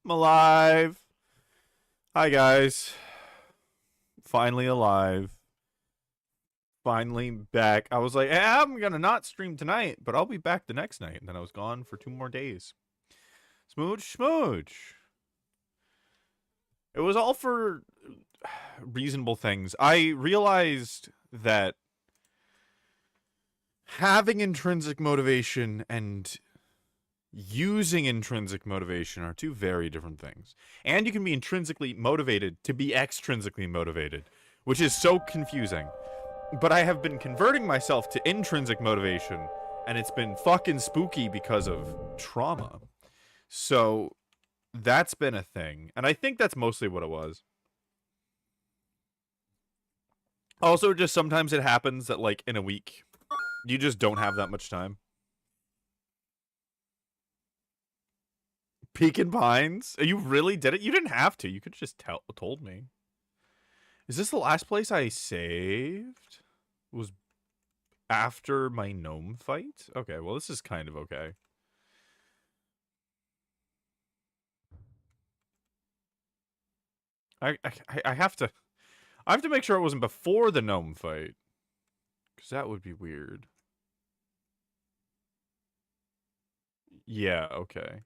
I'm alive. Hi, guys. Finally alive. Finally back. I was like, hey, I'm going to not stream tonight, but I'll be back the next night. And then I was gone for 2 more days. Smooch, smooch. It was all for reasonable things. I realized that having intrinsic motivation and using intrinsic motivation are 2 very different things. And you can be intrinsically motivated to be extrinsically motivated, which is so confusing. But I have been converting myself to intrinsic motivation, and it's been fucking spooky because of trauma. So that's been a thing. And I think that's mostly what it was. Also, just sometimes it happens that, like, in a week, you just don't have that much time. Pekin Pines? You really did it? You didn't have to. You could just told me. Is this the last place I saved? It was after my gnome fight? Okay, well, this is kind of okay. I have to make sure it wasn't before the gnome fight, because that would be weird. Yeah, okay.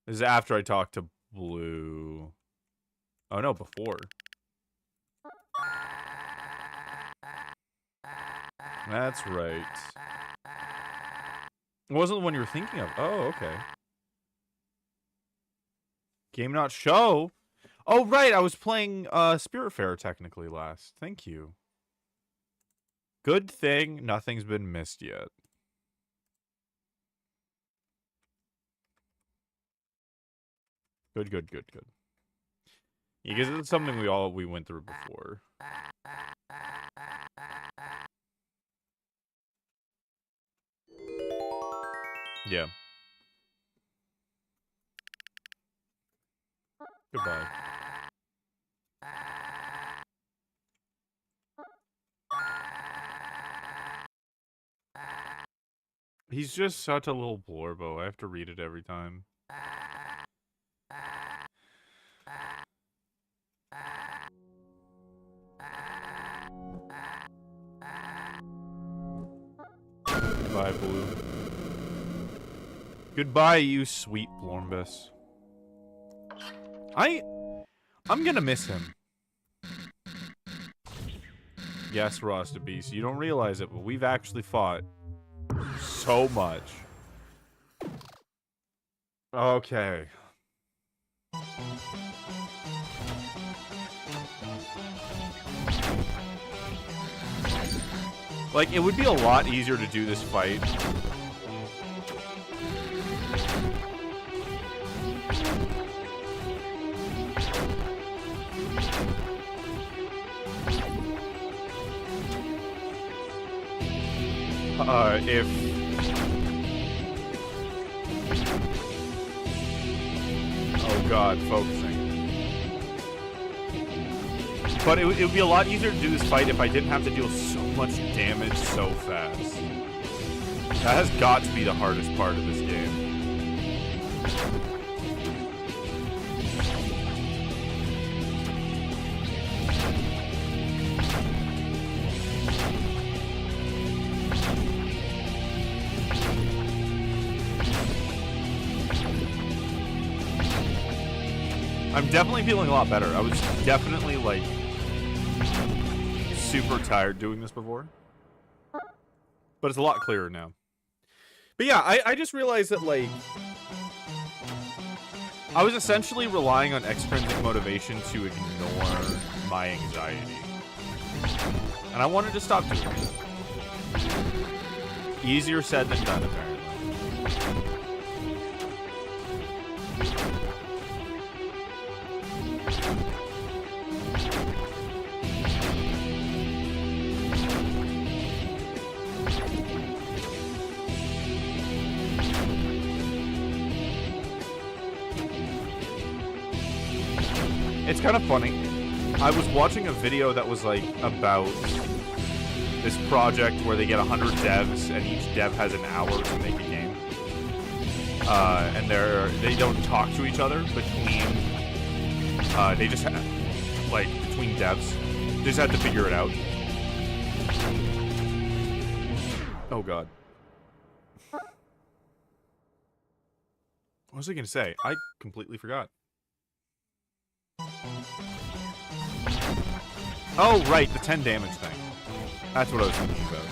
This is after I talked to Blue. Oh no, before. That's right. It wasn't the one you were thinking of. Oh, okay. Game not show. Oh, right. I was playing Spiritfarer technically last. Thank you. Good thing nothing's been missed yet. Good. Yeah, because it's something we went through before. Yeah. Goodbye. He's just such a little blorbo. I have to read it every time. Goodbye, Blue. Goodbye, you sweet Blormbus. I'm gonna miss him. Yes, Rasta Beast. You don't realize it, but we've actually fought so much. Okay. Like, it would be a lot easier to do this fight. If... Oh god, focusing. But it would be a lot easier to do this fight if I didn't have to deal so much damage so fast. That has got to be the hardest part of this game. I'm definitely feeling a lot better. I was definitely, like, super tired doing this before. But it's a lot clearer now. But yeah, I just realized that, like, I was essentially relying on extrinsic motivation to ignore my anxiety. And I wanted to stop doing it. Easier said than done, apparently. It's kind of funny. I was watching a video that was like about this project where they get 100 devs and each dev has an hour to make a game. and they don't talk to each other between. They just like between devs, they just had to figure it out. Oh god. What was I gonna say? I completely forgot. Oh, right, the 10 damage thing. That's what I was thinking about.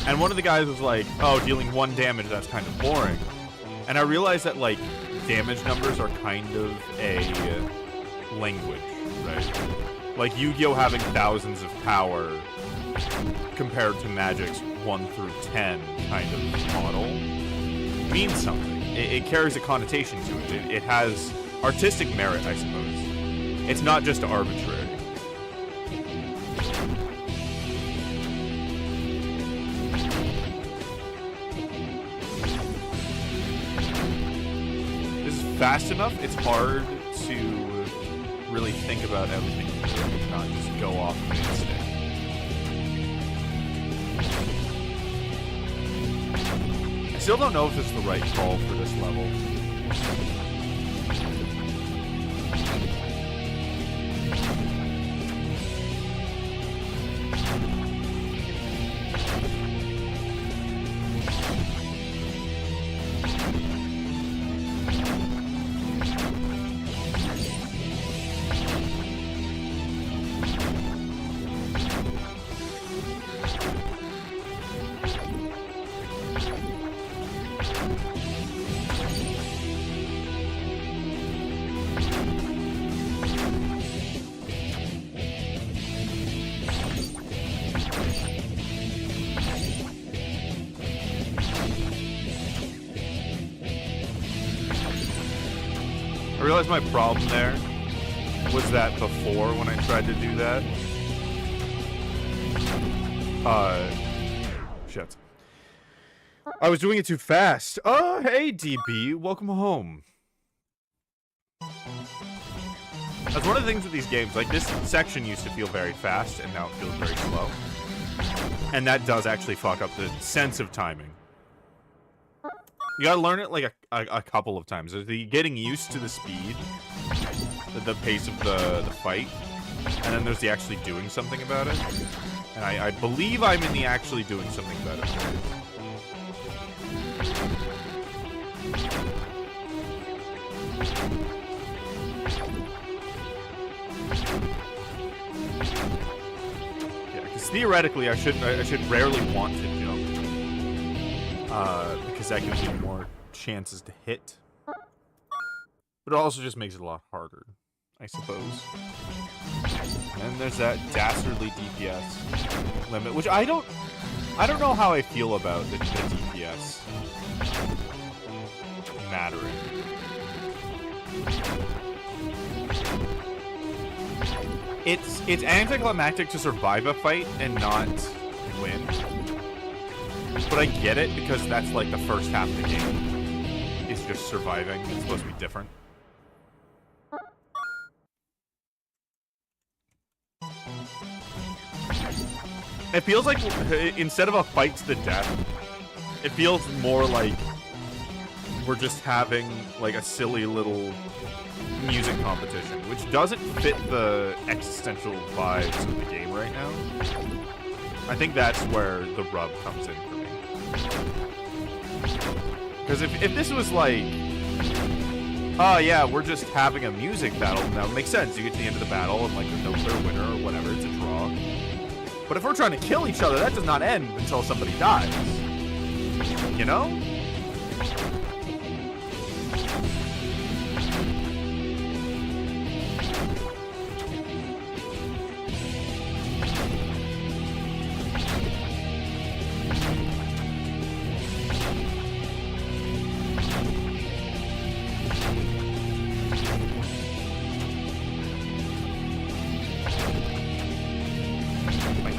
And one of the guys was like, oh, dealing 1 damage, that's kind of boring. And I realized that, like, damage numbers are kind of a language, right? Like, Yu-Gi-Oh! Having thousands of power compared to Magic's 1 through 10 kind of model means something. It carries a connotation to it. It has artistic merit, I suppose. It's not just arbitrary. This is fast enough. It's hard to really think about everything, not just go off of instinct. I still don't know if this is the right call for this level. I realized my problem there was that before, when I tried to do that, shit. I was doing it too fast. Oh, hey, DB. Welcome home. That's one of the things with these games. Like, this section used to feel very fast, and now it feels very slow. And that does actually fuck up the sense of timing. You gotta learn it, like, a couple of times. There's the getting used to the speed, the pace of the fight, and then there's the actually doing something about it. And I believe I'm in the actually doing something about it phase. Yeah, because theoretically I should rarely want to jump. Because that gives you more chances to hit. But it also just makes it a lot harder, I suppose. And there's that dastardly DPS limit, which I don't know how I feel about the DPS mattering. It's anticlimactic to survive a fight and not win. But I get it, because that's like the first half of the game. It's just surviving. It's supposed to be different. It feels like, instead of a fight to the death, it feels more like we're just having like a silly little music competition, which doesn't fit the existential vibes of the game right now. I think that's where the rub comes in for me. Because if this was like, oh yeah, we're just having a music battle, that would make sense. You get to the end of the battle and like there's no clear winner or whatever, it's a draw. But if we're trying to kill each other, that does not end until somebody dies. You know?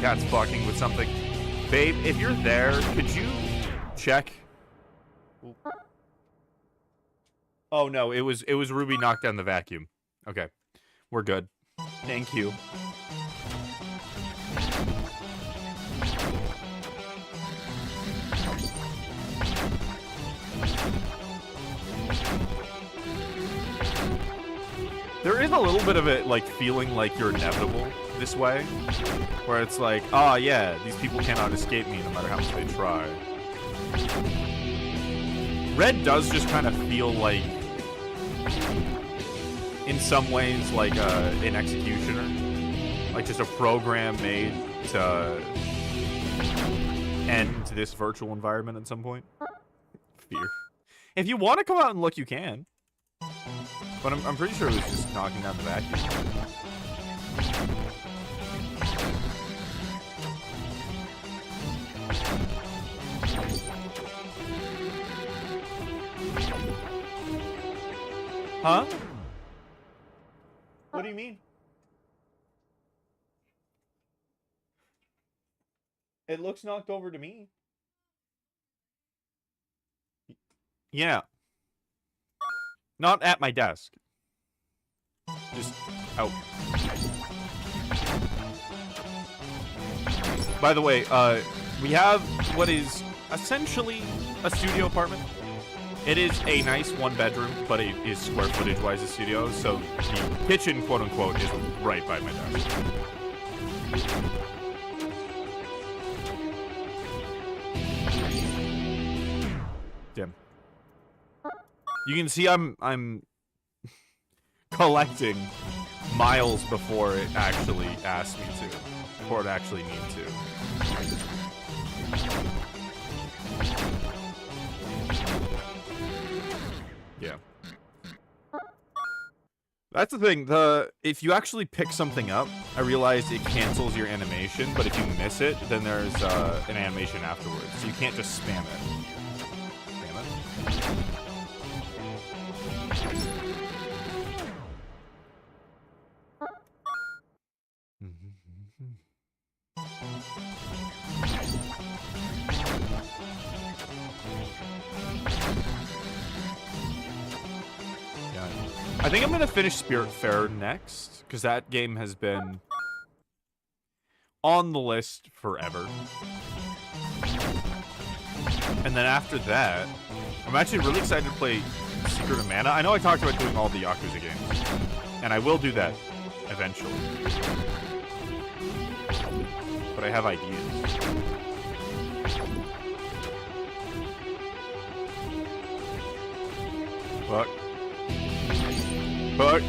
Cat's fucking with something. Babe, if you're there, could you check? Oh no, it was Ruby knocked down the vacuum. Okay. We're good. Thank you. There is a little bit of it, like, feeling like you're inevitable this way. Where it's like, oh yeah, these people cannot escape me no matter how much they try. Red does just kind of feel like, in some ways, like an executioner. Like just a program made to end this virtual environment at some point. Fear. If you want to come out and look, you can. But I'm pretty sure it was just knocking down the vacuum. Huh? What do you mean? It looks knocked over to me. Yeah. Not at my desk. Just out. By the way, we have what is essentially a studio apartment. It is a nice one bedroom, but it is square footage wise a studio, so the kitchen, quote unquote, is right by my desk. Dim. You can see I'm collecting miles before it actually asks me to, before it actually needs to. Yeah. That's the thing. If you actually pick something up, I realized it cancels your animation, but if you miss it, then there's an animation afterwards. So you can't just spam it. Damn it. I think I'm gonna finish Spiritfarer next, because that game has been on the list forever. And then after that, I'm actually really excited to play Secret of Mana. I know I talked about doing all the Yakuza games, and I will do that eventually. But I have ideas. Fuck. Fuck.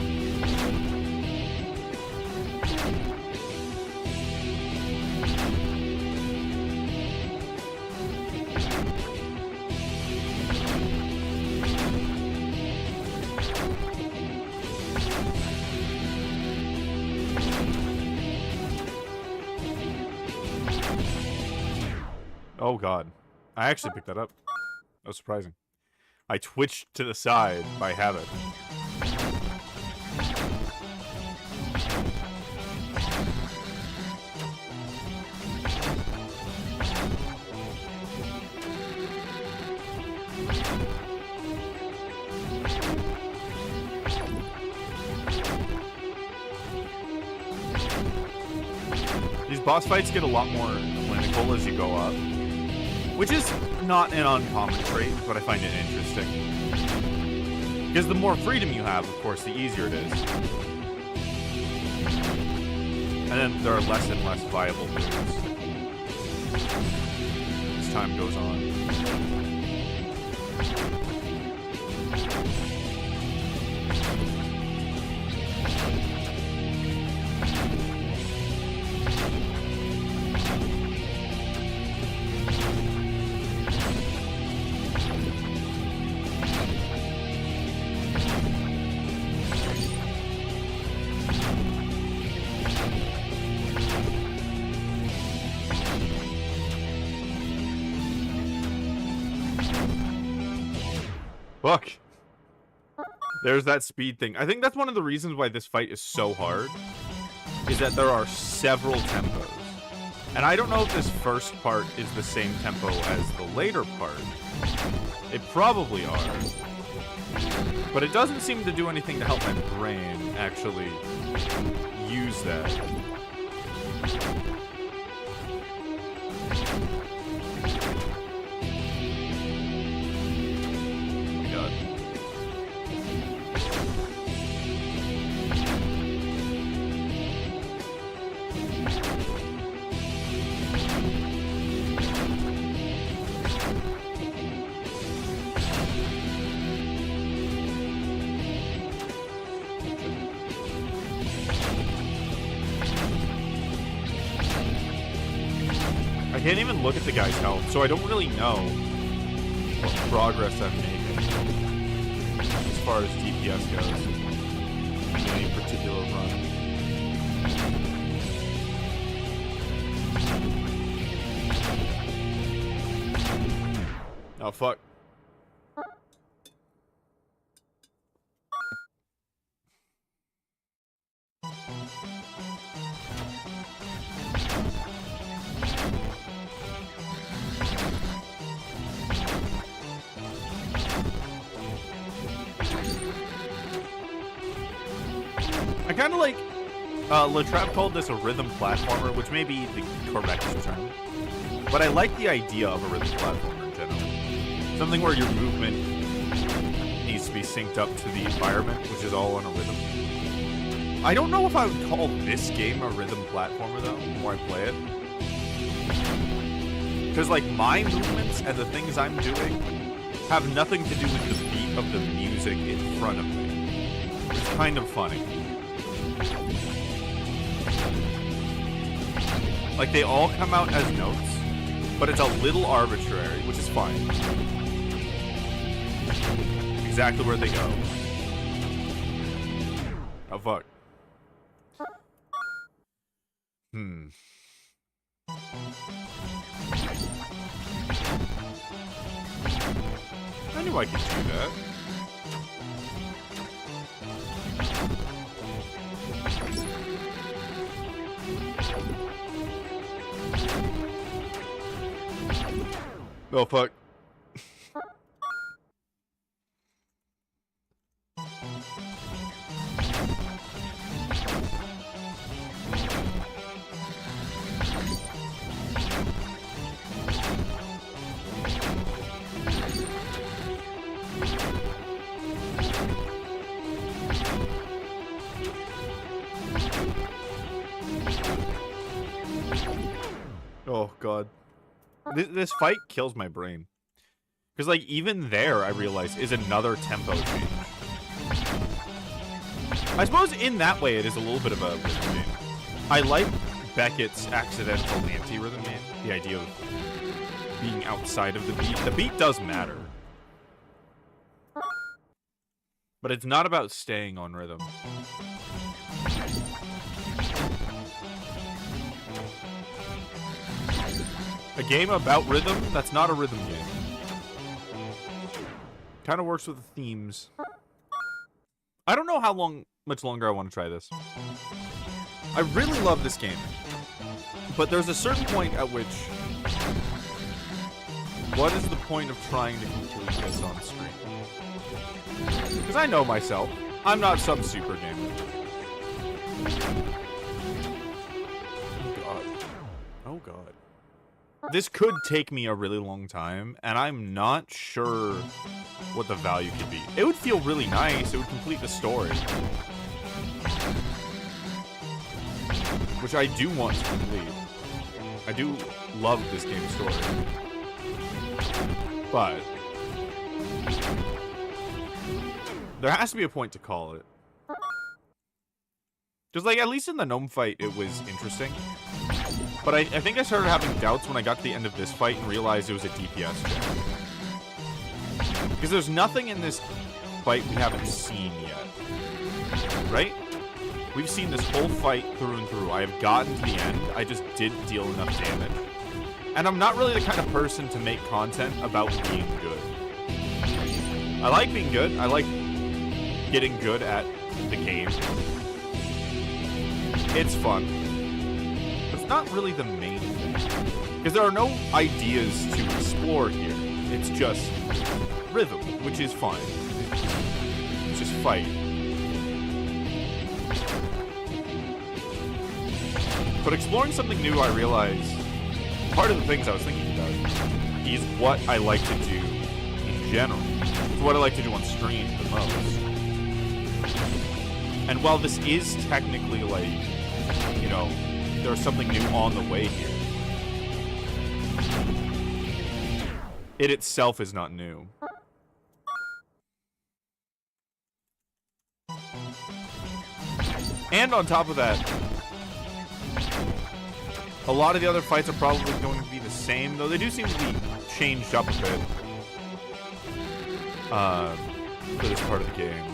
Oh god. I actually picked that up. That was surprising. I twitched to the side by habit. These boss fights get a lot more clinical as you go up, which is not an uncommon trait, but I find it interesting. Because the more freedom you have, of course, the easier it is. And then there are less and less viable moves as time goes on. Fuck. There's that speed thing. I think that's one of the reasons why this fight is so hard, is that there are several tempos. And I don't know if this first part is the same tempo as the later part. They probably are. But it doesn't seem to do anything to help my brain actually use that. can't even look at the guy's health, so I don't really know what progress I'm making as far as DPS goes in any particular run. Oh, fuck. I kind of like, Latrap called this a rhythm platformer, which may be the correct term. But I like the idea of a rhythm platformer in general. Something where your movement needs to be synced up to the environment, which is all on a rhythm. I don't know if I would call this game a rhythm platformer, though, the more I play it. Because, like, my movements and the things I'm doing have nothing to do with the beat of the music in front of me. It's kind of funny. Like, they all come out as notes, but it's a little arbitrary, which is fine. Exactly where they go. Oh, fuck. I knew I could do that. Oh, fuck. Oh, God. This fight kills my brain. Because, like, even there, I realize, is another tempo change. I suppose in that way, it is a little bit of a rhythm game. I like Beckett's accidental anti-rhythm game. The idea of being outside of the beat. The beat does matter. But it's not about staying on rhythm. A game about rhythm, that's not a rhythm game. Kind of works with the themes. I don't know how much longer I want to try this. I really love this game. But there's a certain point at which... what is the point of trying to complete this on screen? Because I know myself. I'm not some super gamer. Oh, God. Oh, God. This could take me a really long time, and I'm not sure what the value could be. It would feel really nice. It would complete the story. Which I do want to complete. I do love this game's story. But there has to be a point to call it. Because, like, at least in the gnome fight, it was interesting. But I think I started having doubts when I got to the end of this fight and realized it was a DPS check. Because there's nothing in this fight we haven't seen yet. Right? We've seen this whole fight through and through. I have gotten to the end. I just didn't deal enough damage. And I'm not really the kind of person to make content about being good. I like being good. I like getting good at the game. It's fun. But it's not really the main thing. Because there are no ideas to explore here. It's just rhythm, which is fine. It's just fight. But exploring something new, I realize part of the things I was thinking about is what I like to do in general. It's what I like to do on stream the most. And while this is technically like, you know, there's something new on the way here, it itself is not new. And on top of that, a lot of the other fights are probably going to be the same, though they do seem to be changed up a bit for this part of the game.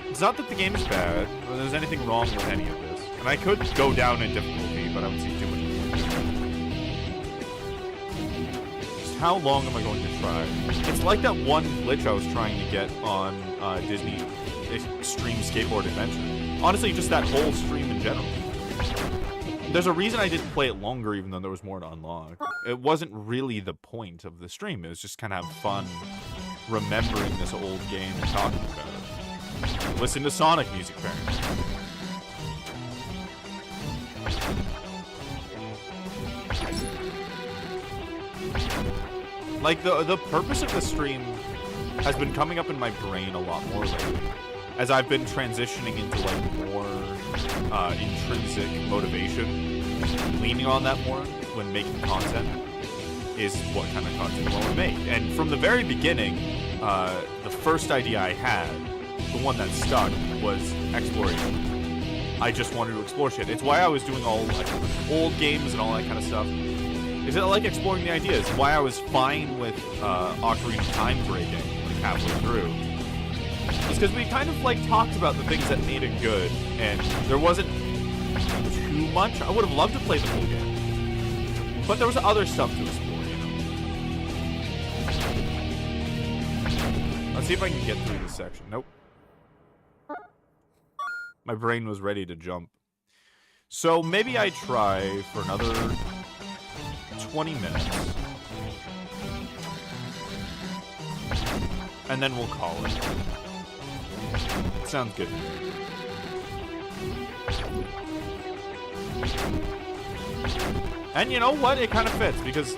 It's not that the game is bad, or there's anything wrong with any of this. And I could go down in difficulty, but I would see too much. Just how long am I going to try? It's like that one glitch I was trying to get on Disney Extreme Skateboard Adventure. Honestly, just that whole stream in general. There's a reason I didn't play it longer, even though there was more to unlock. It wasn't really the point of the stream. It was just kind of have fun remembering this old game and talking about it. Listen to Sonic music, parents. Like, the purpose of the stream has been coming up in my brain a lot more lately. As I've been transitioning into, like, more intrinsic motivation, leaning on that more when making content is what kind of content I want to make. And from the very beginning, the first idea I had, the one that stuck, was exploration. I just wanted to explore shit. It's why I was doing all, like, old games and all that kind of stuff. Is it like exploring the ideas? Why I was fine with Ocarina of Time breaking, like, halfway through. It's because we kind of, like, talked about the things that made it good, and there wasn't too much. I would have loved to play the whole game. But there was other stuff to explore, you know? Let's see if I can get through this section. Nope. My brain was ready to jump. So maybe I try for another 20 minutes. And then we'll call it. Sounds good. And you know what? It kind of fits, because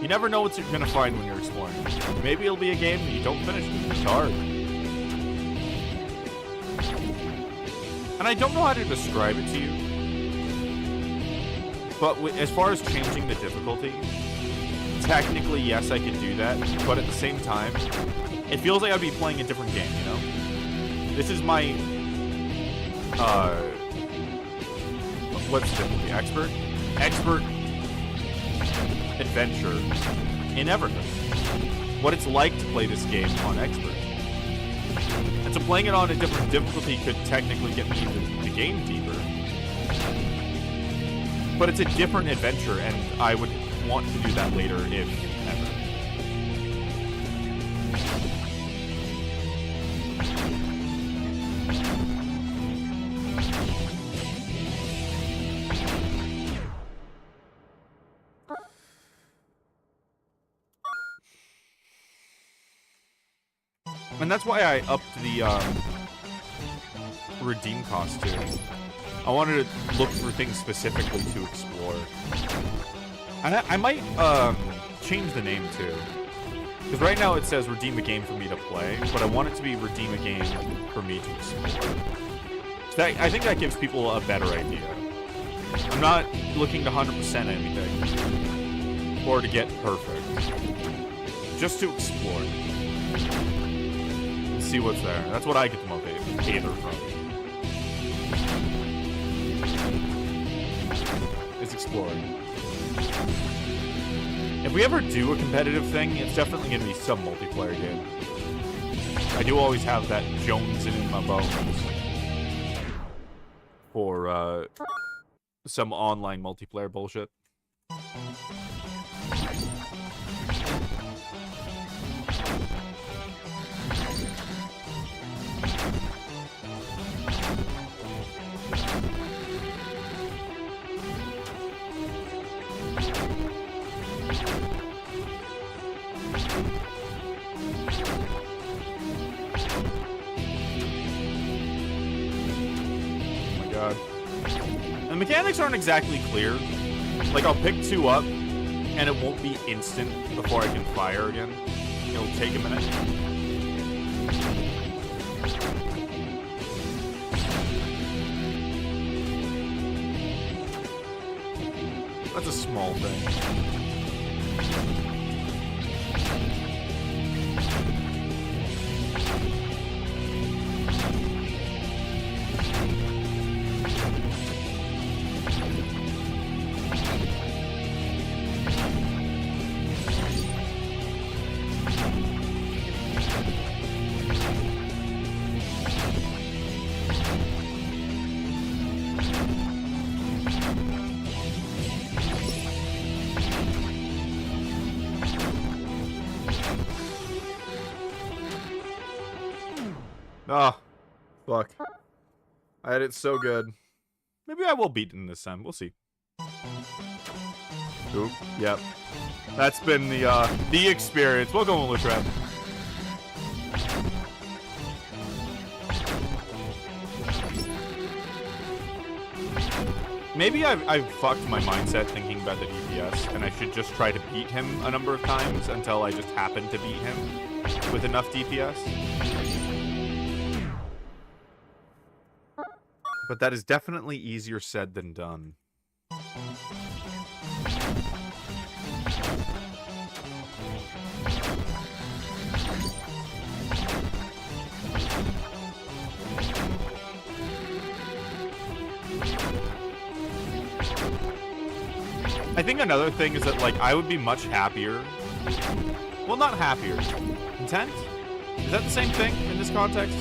you never know what you're going to find when you're exploring. Maybe it'll be a game that you don't finish because it's hard. And I don't know how to describe it to you. But as far as changing the difficulty, technically, yes, I could do that. But at the same time, it feels like I'd be playing a different game, you know? This is my, what's the difficulty? Expert? Expert adventure in Everton. What it's like to play this game on Expert. And so playing it on a different difficulty could technically get me into the game deeper. But it's a different adventure, and I would want to do that later if ever. And that's why I upped the redeem cost too. I wanted to look for things specifically to explore. And I might change the name too. Because right now it says redeem a game for me to play, but I want it to be redeem a game for me to explore. So I think that gives people a better idea. I'm not looking to 100% anything. Or to get perfect. Just to explore. See what's there. That's what I get the motivator from. Is exploring. If we ever do a competitive thing, it's definitely going to be some multiplayer game. I do always have that jonesing in my bones for some online multiplayer bullshit. The mechanics aren't exactly clear. Like, I'll pick two up, and it won't be instant before I can fire again. It'll take a minute. That's a small thing. Oh, fuck. I had it so good. Maybe I will beat him this time. We'll see. Oop, yep. That's been the experience. We'll go on Lutrap. Maybe I've fucked my mindset thinking about the DPS, and I should just try to beat him a number of times until I just happen to beat him with enough DPS. But that is definitely easier said than done. I think another thing is that, like, I would be much happier. Well, not happier. Content? Is that the same thing in this context?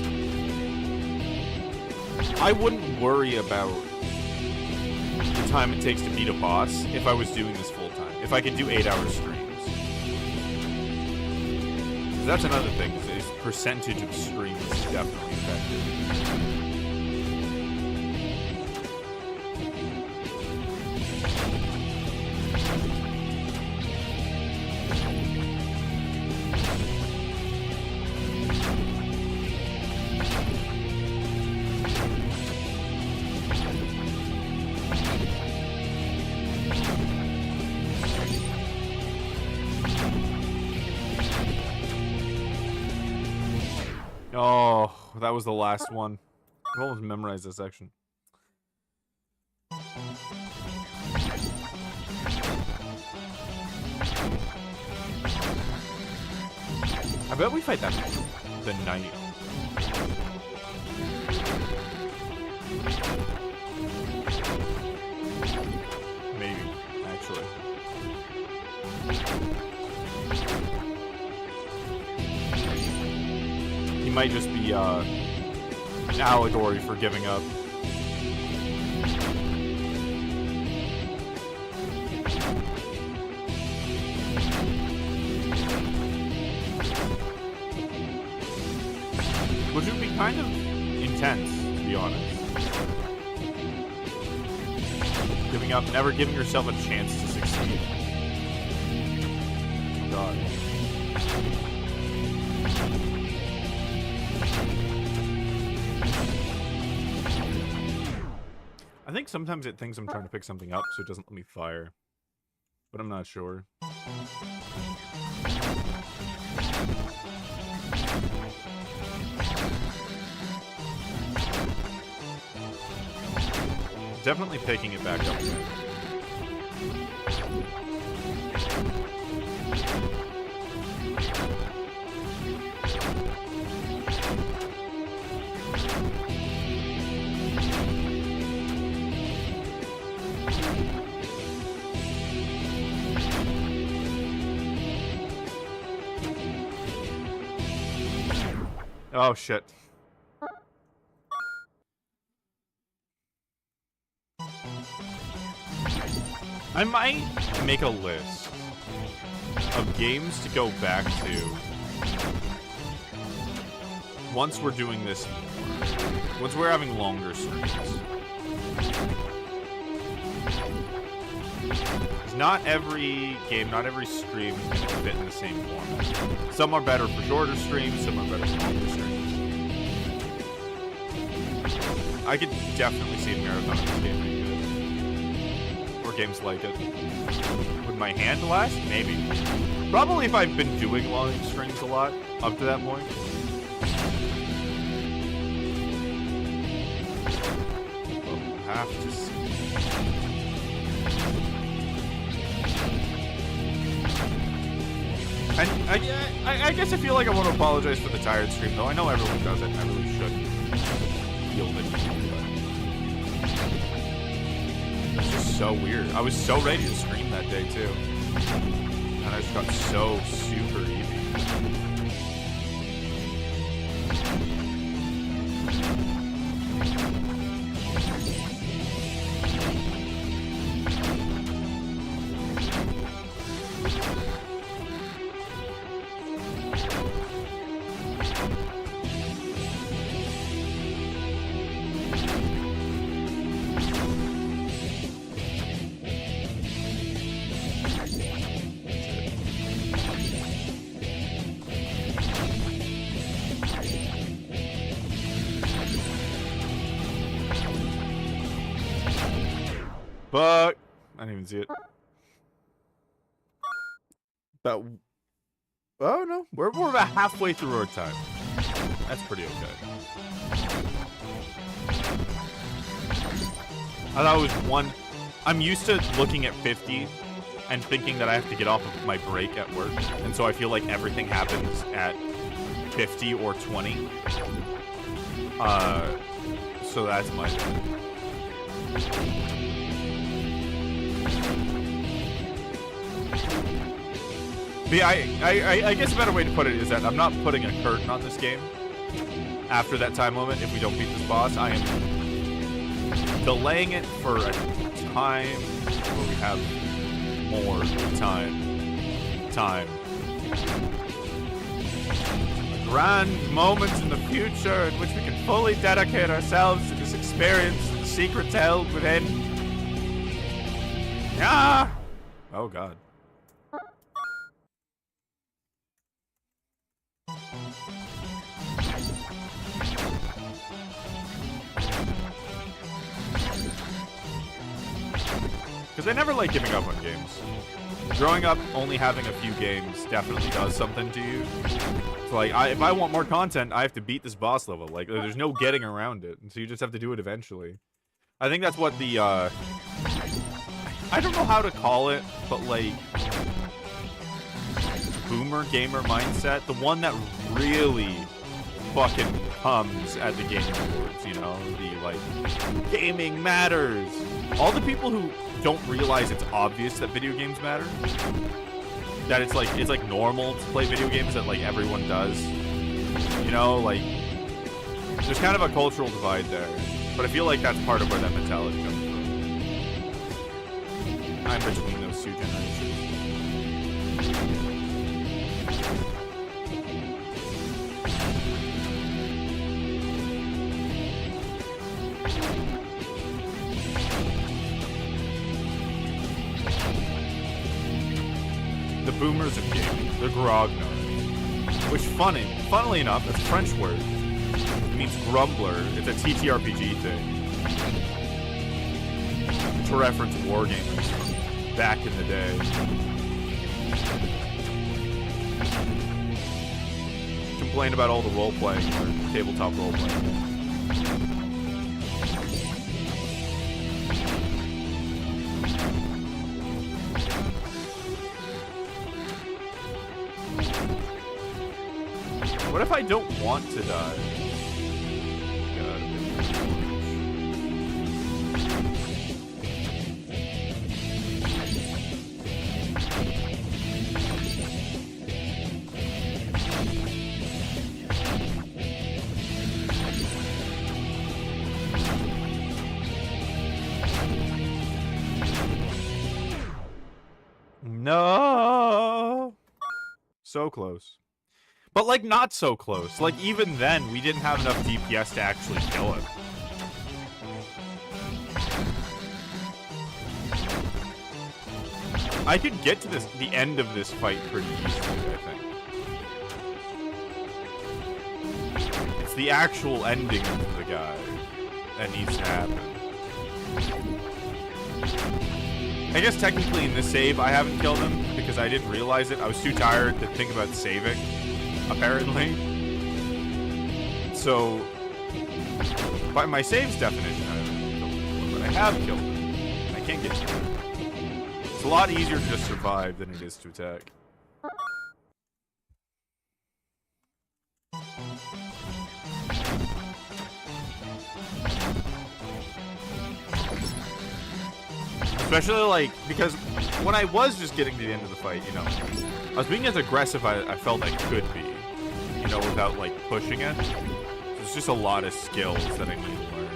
I wouldn't worry about the time it takes to beat a boss if I was doing this full time. If I could do 8-hour streams. That's another thing, is percentage of streams is definitely affected. Oh, that was the last one. I've almost memorized this section. I bet we fight that the knight. Maybe, actually. He might just be an allegory for giving up. Which would be kind of intense, to be honest. Giving up, never giving yourself a chance to succeed. Oh God. I think sometimes it thinks I'm trying to pick something up, so it doesn't let me fire. But I'm not sure. Definitely picking it back up again. Oh shit. I might make a list of games to go back to once we're doing this, once we're having longer streams. Because not every game, not every stream is going to fit in the same format. Some are better for shorter streams, some are better for longer streams. I could definitely see a marathon of this game being good. Or games like it. Would my hand last? Maybe. Probably if I've been doing long streams a lot, up to that point. We'll have to see. And I guess I feel like I want to apologize for the tired stream, though. I know everyone does it, and I really shouldn't feel the need, but it's just so weird. I was so ready to stream that day, too. And I just got so super easy. Fuck. I didn't even see it. But oh no, we're about halfway through our time. That's pretty okay. I thought it was one. I'm used to looking at 50 and thinking that I have to get off of my break at work, and so I feel like everything happens at 50 or 20. So that's my thing. But yeah, I guess a better way to put it is that I'm not putting a curtain on this game after that time limit if we don't beat this boss. I am delaying it for a time where we have more time. Grand moments in the future in which we can fully dedicate ourselves to this experience, the secrets held within. Ah! Oh god. Because I never like giving up on games. Growing up, only having a few games definitely does something to you. It's like, if I want more content, I have to beat this boss level. Like, there's no getting around it. So you just have to do it eventually. I think that's what the, I don't know how to call it, but like, boomer gamer mindset. The one that really fucking comes at the Game Awards, you know? The, like, gaming matters. All the people who don't realize it's obvious that video games matter, that it's like normal to play video games, that like everyone does, you know, like there's kind of a cultural divide there, but I feel like that's part of where that mentality comes from. I'm between those two generations. The boomers of gaming, the grognards, which funnily enough, that's a French word. It means grumbler. It's a TTRPG thing to reference wargamers from back in the day. Complain about all the role-playing or tabletop role-playing. What if I don't want to die? God. No. So close. But, like, not so close. Like, even then, we didn't have enough DPS to actually kill him. I could get to the end of this fight pretty easily, I think. It's the actual ending of the guy that needs to happen. I guess technically in this save, I haven't killed him because I didn't realize it. I was too tired to think about saving. Apparently. So, by my saves definition, I haven't killed him, but I have killed him. I can't get to him. It's a lot easier to just survive than it is to attack. Especially, like, because when I was just getting to the end of the fight, you know, I was being as aggressive as I felt I could be. You know, without, like, pushing it. There's just a lot of skills that I need to learn.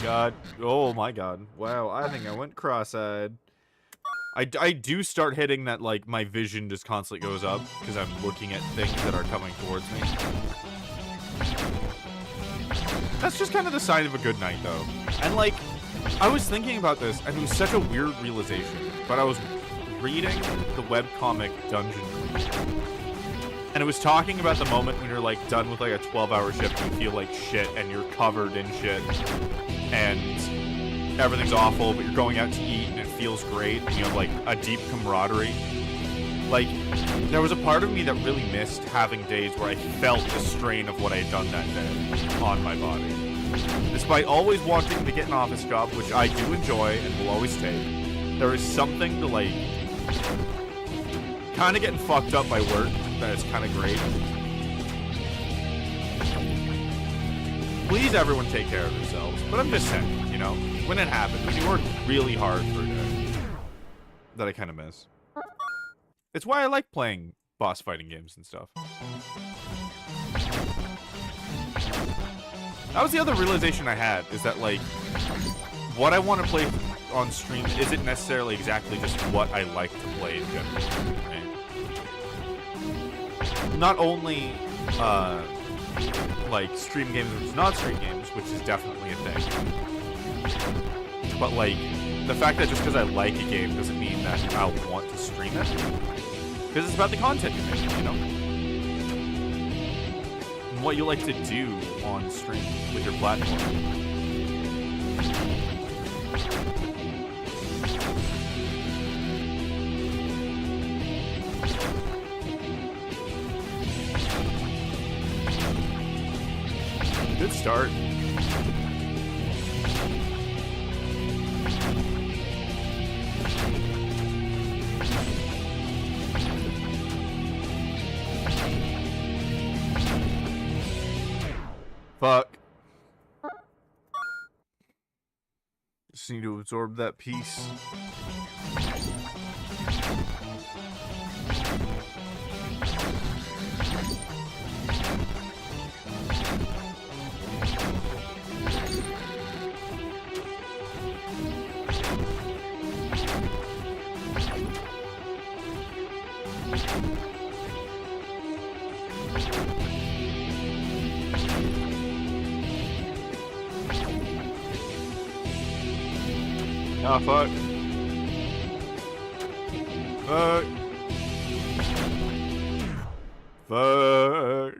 god. Oh my god. Wow, I think I went cross-eyed. I do start hitting that, like, my vision just constantly goes up because I'm looking at things that are coming towards me. That's just kind of the sign of a good night, though. And, like, I was thinking about this, and it was such a weird realization, but I was reading the webcomic Dungeon Queen, and it was talking about the moment when you're, like, done with, like, a 12-hour shift, and you feel like shit, and you're covered in shit, and everything's awful, but you're going out to eat, and it feels great, and you have, like, a deep camaraderie. Like, there was a part of me that really missed having days where I felt the strain of what I had done that day on my body. Despite always wanting to get an office job, which I do enjoy and will always take, there is something to, like, kind of getting fucked up by work that is kind of great. Please, everyone, take care of yourselves. But I'm just saying, you know, when it happens, when you work really hard for a day, that I kind of miss. It's why I like playing boss fighting games and stuff. That was the other realization I had, is that, like, what I want to play on stream isn't necessarily exactly just what I like to play in general, right? Not only, like, stream games versus not stream games, which is definitely a thing, but, like, the fact that just because I like a game doesn't mean that I'll want to stream it. Because it's about the content you're making, you know? And what you like to do on stream with your platform. Good start. Fuck. Just need to absorb that piece. Oh, fuck. Fuck. Fuck.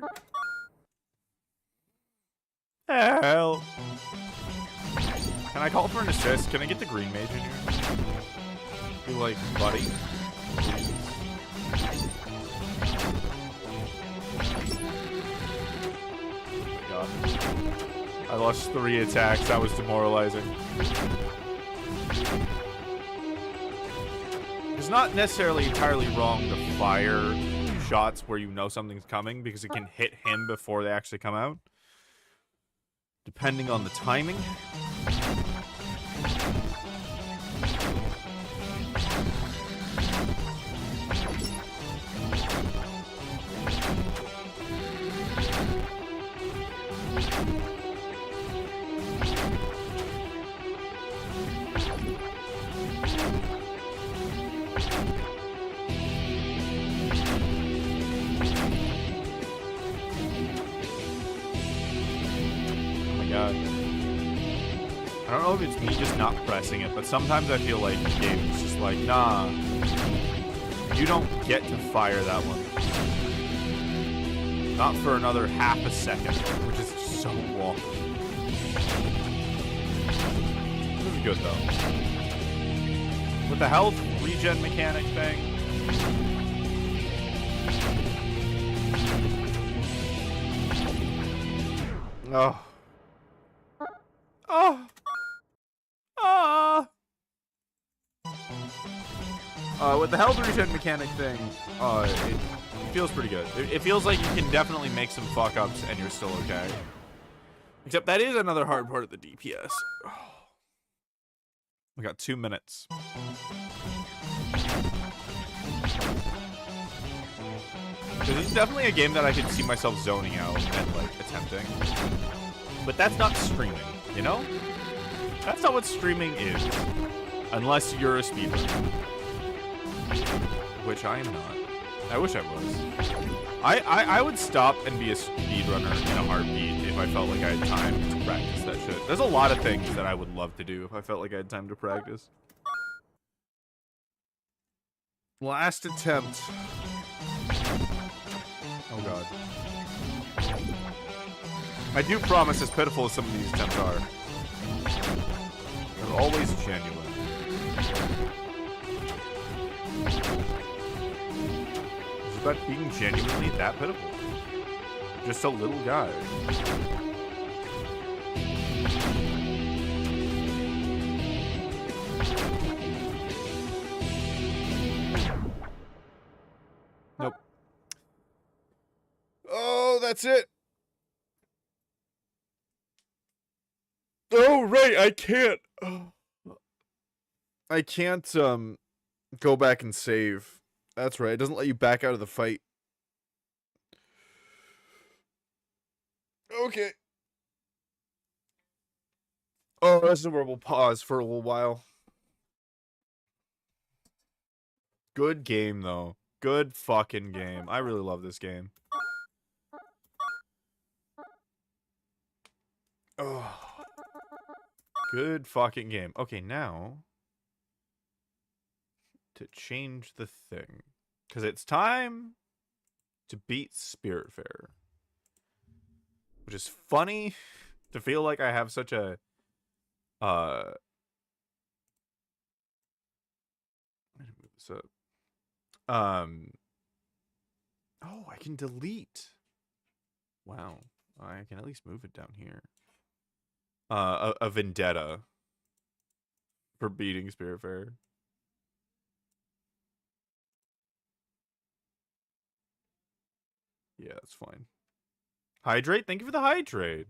Help. Can I call for an assist? Can I get the green mage in here? Be like, buddy. God. I lost 3 attacks. That was demoralizing. It's not necessarily entirely wrong to fire shots where you know something's coming, because it can hit him before they actually come out, depending on the timing. God. I don't know if it's me just not pressing it, but sometimes I feel like the game is just like, nah, you don't get to fire that one. Not for another half a second, which is so long. This is good, though. With the health regen mechanic thing, oh. Oh. With the health regen mechanic thing, it feels pretty good. It feels like you can definitely make some fuck-ups and you're still okay. Except that is another hard part of the DPS. Oh. We got 2 minutes. This is definitely a game that I can see myself zoning out and, like, attempting. But that's not streaming, you know? That's not what streaming is. Unless you're a speedrunner. Which I am not. I wish I was. I would stop and be a speedrunner in a heartbeat if I felt like I had time to practice that shit. There's a lot of things that I would love to do if I felt like I had time to practice. Last attempt. Oh god. I do promise, as pitiful as some of these attempts are, they're always genuine. It's about being genuinely that pitiful. Just a little guy. Nope. Oh, that's it. Oh, right, I can't. I can't, go back and save. That's right, it doesn't let you back out of the fight. Okay. Oh, that's where we'll pause for a little while. Good game, though. Good fucking game. I really love this game. Oh. Good fucking game. Okay, now to change the thing. Because it's time to beat Spiritfarer. Which is funny to feel like I have such a let me move this up. Oh, I can delete. Wow. I can at least move it down here. A vendetta for beating Spiritfarer. Yeah, that's fine. Hydrate? Thank you for the hydrate.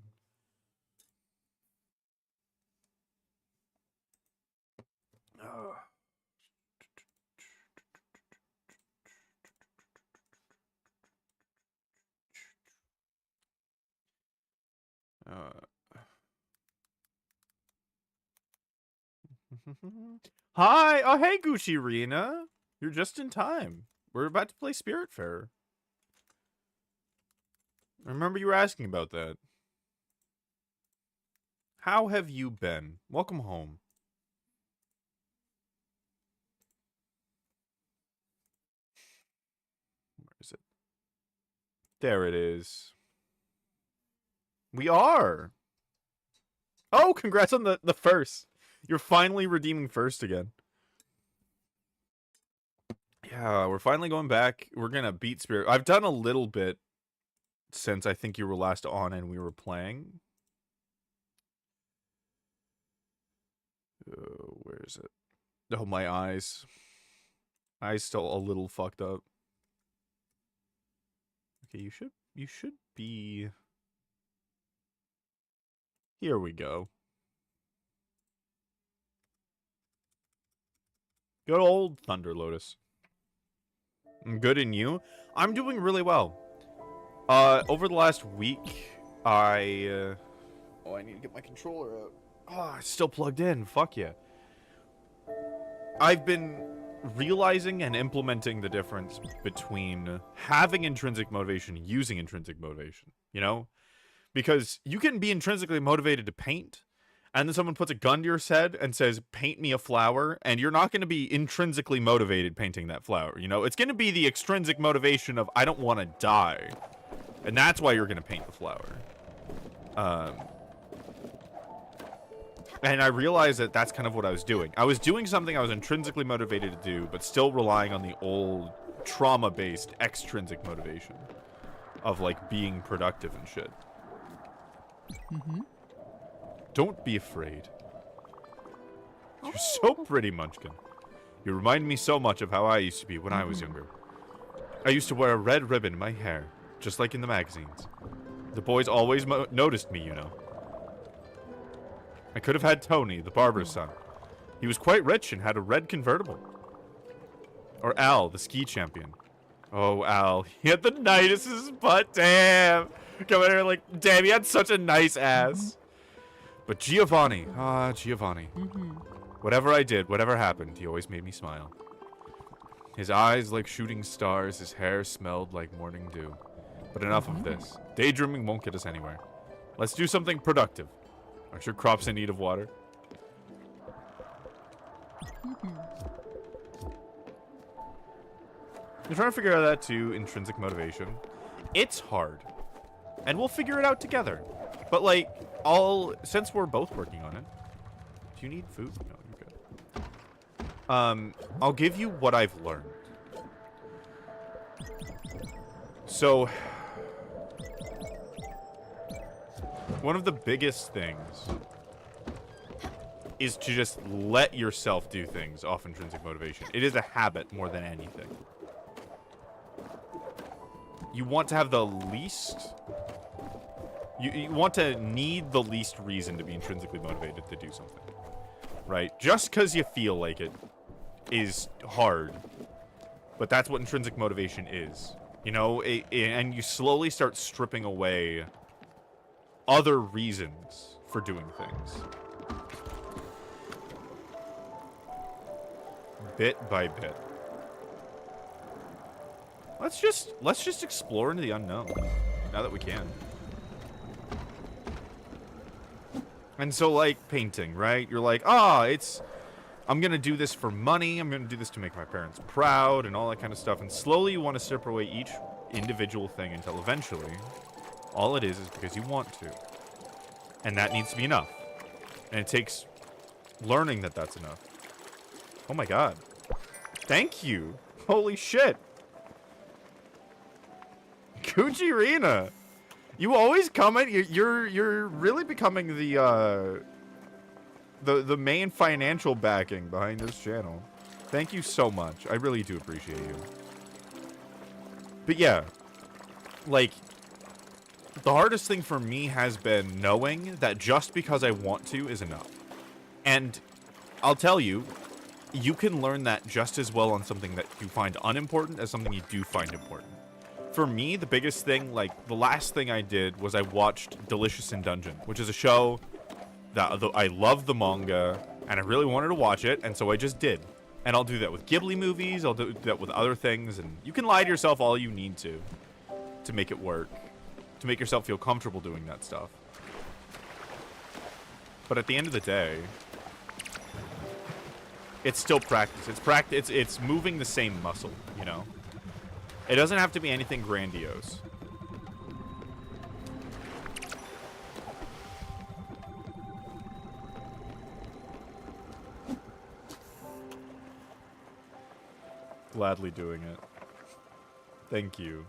Hi! Oh, hey, Gucci Rena. You're just in time. We're about to play Spiritfarer. I remember you were asking about that. How have you been? Welcome home. Where is it? There it is. We are. Oh, congrats on the first. You're finally redeeming first again. Yeah, we're finally going back. We're gonna beat Spirit. I've done a little bit since I think you were last on and we were playing. Where is it? Oh, my eyes. Eyes still a little fucked up. Okay, you should be. Here we go. Good old Thunder Lotus. Good, and you? I'm doing really well. Over the last week, I need to get my controller out. Oh, it's still plugged in. Fuck yeah. I've been realizing and implementing the difference between having intrinsic motivation and using intrinsic motivation, you know? Because you can be intrinsically motivated to paint, and then someone puts a gun to your head and says, paint me a flower, and you're not going to be intrinsically motivated painting that flower, you know? It's going to be the extrinsic motivation of, I don't want to die. And that's why you're going to paint the flower. And I realized that that's kind of what I was doing. I was doing something I was intrinsically motivated to do, but still relying on the old trauma-based extrinsic motivation of, like, being productive and shit. Mm-hmm. Don't be afraid. You're so pretty, Munchkin. You remind me so much of how I used to be when I was younger. I used to wear a red ribbon in my hair, just like in the magazines. The boys always noticed me, you know. I could have had Tony, the barber's son. He was quite rich and had a red convertible. Or Al, the ski champion. Oh, Al. He had the nicest butt. Damn. Come in here like, damn, he had such a nice ass. But Giovanni, Giovanni. Mm-hmm. Whatever I did, whatever happened, he always made me smile. His eyes like shooting stars, his hair smelled like morning dew. But enough of this. Daydreaming won't get us anywhere. Let's do something productive. Aren't your crops in need of water? You're trying to figure out that too, intrinsic motivation. It's hard. And we'll figure it out together. But like, since we're both working on it. Do you need food? No, you're good. I'll give you what I've learned. So, one of the biggest things is to just let yourself do things off intrinsic motivation. It is a habit more than anything. You want to have the least... You want to need the least reason to be intrinsically motivated to do something. Right? Just because you feel like it is hard. But that's what intrinsic motivation is. You know, and you slowly start stripping away other reasons for doing things. Bit by bit. Let's just explore into the unknown. Now that we can. And so, like, painting, right? You're like, I'm gonna do this for money, I'm gonna do this to make my parents proud, and all that kind of stuff. And slowly you want to strip away each individual thing until eventually, all it is because you want to. And that needs to be enough. And it takes learning that that's enough. Oh my god. Thank you. Holy shit. Kujirina. You always comment. You're really becoming the main financial backing behind this channel. Thank you so much. I really do appreciate you. But yeah, like, the hardest thing for me has been knowing that just because I want to is enough. And I'll tell you, you can learn that just as well on something that you find unimportant as something you do find important. For me, the biggest thing, like, the last thing I did was I watched Delicious in Dungeon, which is a show that I love the manga, and I really wanted to watch it, and so I just did. And I'll do that with Ghibli movies, I'll do that with other things, and you can lie to yourself all you need to make it work, to make yourself feel comfortable doing that stuff. But at the end of the day, it's still practice. It's moving the same muscle, you know? It doesn't have to be anything grandiose. Gladly doing it. Thank you.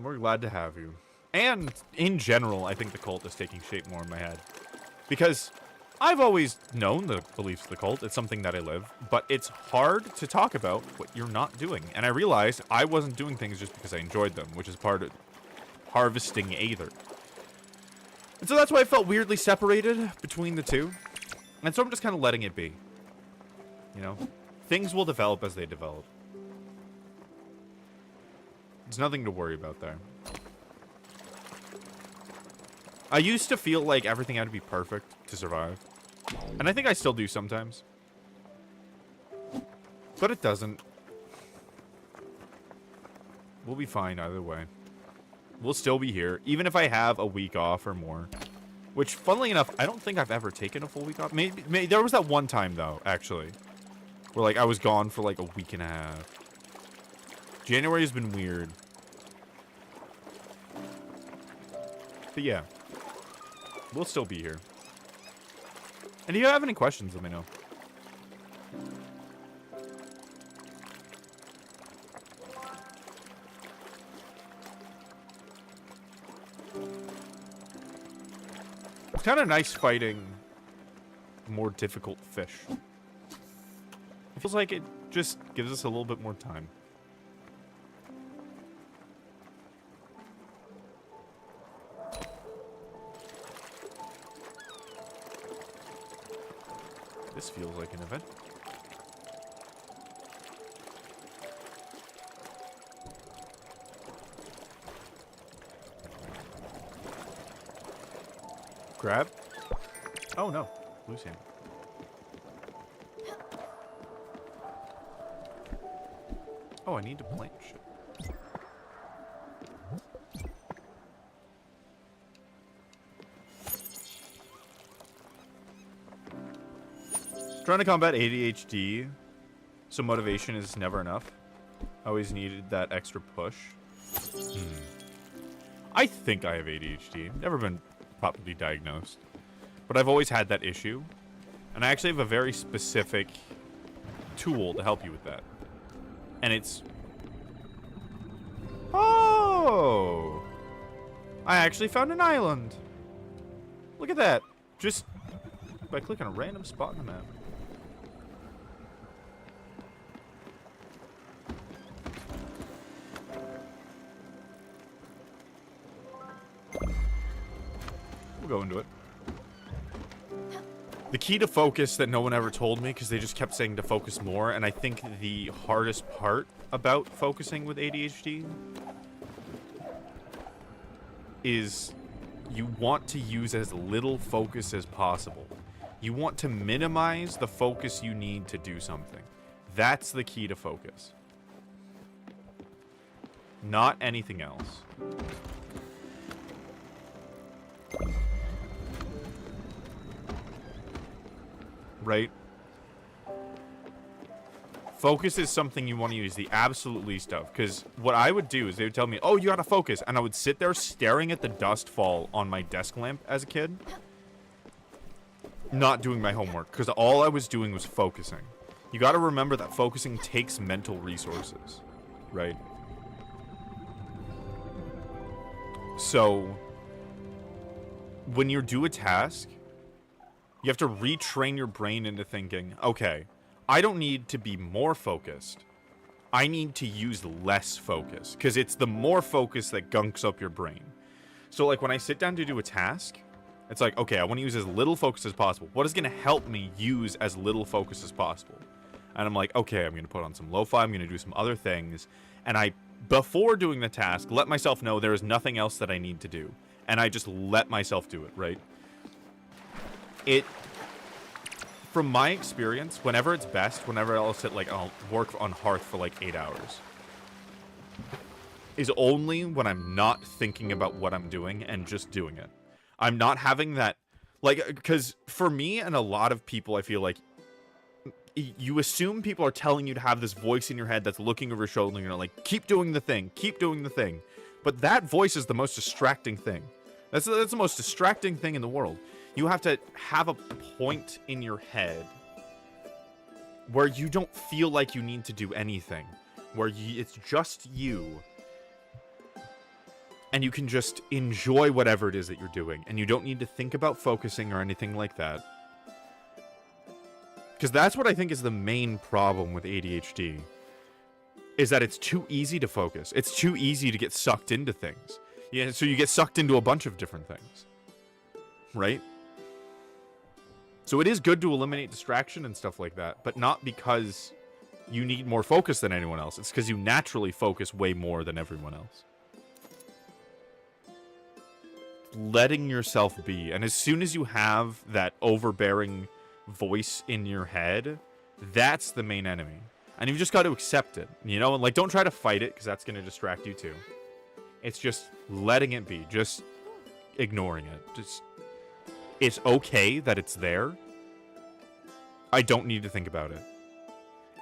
We're glad to have you. And, in general, I think the cult is taking shape more in my head. Because I've always known the beliefs of the cult. It's something that I live. But it's hard to talk about what you're not doing. And I realized I wasn't doing things just because I enjoyed them, which is part of harvesting Aether. And so that's why I felt weirdly separated between the two. And so I'm just kind of letting it be. You know? Things will develop as they develop. There's nothing to worry about there. I used to feel like everything had to be perfect to survive. And I think I still do sometimes. But it doesn't. We'll be fine either way. We'll still be here, even if I have a week off or more. Which, funnily enough, I don't think I've ever taken a full week off. Maybe there was that one time, though, actually. Where, like, I was gone for, like, a week and a half. January has been weird. But, yeah. We'll still be here. And if you have any questions, let me know. It's kind of nice fighting more difficult fish. It feels like it just gives us a little bit more time. This feels like an event. Grab. Oh, no. Loose hand. Oh, I need to plant shit. Trying to combat ADHD, so motivation is never enough. I always needed that extra push. I think I have ADHD. Never been properly diagnosed. But I've always had that issue. And I actually have a very specific tool to help you with that. And it's... Oh! I actually found an island. Look at that. Just by clicking a random spot in the map. We'll go into it. The key to focus that no one ever told me, because they just kept saying to focus more, and I think the hardest part about focusing with ADHD is you want to use as little focus as possible. You want to minimize the focus you need to do something. That's the key to focus. Not anything else. Right? Focus is something you want to use the absolute least of. Because what I would do is they would tell me, oh, you gotta focus. And I would sit there staring at the dust fall on my desk lamp as a kid. Not doing my homework. Because all I was doing was focusing. You gotta remember that focusing takes mental resources. Right? So, when you do a task, you have to retrain your brain into thinking, okay, I don't need to be more focused. I need to use less focus. Because it's the more focus that gunks up your brain. So, like, when I sit down to do a task, it's like, okay, I want to use as little focus as possible. What is going to help me use as little focus as possible? And I'm like, okay, I'm going to put on some lo-fi. I'm going to do some other things. And I, before doing the task, let myself know there is nothing else that I need to do. And I just let myself do it, right? From my experience, whenever it's best, whenever I'll sit, like, I'll work on Hearth for, like, 8 hours, is only when I'm not thinking about what I'm doing and just doing it. I'm not having that, like, because for me and a lot of people, I feel like, you assume people are telling you to have this voice in your head that's looking over your shoulder, and you're like, keep doing the thing, keep doing the thing. But that voice is the most distracting thing. That's the most distracting thing in the world. You have to have a point in your head where you don't feel like you need to do anything. Where it's just you. And you can just enjoy whatever it is that you're doing. And you don't need to think about focusing or anything like that. Because that's what I think is the main problem with ADHD. Is that it's too easy to focus. It's too easy to get sucked into things. Yeah, so you get sucked into a bunch of different things. Right? So it is good to eliminate distraction and stuff like that, but not because you need more focus than anyone else. It's because you naturally focus way more than everyone else. Letting yourself be. And as soon as you have that overbearing voice in your head, that's the main enemy. And you've just got to accept it. You know, like, don't try to fight it, because that's going to distract you too. It's just letting it be. Just ignoring it. Just... It's okay that it's there. I don't need to think about it.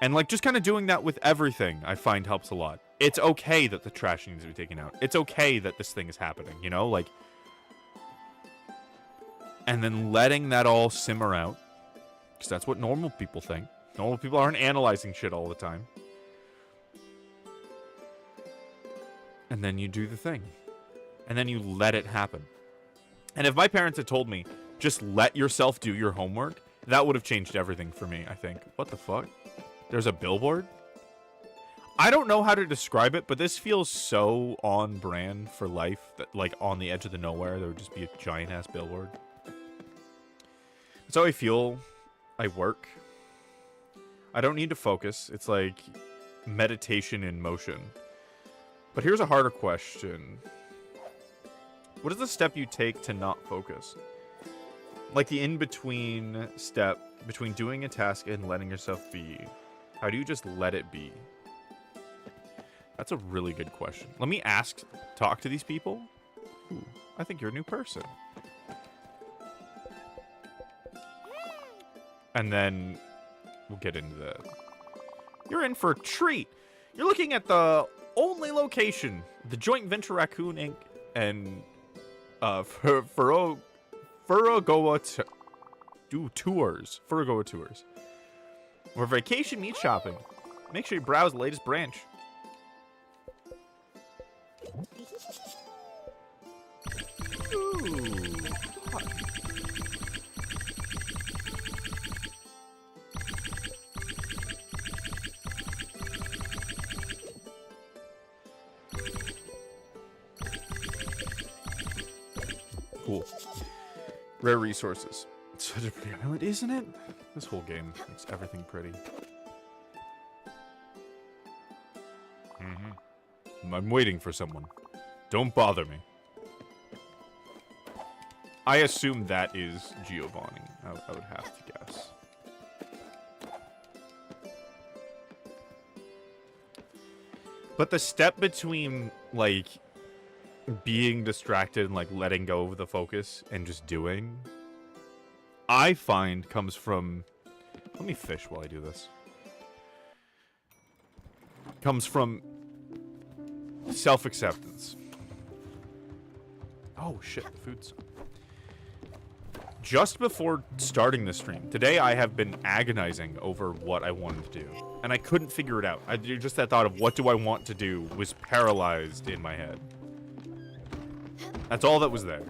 And, like, just kind of doing that with everything, I find helps a lot. It's okay that the trash needs to be taken out. It's okay that this thing is happening, you know? Like... And then letting that all simmer out. Because that's what normal people think. Normal people aren't analyzing shit all the time. And then you do the thing. And then you let it happen. And if my parents had told me, just let yourself do your homework, that would have changed everything for me, I think. What the fuck? There's a billboard? I don't know how to describe it, but this feels so on brand for life that, like, on the edge of the nowhere, there would just be a giant-ass billboard. That's how I feel. I work. I don't need to focus. It's like meditation in motion. But here's a harder question. What is the step you take to not focus? Like the in-between step between doing a task and letting yourself be. How do you just let it be? That's a really good question. Let me talk to these people. Ooh, I think you're a new person. And then we'll get into that. You're in for a treat. You're looking at the only location, the joint venture Raccoon Inc. and Furugoa Tours. Where vacation meets shopping. Make sure you browse the latest branch. Ooh. Cool. Rare resources. It's such a pretty island, isn't it? This whole game makes everything pretty. I'm waiting for someone. Don't bother me. I assume that is Giovanni. I would have to guess. But the step between, like, being distracted and, like, letting go of the focus and just doing, I find comes from... Let me fish while I do this. Comes from self-acceptance. Oh, shit, the food's... Just before starting the stream, today I have been agonizing over what I wanted to do. And I couldn't figure it out. Just that thought of what do I want to do was paralyzed in my head. That's all that was there.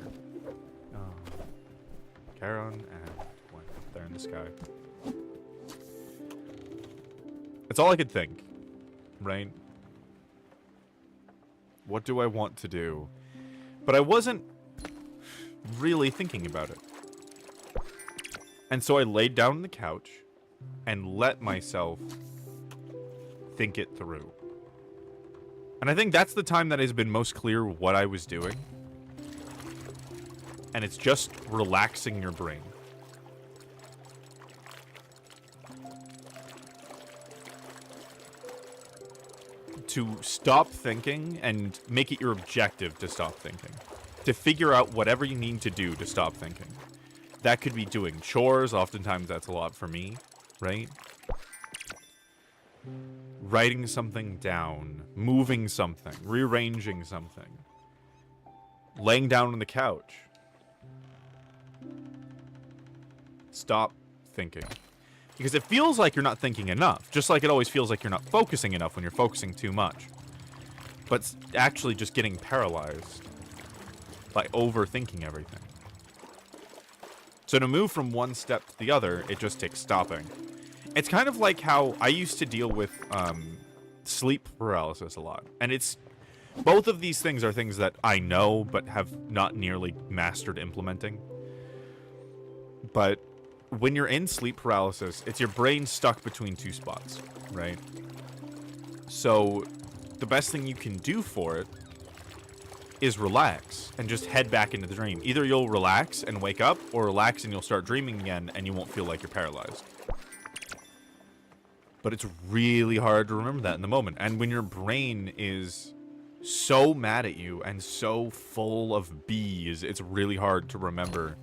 Charon and went up there in the sky. That's all I could think. Right? What do I want to do? But I wasn't really thinking about it. And so I laid down on the couch and let myself think it through. And I think that's the time that has been most clear what I was doing. And it's just relaxing your brain. To stop thinking and make it your objective to stop thinking. To figure out whatever you need to do to stop thinking. That could be doing chores. Oftentimes that's a lot for me, right? Writing something down, moving something, rearranging something. Laying down on the couch. Stop thinking. Because it feels like you're not thinking enough. Just like it always feels like you're not focusing enough when you're focusing too much. But it's actually just getting paralyzed by overthinking everything. So to move from one step to the other, it just takes stopping. It's kind of like how I used to deal with sleep paralysis a lot. And it's... Both of these things are things that I know, but have not nearly mastered implementing. But when you're in sleep paralysis, it's your brain stuck between two spots, right? So the best thing you can do for it is relax and just head back into the dream. Either you'll relax and wake up, or relax and you'll start dreaming again and you won't feel like you're paralyzed. But it's really hard to remember that in the moment. And when your brain is so mad at you and so full of bees, it's really hard to remember.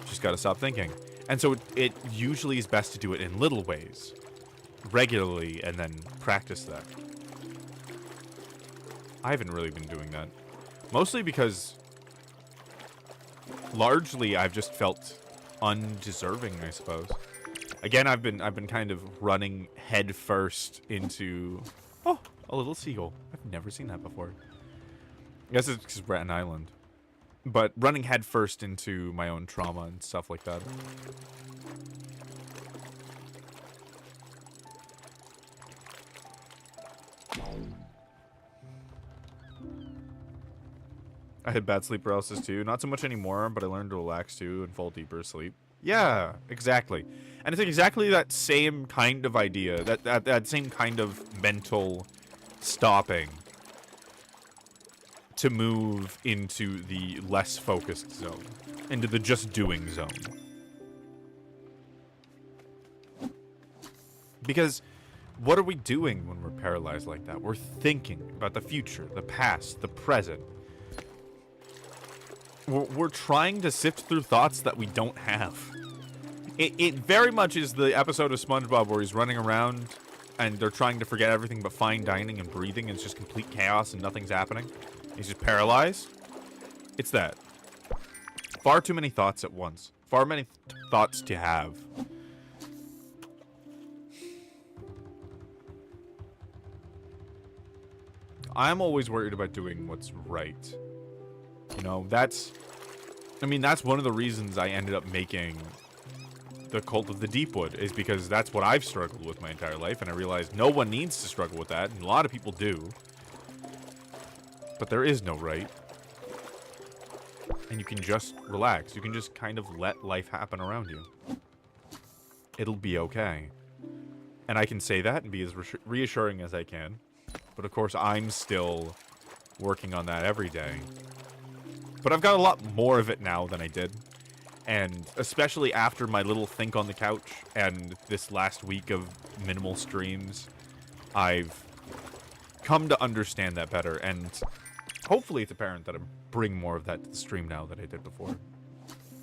Just gotta stop thinking. And so it usually is best to do it in little ways, regularly, and then practice that. I haven't really been doing that. Mostly because, largely, I've just felt undeserving, I suppose. Again, I've been kind of running head first into... Oh, a little seagull. I've never seen that before. I guess it's because we're at an island. But running head first into my own trauma and stuff like that. I had bad sleep paralysis too. Not so much anymore, but I learned to relax too and fall deeper asleep. Yeah, exactly. And it's exactly that same kind of idea, that same kind of mental stopping to move into the less focused zone, into the just doing zone. Because what are we doing when we're paralyzed like that? We're thinking about the future, the past, the present. We're trying to sift through thoughts that we don't have. It very much is the episode of SpongeBob where he's running around and they're trying to forget everything but fine dining and breathing, and it's just complete chaos and nothing's happening. He's just paralyzed. It's that. Far too many thoughts at once. Far many thoughts to have. I'm always worried about doing what's right. You know, that's one of the reasons I ended up making the Cult of the Deepwood, is because that's what I've struggled with my entire life, and I realized no one needs to struggle with that, and a lot of people do. But there is no right. And you can just relax. You can just kind of let life happen around you. It'll be okay. And I can say that and be as reassuring as I can. But of course, I'm still working on that every day. But I've got a lot more of it now than I did. And especially after my little think on the couch and this last week of minimal streams, I've come to understand that better. And hopefully it's apparent that I bring more of that to the stream now than I did before.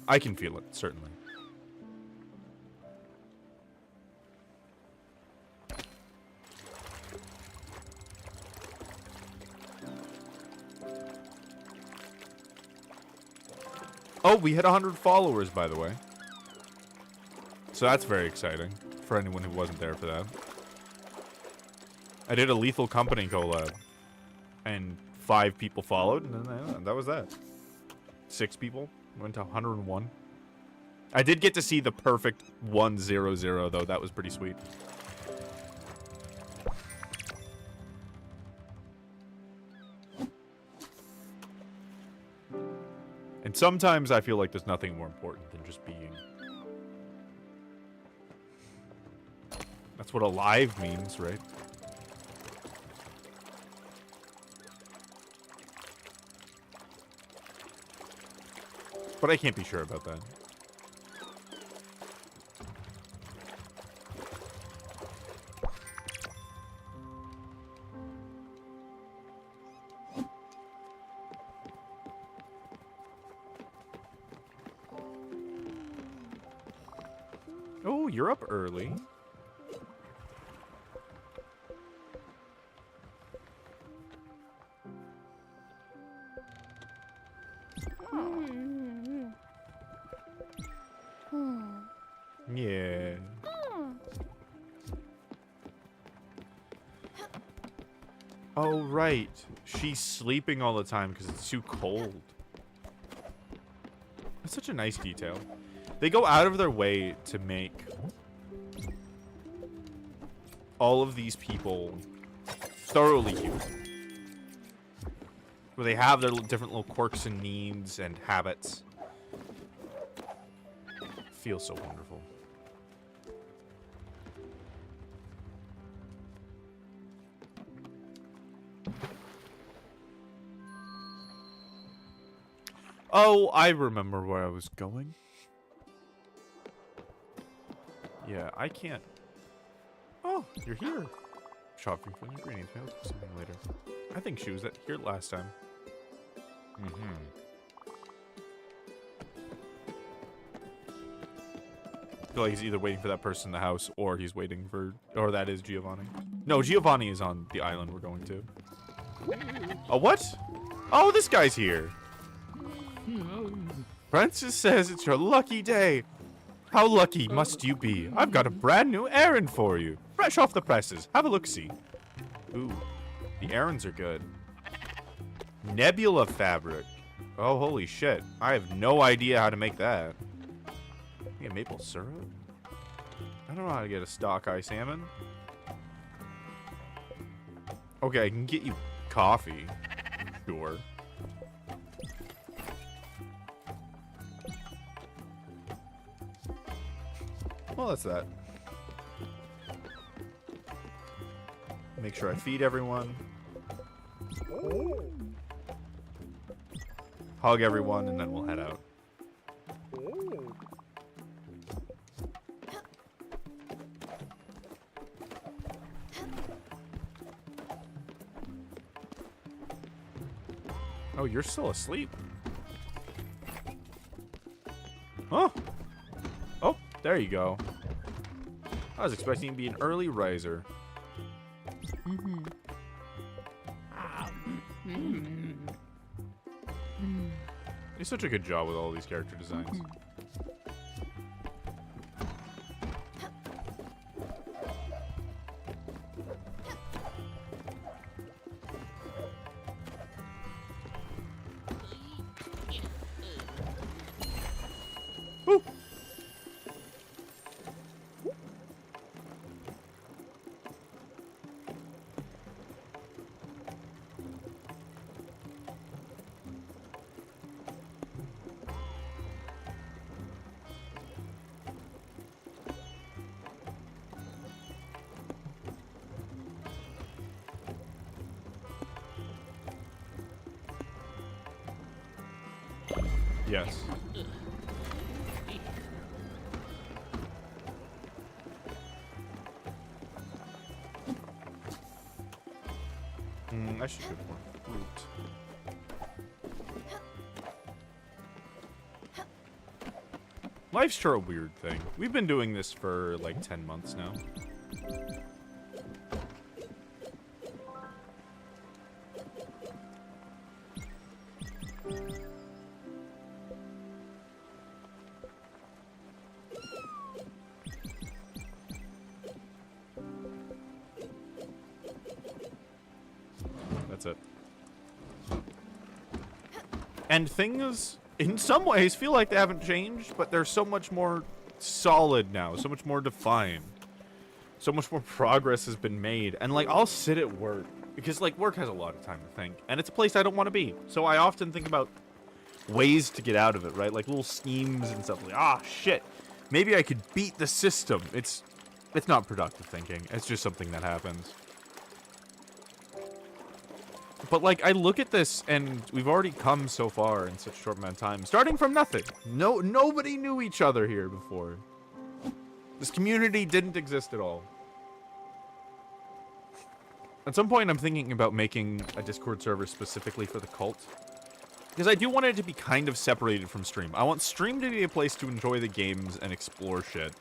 I can feel it, certainly. Oh, we hit 100 followers, by the way. So that's very exciting for anyone who wasn't there for that. I did a Lethal Company collab, and 5 people followed, and then that was that. 6 people went to 101. I did get to see the perfect 100, though. That was pretty sweet. And sometimes I feel like there's nothing more important than just being. That's what alive means, right? But I can't be sure about that. Oh, you're up early. Yeah. Oh, right. She's sleeping all the time because it's too cold. That's such a nice detail. They go out of their way to make all of these people thoroughly human. Where they have their different little quirks and needs and habits. Feels so wonderful. Oh, I remember where I was going. Yeah, I can't. Oh, you're here. Shopping for the ingredients. Maybe I'll do something later. I think she was here last time. I feel like he's either waiting for that person in the house, or he's waiting for... Or that is Giovanni. No, Giovanni is on the island we're going to. Oh, what? Oh, this guy's here. Francis says it's your lucky day. How lucky must you be? I've got a brand new errand for you. Fresh off the presses. Have a look-see. Ooh, the errands are good. Nebula fabric. Oh, holy shit. I have no idea how to make that. Get maple syrup? I don't know how to get a stock eye salmon. Okay, I can get you coffee. Sure. Well, that's that. Make sure I feed everyone. hug everyone, and then we'll head out. Oh, you're still asleep. Oh. Oh, there you go. I was expecting you to be an early riser. You're such a good job with all these character designs. Woo. Yes. I should get more fruit. Life's sure a weird thing. We've been doing this for like 10 months now. That's it. And things, in some ways, feel like they haven't changed, but they're so much more solid now, so much more defined. So much more progress has been made. And, like, I'll sit at work, because, like, work has a lot of time to think, and it's a place I don't want to be. So I often think about ways to get out of it, right? Like, little schemes and stuff. Like, ah, shit, maybe I could beat the system. It's not productive thinking. It's just something that happens. But, like, I look at this, and we've already come so far in such a short amount of time. Starting from nothing. Nobody knew each other here before. This community didn't exist at all. At some point, I'm thinking about making a Discord server specifically for the cult. Because I do want it to be kind of separated from stream. I want stream to be a place to enjoy the games and explore shit.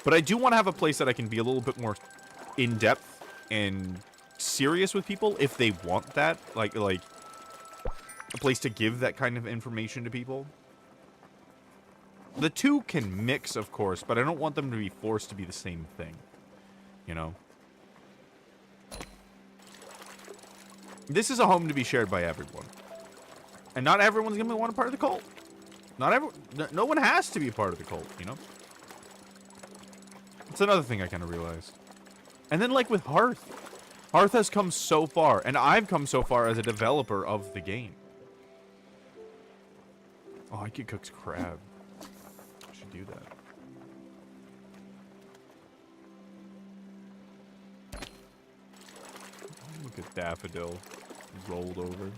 But I do want to have a place that I can be a little bit more in-depth and serious with people if they want that, like a place to give that kind of information to people. The two can mix, of course, but I don't want them to be forced to be the same thing, you know. This is a home to be shared by everyone, and not everyone's gonna want a part of the cult. No one has to be a part of the cult, you know. It's another thing I kind of realized. And then, like with Hearth has come so far, and I've come so far as a developer of the game. Oh, I could cook crab. I should do that. Oh, look at Daffodil rolled over.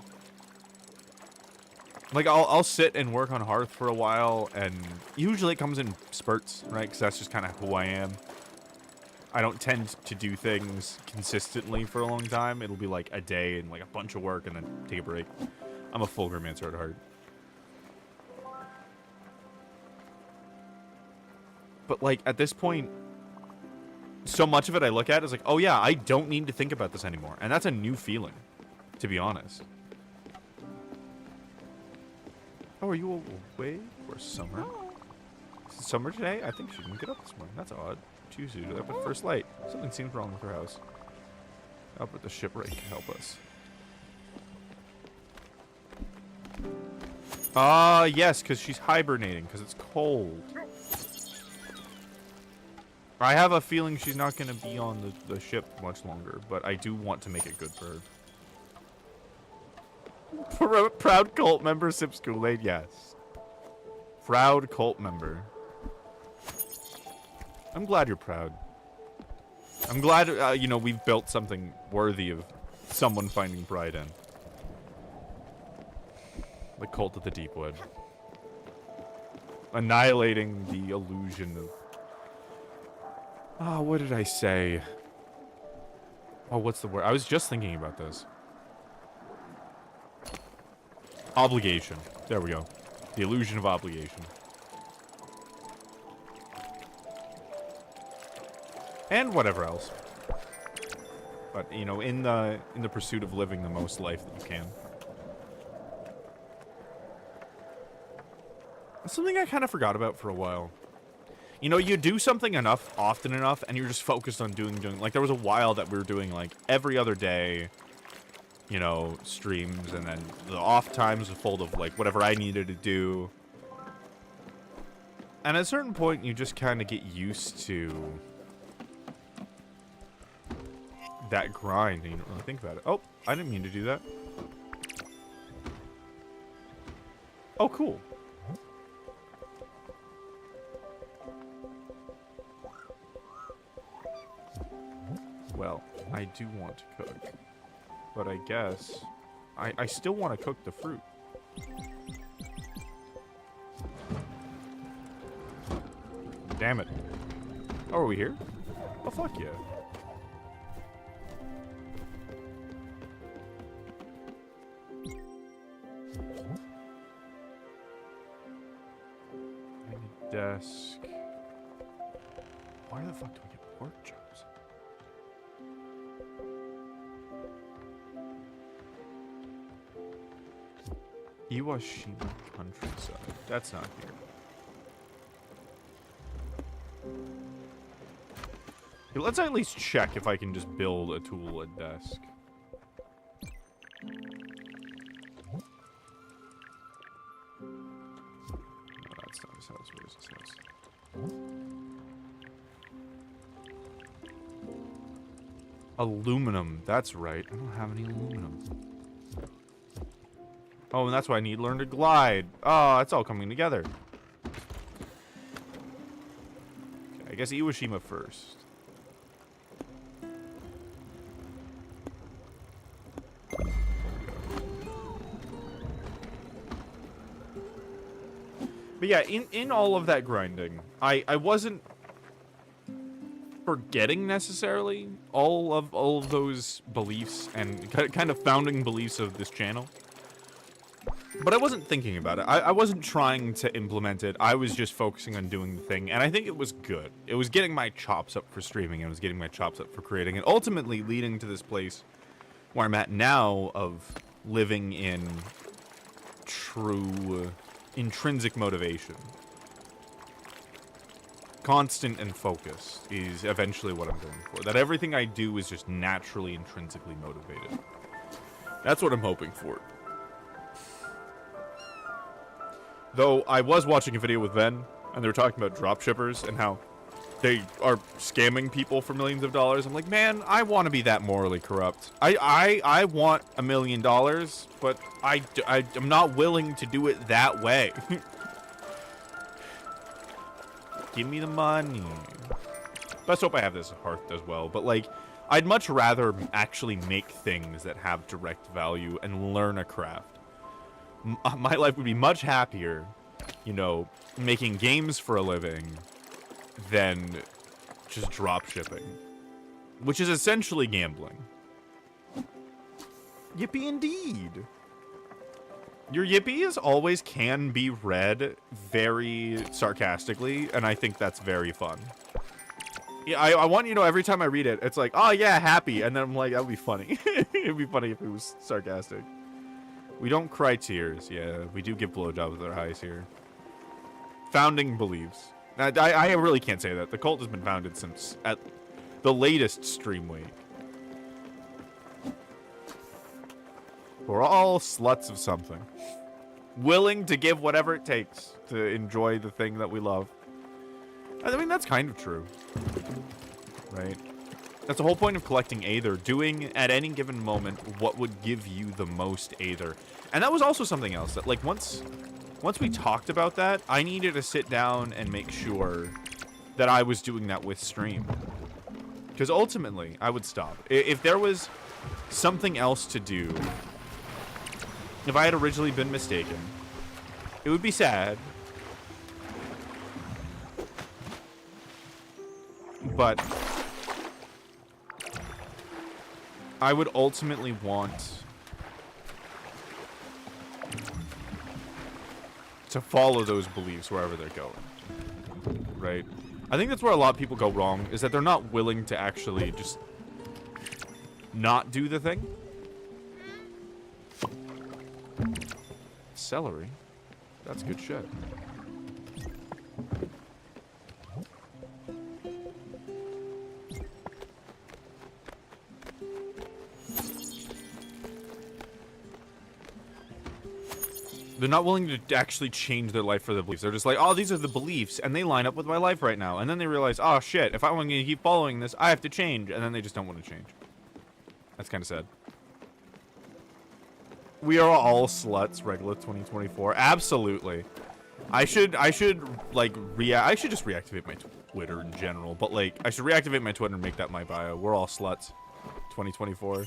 Like, I'll sit and work on Hearth for a while, and usually it comes in spurts, right? Because that's just kind of who I am. I don't tend to do things consistently for a long time. It'll be like a day and like a bunch of work and then take a break. I'm a Fulgurmancer at heart. But like at this point, so much of it I look at is like, oh yeah, I don't need to think about this anymore. And that's a new feeling, to be honest. Oh, are you away for summer? Is it summer today? I think she didn't get up this morning. That's odd. Tuesday, up at first light. Something seems wrong with her house. Up at the shipwreck, help us. Yes, because she's hibernating, because it's cold. I have a feeling she's not going to be on the ship much longer, but I do want to make it good for her. For a proud cult member, sips Kool-Aid, yes. Proud cult member. I'm glad you're proud. I'm glad, you know, we've built something worthy of someone finding pride in. The Cult of the Deepwood. Annihilating the illusion of... Oh, what did I say? Oh, what's the word? I was just thinking about this. Obligation. There we go. The illusion of obligation. And whatever else. But, you know, in the pursuit of living the most life that you can. That's something I kind of forgot about for a while. You know, you do something enough, often enough, and you're just focused on doing... Like, there was a while that we were doing, like, every other day, you know, streams, and then the off times were full of, like, whatever I needed to do. And at a certain point, you just kind of get used to that grind, and you don't really think about it. Oh, I didn't mean to do that. Oh, cool. Well, I do want to cook, but I guess I still want to cook the fruit. Damn it. Oh, are we here? Oh, fuck yeah. I need a desk. Why the fuck do I get pork chops? Iwashima countryside. That's not here. Okay, let's at least check if I can just build a tool at desk. No, that's not his house. Where is his house? Aluminum. That's right. I don't have any aluminum. Oh, and that's why I need to learn to glide. Oh, it's all coming together. Okay, I guess Iwashima first. But yeah, in all of that grinding, I wasn't forgetting necessarily all of those beliefs and kind of founding beliefs of this channel. But I wasn't thinking about it. I wasn't trying to implement it. I was just focusing on doing the thing, and I think it was good. It was getting my chops up for streaming, and it was getting my chops up for creating, and ultimately leading to this place where I'm at now of living in true intrinsic motivation. Constant and focused is eventually what I'm going for. That everything I do is just naturally intrinsically motivated. That's what I'm hoping for. Though, I was watching a video with Ven, and they were talking about dropshippers and how they are scamming people for millions of dollars. I'm like, man, I want to be that morally corrupt. I want $1 million, but I'm not willing to do it that way. Give me the money. Let's hope I have this hearth as well. But, like, I'd much rather actually make things that have direct value and learn a craft. My life would be much happier, you know, making games for a living than just drop shipping, which is essentially gambling. Yippee indeed. Your yippies always can be read very sarcastically, and I think that's very fun. Yeah, I want you to know every time I read it, it's like, oh yeah, happy, and then I'm like, that would be funny. It'd be funny if it was sarcastic. We don't cry tears. Yeah, we do give blowjobs with our highs here. Founding beliefs. I really can't say that. The cult has been founded since at the latest stream week. We're all sluts of something. Willing to give whatever it takes to enjoy the thing that we love. I mean, that's kind of true. Right? That's the whole point of collecting Aether. Doing, at any given moment, what would give you the most Aether. And that was also something else. That, like, once we talked about that, I needed to sit down and make sure that I was doing that with stream. Because ultimately, I would stop. If there was something else to do if I had originally been mistaken, it would be sad. But I would ultimately want to follow those beliefs wherever they're going, right? I think that's where a lot of people go wrong, is that they're not willing to actually just not do the thing. Celery. That's good shit. They're not willing to actually change their life for the beliefs. They're just like, oh, these are the beliefs, and they line up with my life right now. And then they realize, oh, shit, if I want to keep following this, I have to change. And then they just don't want to change. That's kind of sad. We are all sluts, Regla 2024. Absolutely. I should like, I should just reactivate my Twitter in general. But, like, I should reactivate my Twitter and make that my bio. We're all sluts, 2024.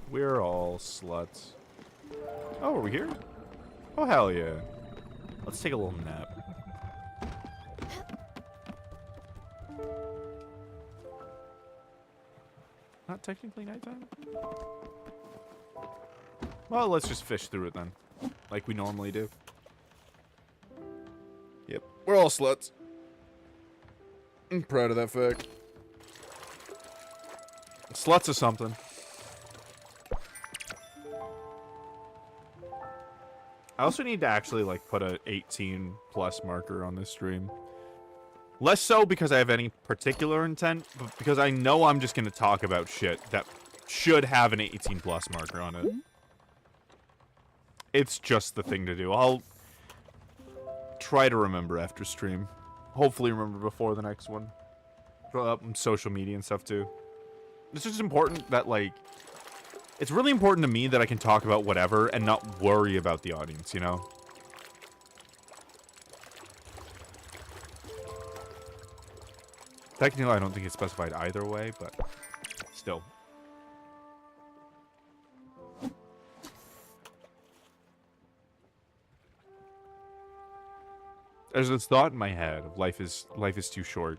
We're all sluts. Oh, are we here? Oh, hell yeah. Let's take a little nap. Not technically nighttime? Well, let's just fish through it then. Like we normally do. Yep. We're all sluts. I'm proud of that fact. Sluts are something. I also need to actually, like, put a 18+ marker on this stream. Less so because I have any particular intent, but because I know I'm just going to talk about shit that should have an 18+ marker on it. It's just the thing to do. I'll try to remember after stream. Hopefully remember before the next one. Throw up on social media and stuff, too. It's just important that, like... It's really important to me that I can talk about whatever and not worry about the audience, you know? Technically, I don't think it's specified either way, but still. There's this thought in my head of life is too short.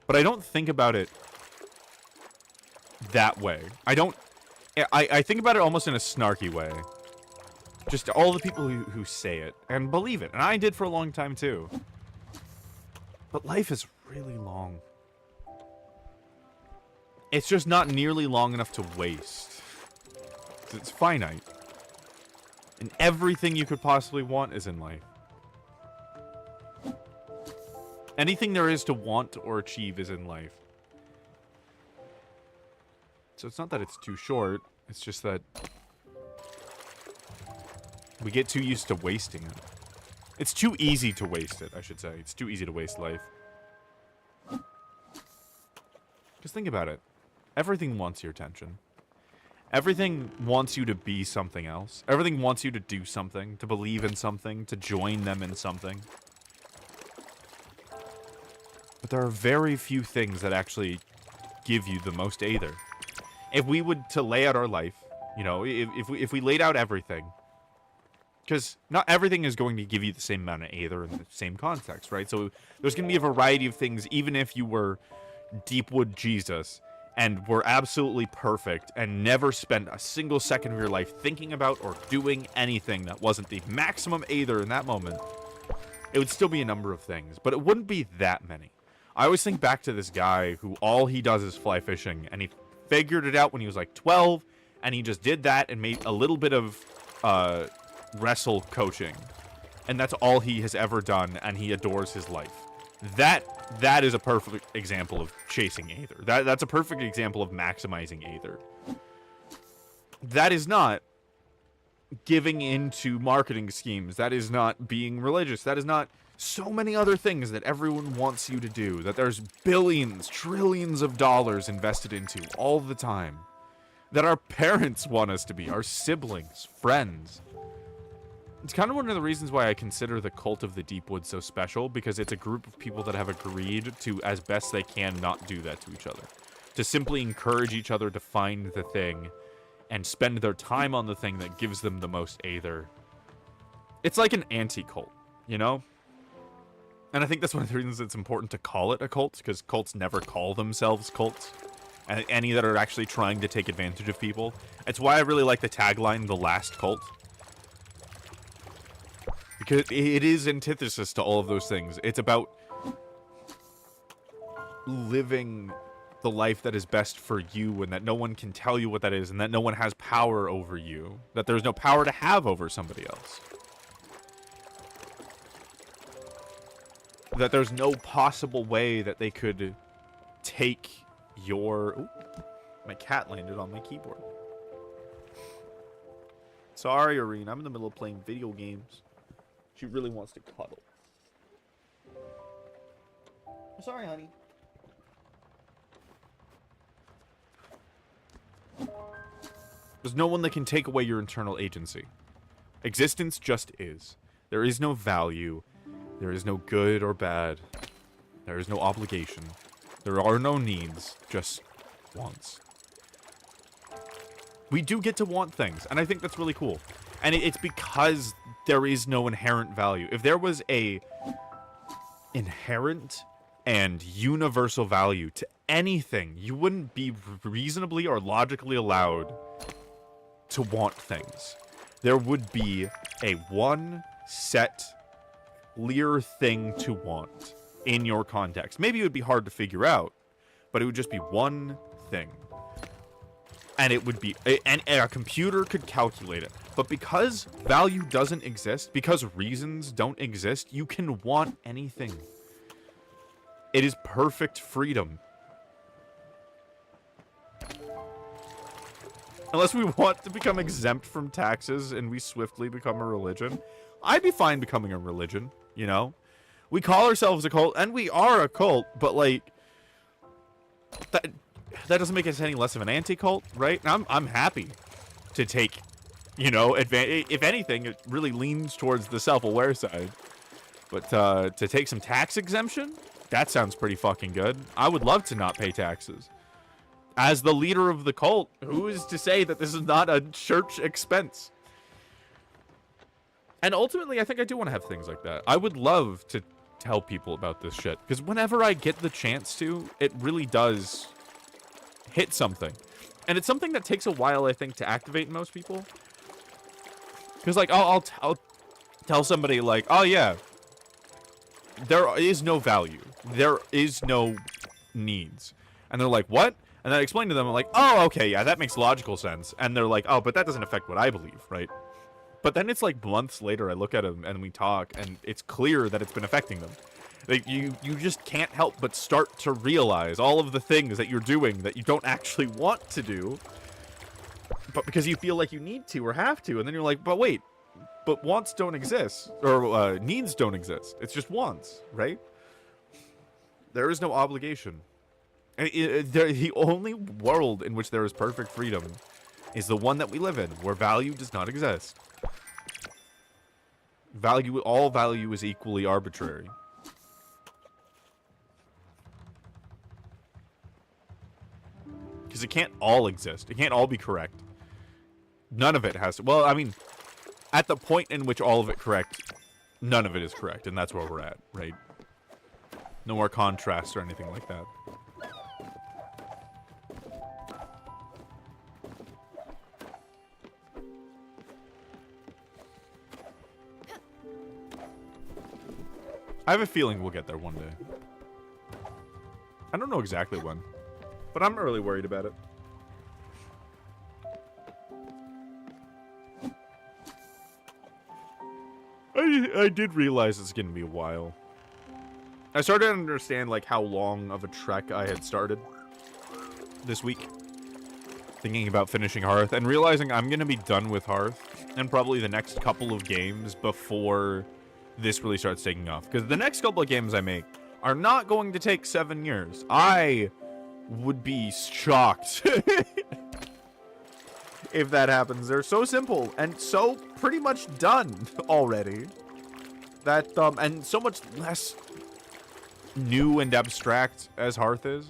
But I don't think about it that way. I think about it almost in a snarky way. Just all the people who say it and believe it. And I did for a long time, too. But life is really long. It's just not nearly long enough to waste. It's finite. And everything you could possibly want is in life. Anything there is to want or achieve is in life. So it's not that it's too short, it's just that we get too used to wasting it. It's too easy to waste it, I should say. It's too easy to waste life. Just think about it. Everything wants your attention. Everything wants you to be something else. Everything wants you to do something, to believe in something, to join them in something. But there are very few things that actually give you the most either. If we would to lay out our life, you know, if we laid out everything, because not everything is going to give you the same amount of either in the same context, right? So there's going to be a variety of things, even if you were Deepwood Jesus and were absolutely perfect and never spent a single second of your life thinking about or doing anything that wasn't the maximum either in that moment, it would still be a number of things, but it wouldn't be that many. I always think back to this guy who all he does is fly fishing, and he figured it out when he was like 12, and he just did that and made a little bit of wrestle coaching, and that's all he has ever done, and he adores his life. That is a perfect example of chasing Aether. That's a perfect example of maximizing Aether. That is not giving into marketing schemes. That is not being religious. That is not so many other things that everyone wants you to do, that there's billions, trillions of dollars invested into all the time, that our parents want us to be, our siblings, friends. It's kind of one of the reasons why I consider the Cult of the Deepwood so special, because it's a group of people that have agreed to, as best they can, not do that to each other. To simply encourage each other to find the thing and spend their time on the thing that gives them the most aether. It's like an anti-cult, you know? And I think that's one of the reasons it's important to call it a cult, because cults never call themselves cults. And any that are actually trying to take advantage of people. It's why I really like the tagline, The Last Cult. Because it is antithesis to all of those things. It's about living the life that is best for you, and that no one can tell you what that is, and that no one has power over you. That there's no power to have over somebody else. That there's no possible way that they could take your... Ooh, my cat landed on my keyboard. Sorry, Irene. I'm in the middle of playing video games. She really wants to cuddle. Sorry, honey. There's no one that can take away your internal agency. Existence just is. There is no value. There is no good or bad. There is no obligation. There are no needs, just wants. We do get to want things, and I think that's really cool. And it's because there is no inherent value. If there was a inherent and universal value to anything, you wouldn't be reasonably or logically allowed to want things. There would be a one set clear thing to want in your context. Maybe it would be hard to figure out, but it would just be one thing. And it would be, and a computer could calculate it. But because value doesn't exist, because reasons don't exist, you can want anything. It is perfect freedom. Unless we want to become exempt from taxes and we swiftly become a religion, I'd be fine becoming a religion, you know? We call ourselves a cult, and we are a cult, but, like, that doesn't make us any less of an anti-cult, right? I'm happy to take, you know, advantage. If anything, it really leans towards the self-aware side. But to take some tax exemption, that sounds pretty fucking good. I would love to not pay taxes. As the leader of the cult, who is to say that this is not a church expense? And ultimately, I think I do want to have things like that. I would love to tell people about this shit, because whenever I get the chance to, it really does hit something. And it's something that takes a while, I think, to activate in most people. Because, like, I'll tell somebody, like, oh, yeah, there is no value. There is no needs. And they're like, what? And then I explain to them, I'm like, oh, okay, yeah, that makes logical sense. And they're like, oh, but that doesn't affect what I believe, right? But then it's like months later, I look at them and we talk, and it's clear that it's been affecting them. Like, you just can't help but start to realize all of the things that you're doing that you don't actually want to do, but because you feel like you need to or have to. And then you're like, but wait, but wants don't exist, or needs don't exist. It's just wants, right? There is no obligation. And the only world in which there is perfect freedom is the one that we live in, where value does not exist. All value is equally arbitrary. Because it can't all exist. It can't all be correct. None of it has to. Well, I mean, at the point in which all of it correct, none of it is correct, and that's where we're at, right? No more contrast or anything like that. I have a feeling we'll get there one day. I don't know exactly when, but I'm not really worried about it. I did realize it's going to be a while. I started to understand, like, how long of a trek I had started this week. Thinking about finishing Hearth and realizing I'm going to be done with Hearth and probably the next couple of games before this really starts taking off. Because the next couple of games I make are not going to take 7 years. I would be shocked if that happens. They're so simple and so pretty much done already. That and so much less new and abstract as Hearth is.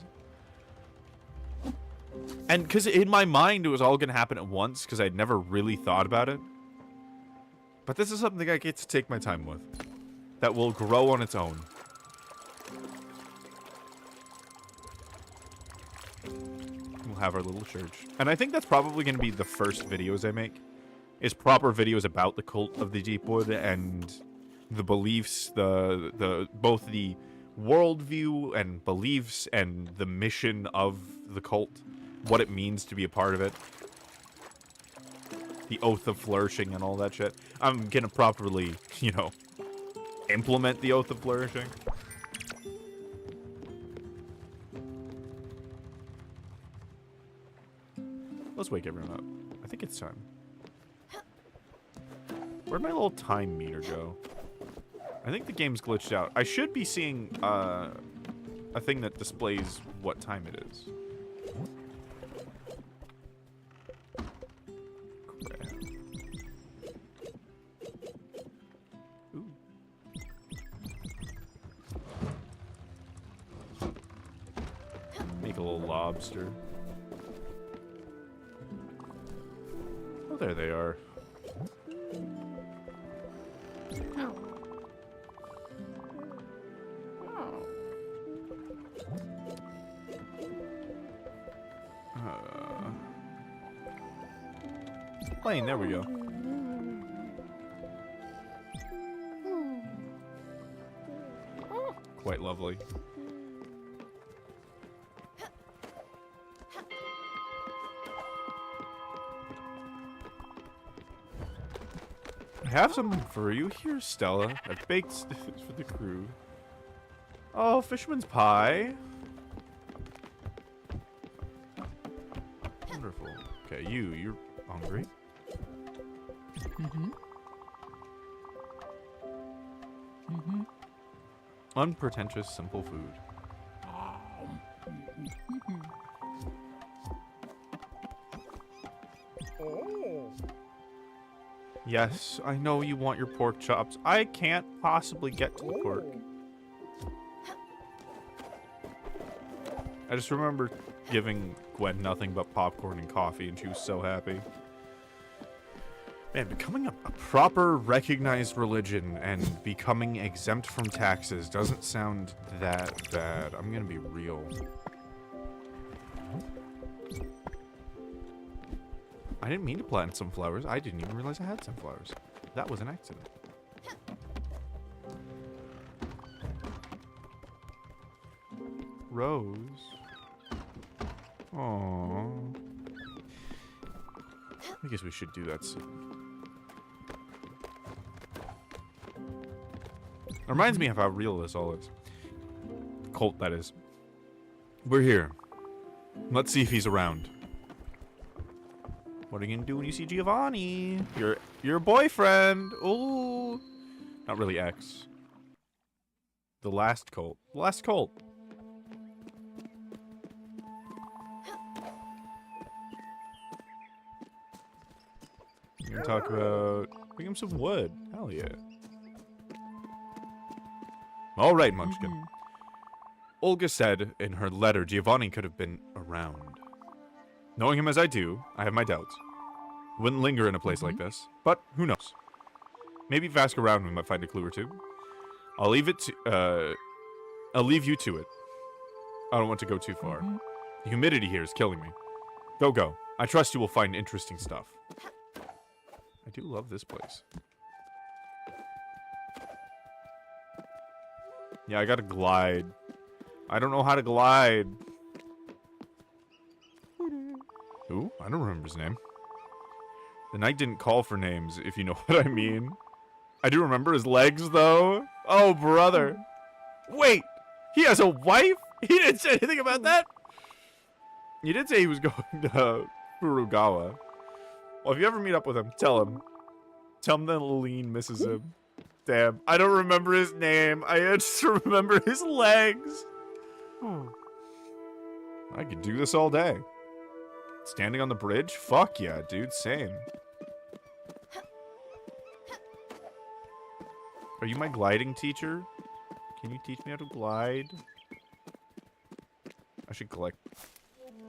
And because in my mind it was all gonna happen at once because I'd never really thought about it. But this is something I get to take my time with. That will grow on its own. We'll have our little church. And I think that's probably going to be the first videos I make. Is proper videos about the cult of the Deepwood and the beliefs, both the worldview and beliefs and the mission of the cult. What it means to be a part of it. The Oath of Flourishing and all that shit. I'm going to properly, you know, implement the Oath of Flourishing. Let's wake everyone up. I think it's time. Where'd my little time meter go? I think the game's glitched out. I should be seeing a thing that displays what time it is. Ooh. Make a little lobster. Oh, there they are. Plane, there we go. Quite lovely. I have something for you here, Stella. I've baked for the crew. Oh, fisherman's pie. Wonderful. Okay, you're hungry. Unpretentious, simple food. Yes, I know you want your pork chops. I can't possibly get to the pork. I just remember giving Gwen nothing but popcorn and coffee, and she was so happy. Man, becoming a proper recognized religion and becoming exempt from taxes doesn't sound that bad. I'm gonna be real. I didn't mean to plant sunflowers. I didn't even realize I had sunflowers. That was an accident. Rose. Aww. I guess we should do that soon. It reminds me of how real this all is. Cult, that is. We're here. Let's see if he's around. What are you gonna do when you see Giovanni? Your boyfriend. Ooh. Not really ex. The last cult. The last cult. We're gonna talk about... Bring him some wood. Hell yeah. Alright, Munchkin. Olga said in her letter Giovanni could have been around. Knowing him as I do, I have my doubts. Wouldn't linger in a place like this, but who knows? Maybe if I ask around we might find a clue or two. I'll leave you to it. I don't want to go too far. The humidity here is killing me. Go. I trust you will find interesting stuff. I do love this place. Yeah, I gotta glide. I don't know how to glide. Ooh, I don't remember his name. The knight didn't call for names, if you know what I mean. I do remember his legs, though. Oh, brother. Wait! He has a wife? He didn't say anything about that? He did say he was going to Furugawa. Well, if you ever meet up with him, tell him. Tell him that Lean misses him. Damn, I don't remember his name. I just remember his legs. I could do this all day. Standing on the bridge? Fuck yeah, dude. Same. Are you my gliding teacher? Can you teach me how to glide? I should collect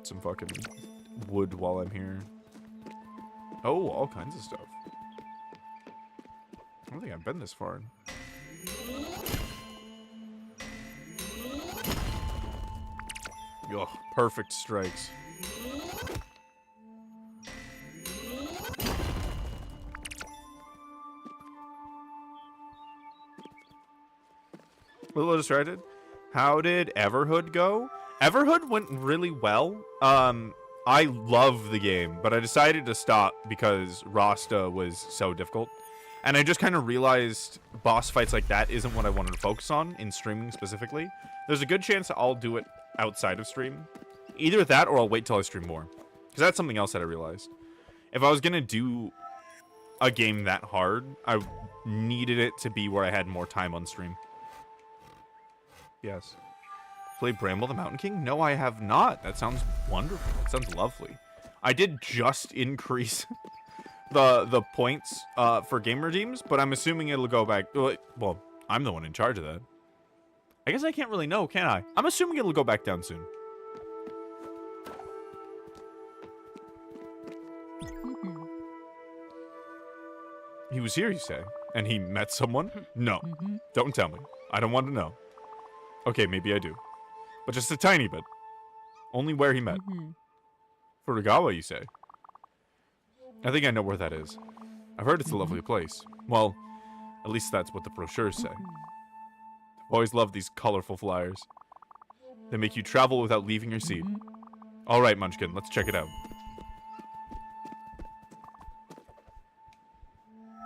some fucking wood while I'm here. Oh, all kinds of stuff. I don't think I've been this far. Ugh, perfect strikes. A little distracted. How did Everhood go? Everhood went really well. I love the game, but I decided to stop because Rasta was so difficult. And I just kind of realized boss fights like that isn't what I wanted to focus on in streaming specifically. There's a good chance I'll do it outside of stream. Either that or I'll wait till I stream more. Because that's something else that I realized. If I was going to do a game that hard, I needed it to be where I had more time on stream. Yes. Play Bramble the Mountain King? No, I have not. That sounds wonderful. That sounds lovely. I did just increase the points for game redeems, but I'm assuming it'll go back. Well, I'm the one in charge of that. I guess I can't really know, can I? I'm assuming it'll go back down soon. He was here, you say? And he met someone? No. Don't tell me. I don't want to know. Okay, maybe I do. But just a tiny bit. Only where he met. Furugawa, you say? I think I know where that is. I've heard it's a lovely place. Well, at least that's what the brochures say. I've always loved these colorful flyers. They make you travel without leaving your seat. Alright, Munchkin, let's check it out.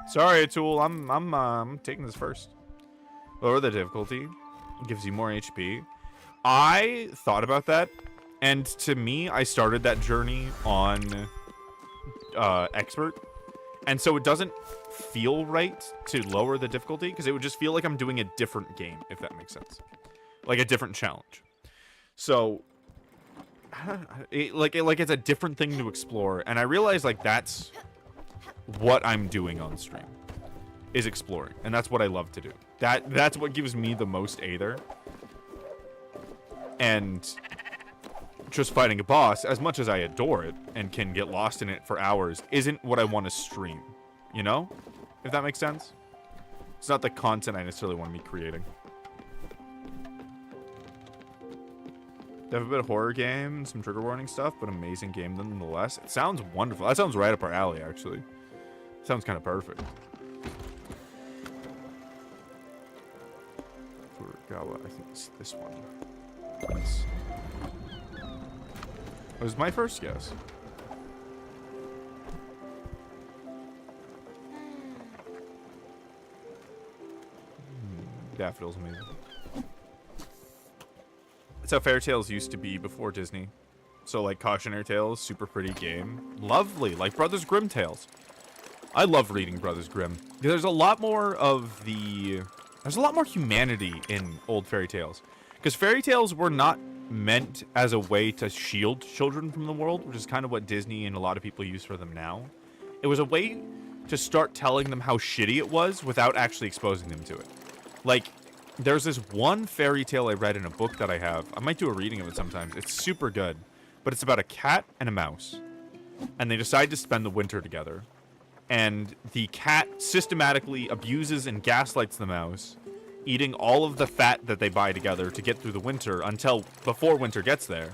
Sorry, Tool, I'm taking this first. Lower the difficulty. Gives you more HP. I thought about that, and to me, I started that journey on expert, and so it doesn't feel right to lower the difficulty because it would just feel like I'm doing a different game, if that makes sense, like a different challenge. So, like it's a different thing to explore, and I realize like that's what I'm doing on stream is exploring, and that's what I love to do. That's what gives me the most Aether. And just fighting a boss, as much as I adore it and can get lost in it for hours, isn't what I want to stream. You know? If that makes sense? It's not the content I necessarily want to be creating. They have a bit of horror game, some trigger warning stuff, but amazing game nonetheless. It sounds wonderful. That sounds right up our alley, actually. Sounds kind of perfect. Furugawa, I think it's this one. Yes. It was my first guess. Daffodil's amazing. That's how fairy tales used to be before Disney. So like Cautionary Tales, super pretty game. Lovely, like Brothers Grimm tales. I love reading Brothers Grimm. There's a lot more of the... There's a lot more humanity in old fairy tales. Because fairy tales were not meant as a way to shield children from the world, which is kind of what Disney and a lot of people use for them now. It was a way to start telling them how shitty it was without actually exposing them to it. Like, there's this one fairy tale I read in a book that I have. I might do a reading of it sometimes. It's super good. But it's about a cat and a mouse. And they decide to spend the winter together. And the cat systematically abuses and gaslights the mouse, eating all of the fat that they buy together to get through the winter until before winter gets there.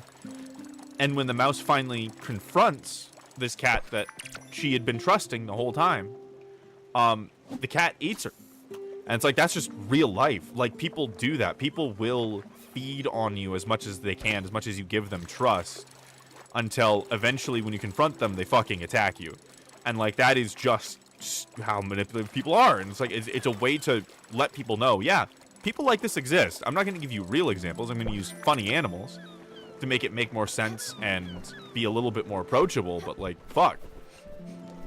And when the mouse finally confronts this cat that she had been trusting the whole time, the cat eats her. And it's like, that's just real life. Like, people do that. People will feed on you as much as they can, as much as you give them trust, until eventually when you confront them, they fucking attack you. And like, that is just how manipulative people are. And it's like, it's a way to let people know, yeah, people like this exist. I'm not going to give you real examples. I'm going to use funny animals to make it make more sense and be a little bit more approachable. But like, fuck,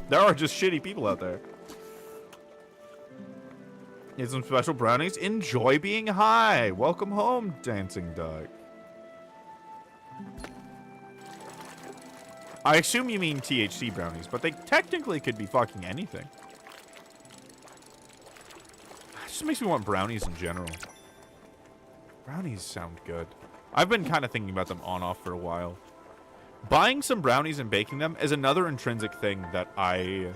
there are just shitty people out there. Need some special brownies? Enjoy being high. Welcome home, dancing duck. I assume you mean THC brownies, but they technically could be fucking anything. It just makes me want brownies in general. Brownies sound good. I've been kind of thinking about them on-off for a while. Buying some brownies and baking them is another intrinsic thing that I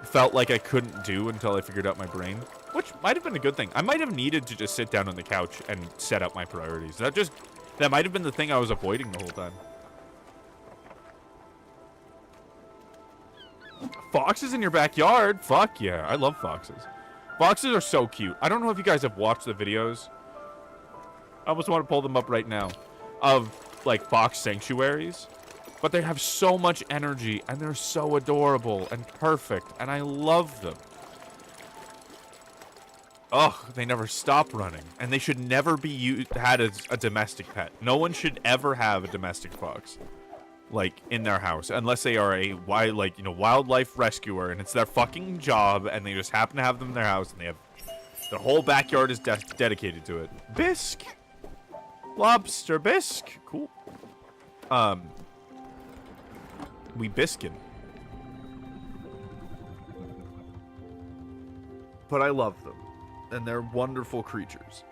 felt like I couldn't do until I figured out my brain, which might have been a good thing. I might have needed to just sit down on the couch and set up my priorities. That might have been the thing I was avoiding the whole time. Foxes in your backyard? Fuck yeah, I love foxes. Foxes are so cute. I don't know if you guys have watched the videos. I almost want to pull them up right now. Of, like, fox sanctuaries. But they have so much energy, and they're so adorable and perfect, and I love them. Ugh, they never stop running. And they should never be had as a domestic pet. No one should ever have a domestic fox, like, in their house, unless they are a wildlife rescuer, and it's their fucking job, and they just happen to have them in their house, and they have their whole backyard is dedicated to it. Bisque, lobster bisque, cool. We biscuit. But I love them, and they're wonderful creatures.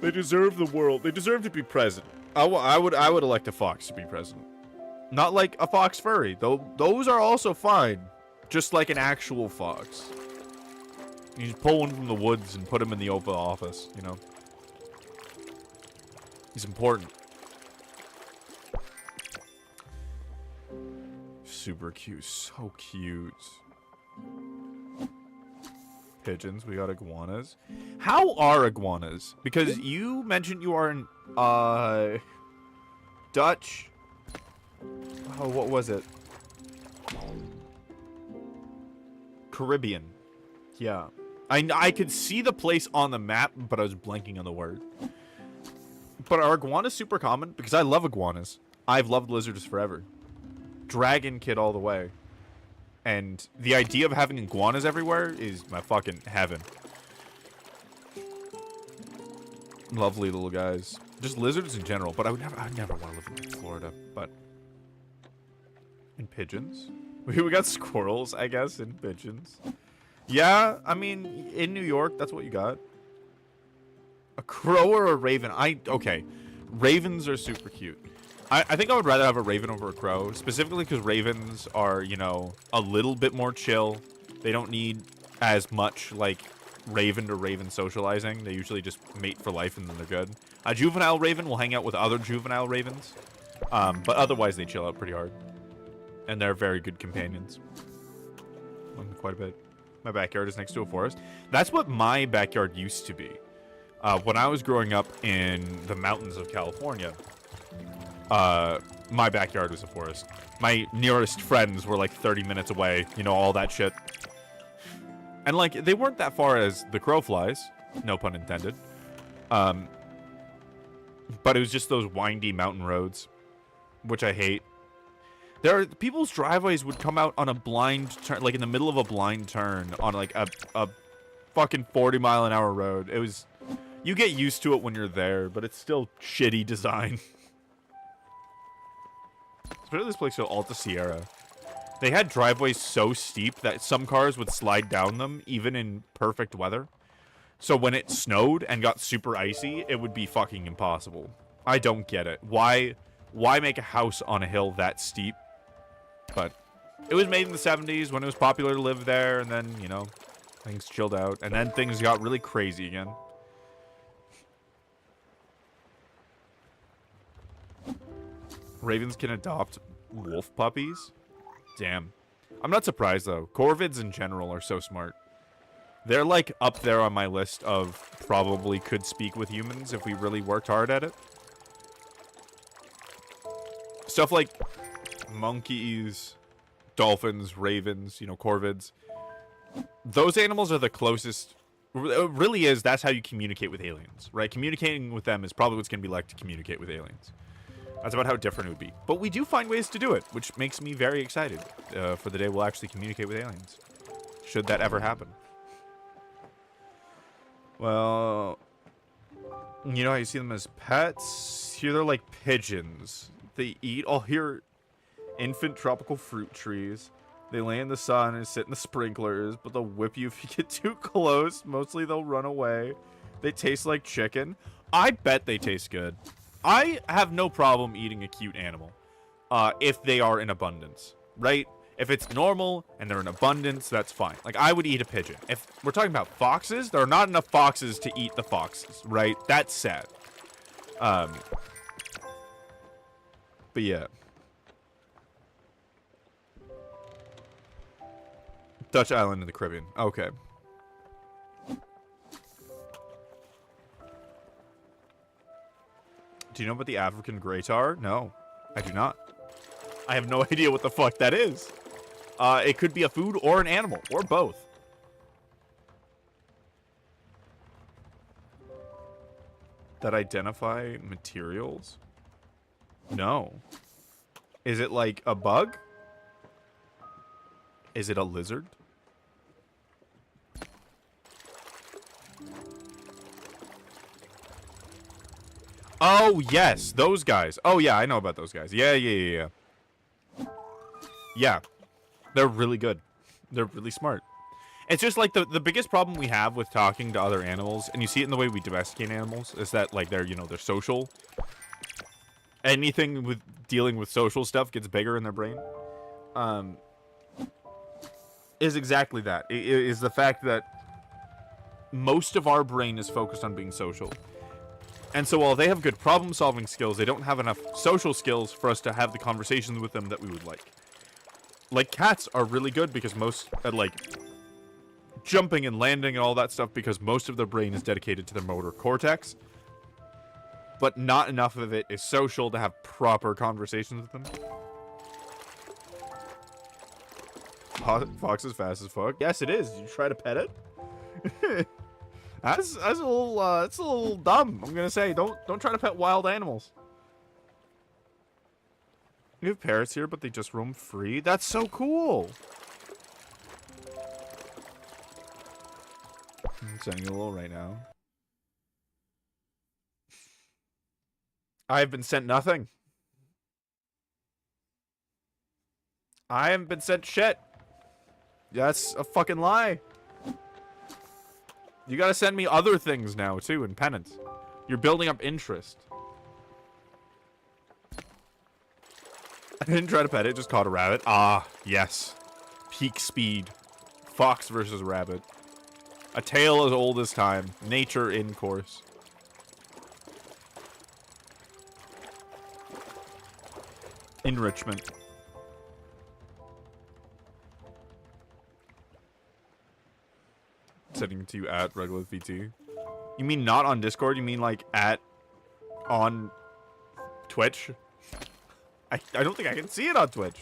They deserve the world. They deserve to be present. I would elect a fox to be present. Not like a fox furry, though. Those are also fine. Just like an actual fox. You just pull one from the woods and put him in the Oval Office, you know. He's important. Super cute. So cute. Pigeons. We got iguanas. How are iguanas? Because you mentioned you are in, Dutch. Oh, what was it? Caribbean. Yeah. I could see the place on the map, but I was blanking on the word. But are iguanas super common? Because I love iguanas. I've loved lizards forever. Dragon kid all the way. And the idea of having iguanas everywhere is my fucking heaven. Lovely little guys. Just lizards in general. But I'd never want to live in Florida. But in pigeons? We got squirrels, I guess, in pigeons. Yeah, I mean, in New York, that's what you got. A crow or a raven? Okay. Ravens are super cute. I think I would rather have a raven over a crow, specifically because ravens are, you know, a little bit more chill. They don't need as much, like, raven to raven socializing. They usually just mate for life and then they're good. A juvenile raven will hang out with other juvenile ravens, but otherwise they chill out pretty hard. And they're very good companions. Quite a bit. My backyard is next to a forest. That's what my backyard used to be. When I was growing up in the mountains of California, my backyard was a forest. My nearest friends were like 30 minutes away, you know, all that shit. And like, they weren't that far as the crow flies, no pun intended. But it was just those windy mountain roads, which I hate. People's driveways would come out on a blind turn, like in the middle of a blind turn on like a fucking 40-mile-an-hour road. It was, you get used to it when you're there, but it's still shitty design. Especially this place called Alta Sierra. They had driveways so steep that some cars would slide down them, even in perfect weather. So when it snowed and got super icy, it would be fucking impossible. I don't get it. Why make a house on a hill that steep? But it was made in the 70s when it was popular to live there, and then, you know, things chilled out, and then things got really crazy again. Ravens can adopt wolf puppies? Damn. I'm not surprised, though. Corvids in general are so smart. They're, like, up there on my list of probably could speak with humans if we really worked hard at it. Stuff like monkeys, dolphins, ravens, you know, corvids. Those animals are the closest. It really is. That's how you communicate with aliens, right? Communicating with them is probably what's going to be like to communicate with aliens. That's about how different it would be. But we do find ways to do it, which makes me very excited for the day we'll actually communicate with aliens. Should that ever happen. Well, You know how you see them as pets? Here they're like pigeons. They eat all your infant tropical fruit trees. They lay in the sun and sit in the sprinklers, but they'll whip you if you get too close. Mostly they'll run away. They taste like chicken. I bet they taste good. I have no problem eating a cute animal. If they are in abundance, right? If it's normal and they're in abundance, that's fine. Like, I would eat a pigeon. If we're talking about foxes, there are not enough foxes to eat the foxes, right? That's sad. But yeah. Dutch island in the Caribbean. Okay. Do you know about the African grey tar? No, I do not. I have no idea what the fuck that is. It could be a food or an animal, or both. That identify materials? No. Is it like a bug? Is it a lizard? Oh, yes, those guys. Oh, yeah, I know about those guys. Yeah. Yeah, they're really good. They're really smart. It's just like the biggest problem we have with talking to other animals, and you see it in the way we domesticate animals, is that like they're social. Anything with dealing with social stuff gets bigger in their brain. Is exactly that. It is the fact that most of our brain is focused on being social. And so while they have good problem-solving skills, they don't have enough social skills for us to have the conversations with them that we would like. Like, cats are really good because most, like, jumping and landing and all that stuff because most of their brain is dedicated to their motor cortex. But not enough of it is social to have proper conversations with them. Fox is fast as fuck. Yes, it is. Did you try to pet it? That's a little dumb. I'm gonna say, don't try to pet wild animals. You have parrots here, but they just roam free. That's so cool. I'm sending you a little right now. I have been sent nothing. I haven't been sent shit. That's a fucking lie. You gotta send me other things now, too, in penance. You're building up interest. I didn't try to pet it, just caught a rabbit. Ah, yes. Peak speed. Fox versus rabbit. A tale as old as time. Nature in course. Enrichment. Sending it to you at regular VT. You mean not on Discord? You mean like on Twitch? I don't think I can see it on Twitch.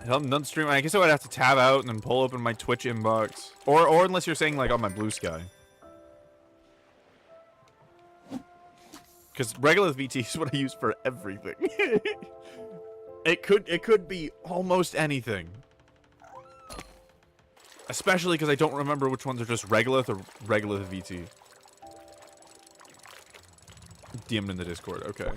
I'm done streaming. I guess I would have to tab out and then pull open my Twitch inbox. Or unless you're saying like on my Blue Sky. Because regular VT is what I use for everything. It could be almost anything. Especially because I don't remember which ones are just regular or regular VT. DM'd in the Discord, okay.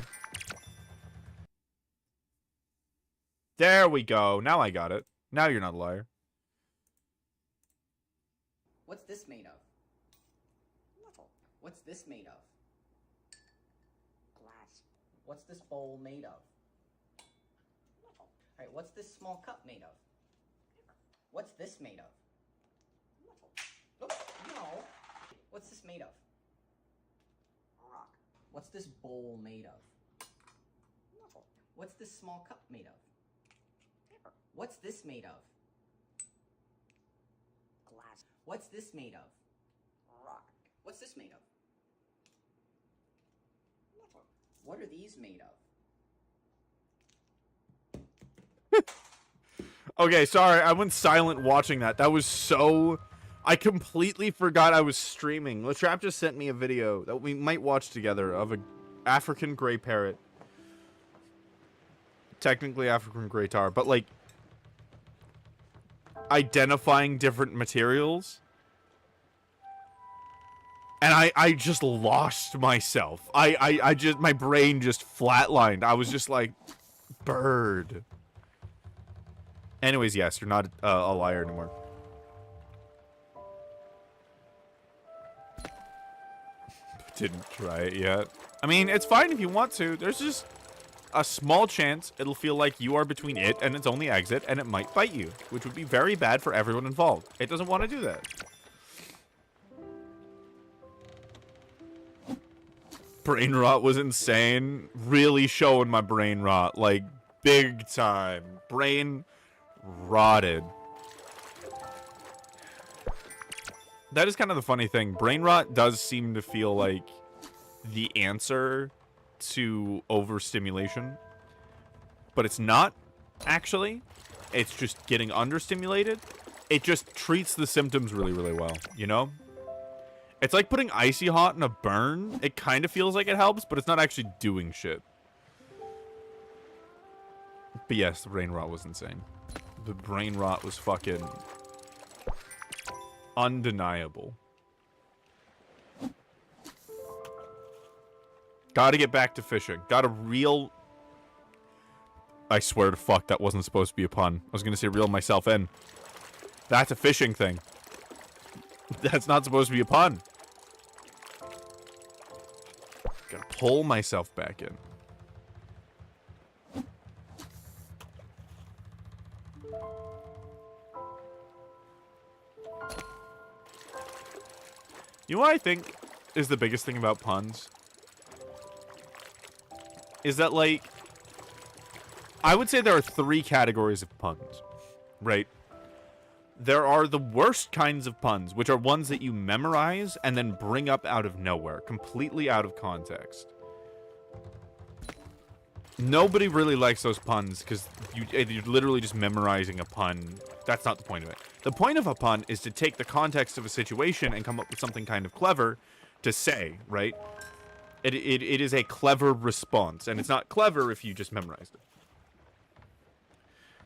There we go. Now I got it. Now you're not a liar. What's this made of? Metal. What's this made of? Glass. What's this bowl made of? Metal. Alright, what's this small cup made of? Paper. What's this made of? Metal. Oh, no. What's this made of? Rock. What's this bowl made of? Metal. What's this small cup made of? Paper. What's this made of? Glass. What's this made of? Rock. What's this made of? Metal. What are these made of? Okay, sorry, I went silent watching that. That was so... I completely forgot I was streaming. Latrap just sent me a video that we might watch together of a African gray parrot. Technically African gray tar, but like... identifying different materials. And I just lost myself. I just, my brain just flatlined. I was just like, bird. Anyways, yes, you're not a liar anymore. Didn't try it yet. I mean, it's fine if you want to. There's just a small chance it'll feel like you are between it and its only exit, and it might bite you, which would be very bad for everyone involved. It doesn't want to do that. Brain rot was insane. Really showing my brain rot, like, big time. Brain rotted. That is kind of the funny thing. Brain rot does seem to feel like the answer to overstimulation, but it's not, actually. It's just getting understimulated. It just treats the symptoms really, really well, you know? It's like putting icy hot in a burn. It kind of feels like it helps, but it's not actually doing shit. But yes, the brain rot was insane. The brain rot was fucking undeniable. Gotta get back to fishing. Got a reel. I swear to fuck, that wasn't supposed to be a pun. I was gonna say reel myself in. That's a fishing thing. That's not supposed to be a pun. Gotta pull myself back in. You know what I think is the biggest thing about puns? Is that, like, I would say there are 3 categories of puns, right? There are the worst kinds of puns, which are ones that you memorize and then bring up out of nowhere, completely out of context. Nobody really likes those puns because you're literally just memorizing a pun. That's not the point of it. The point of a pun is to take the context of a situation and come up with something kind of clever to say, right? It is a clever response, and it's not clever if you just memorized it.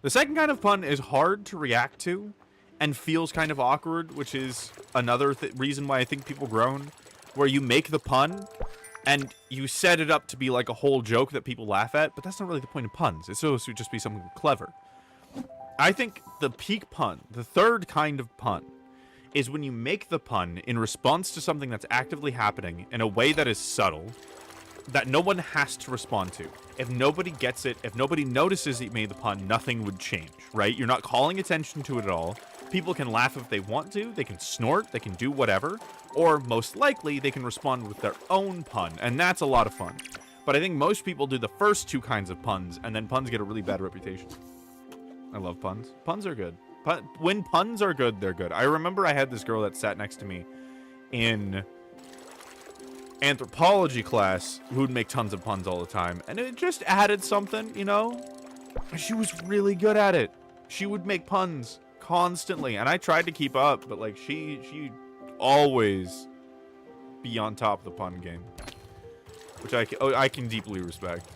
The second kind of pun is hard to react to and feels kind of awkward, which is another reason why I think people groan, where you make the pun and you set it up to be like a whole joke that people laugh at, but that's not really the point of puns. It's supposed to just be something clever. I think the peak pun, the third kind of pun, is when you make the pun in response to something that's actively happening in a way that is subtle, that no one has to respond to. If nobody gets it, if nobody notices that you made the pun, nothing would change, right? You're not calling attention to it at all. People can laugh if they want to, they can snort, they can do whatever, or most likely they can respond with their own pun, and that's a lot of fun. But I think most people do the first 2 kinds of puns, and then puns get a really bad reputation. I love puns. Puns are good. When puns are good, they're good. I remember I had this girl that sat next to me in anthropology class who would make tons of puns all the time, and it just added something, you know? She was really good at it. She would make puns constantly, and I tried to keep up, but like she always be on top of the pun game, which I can deeply respect.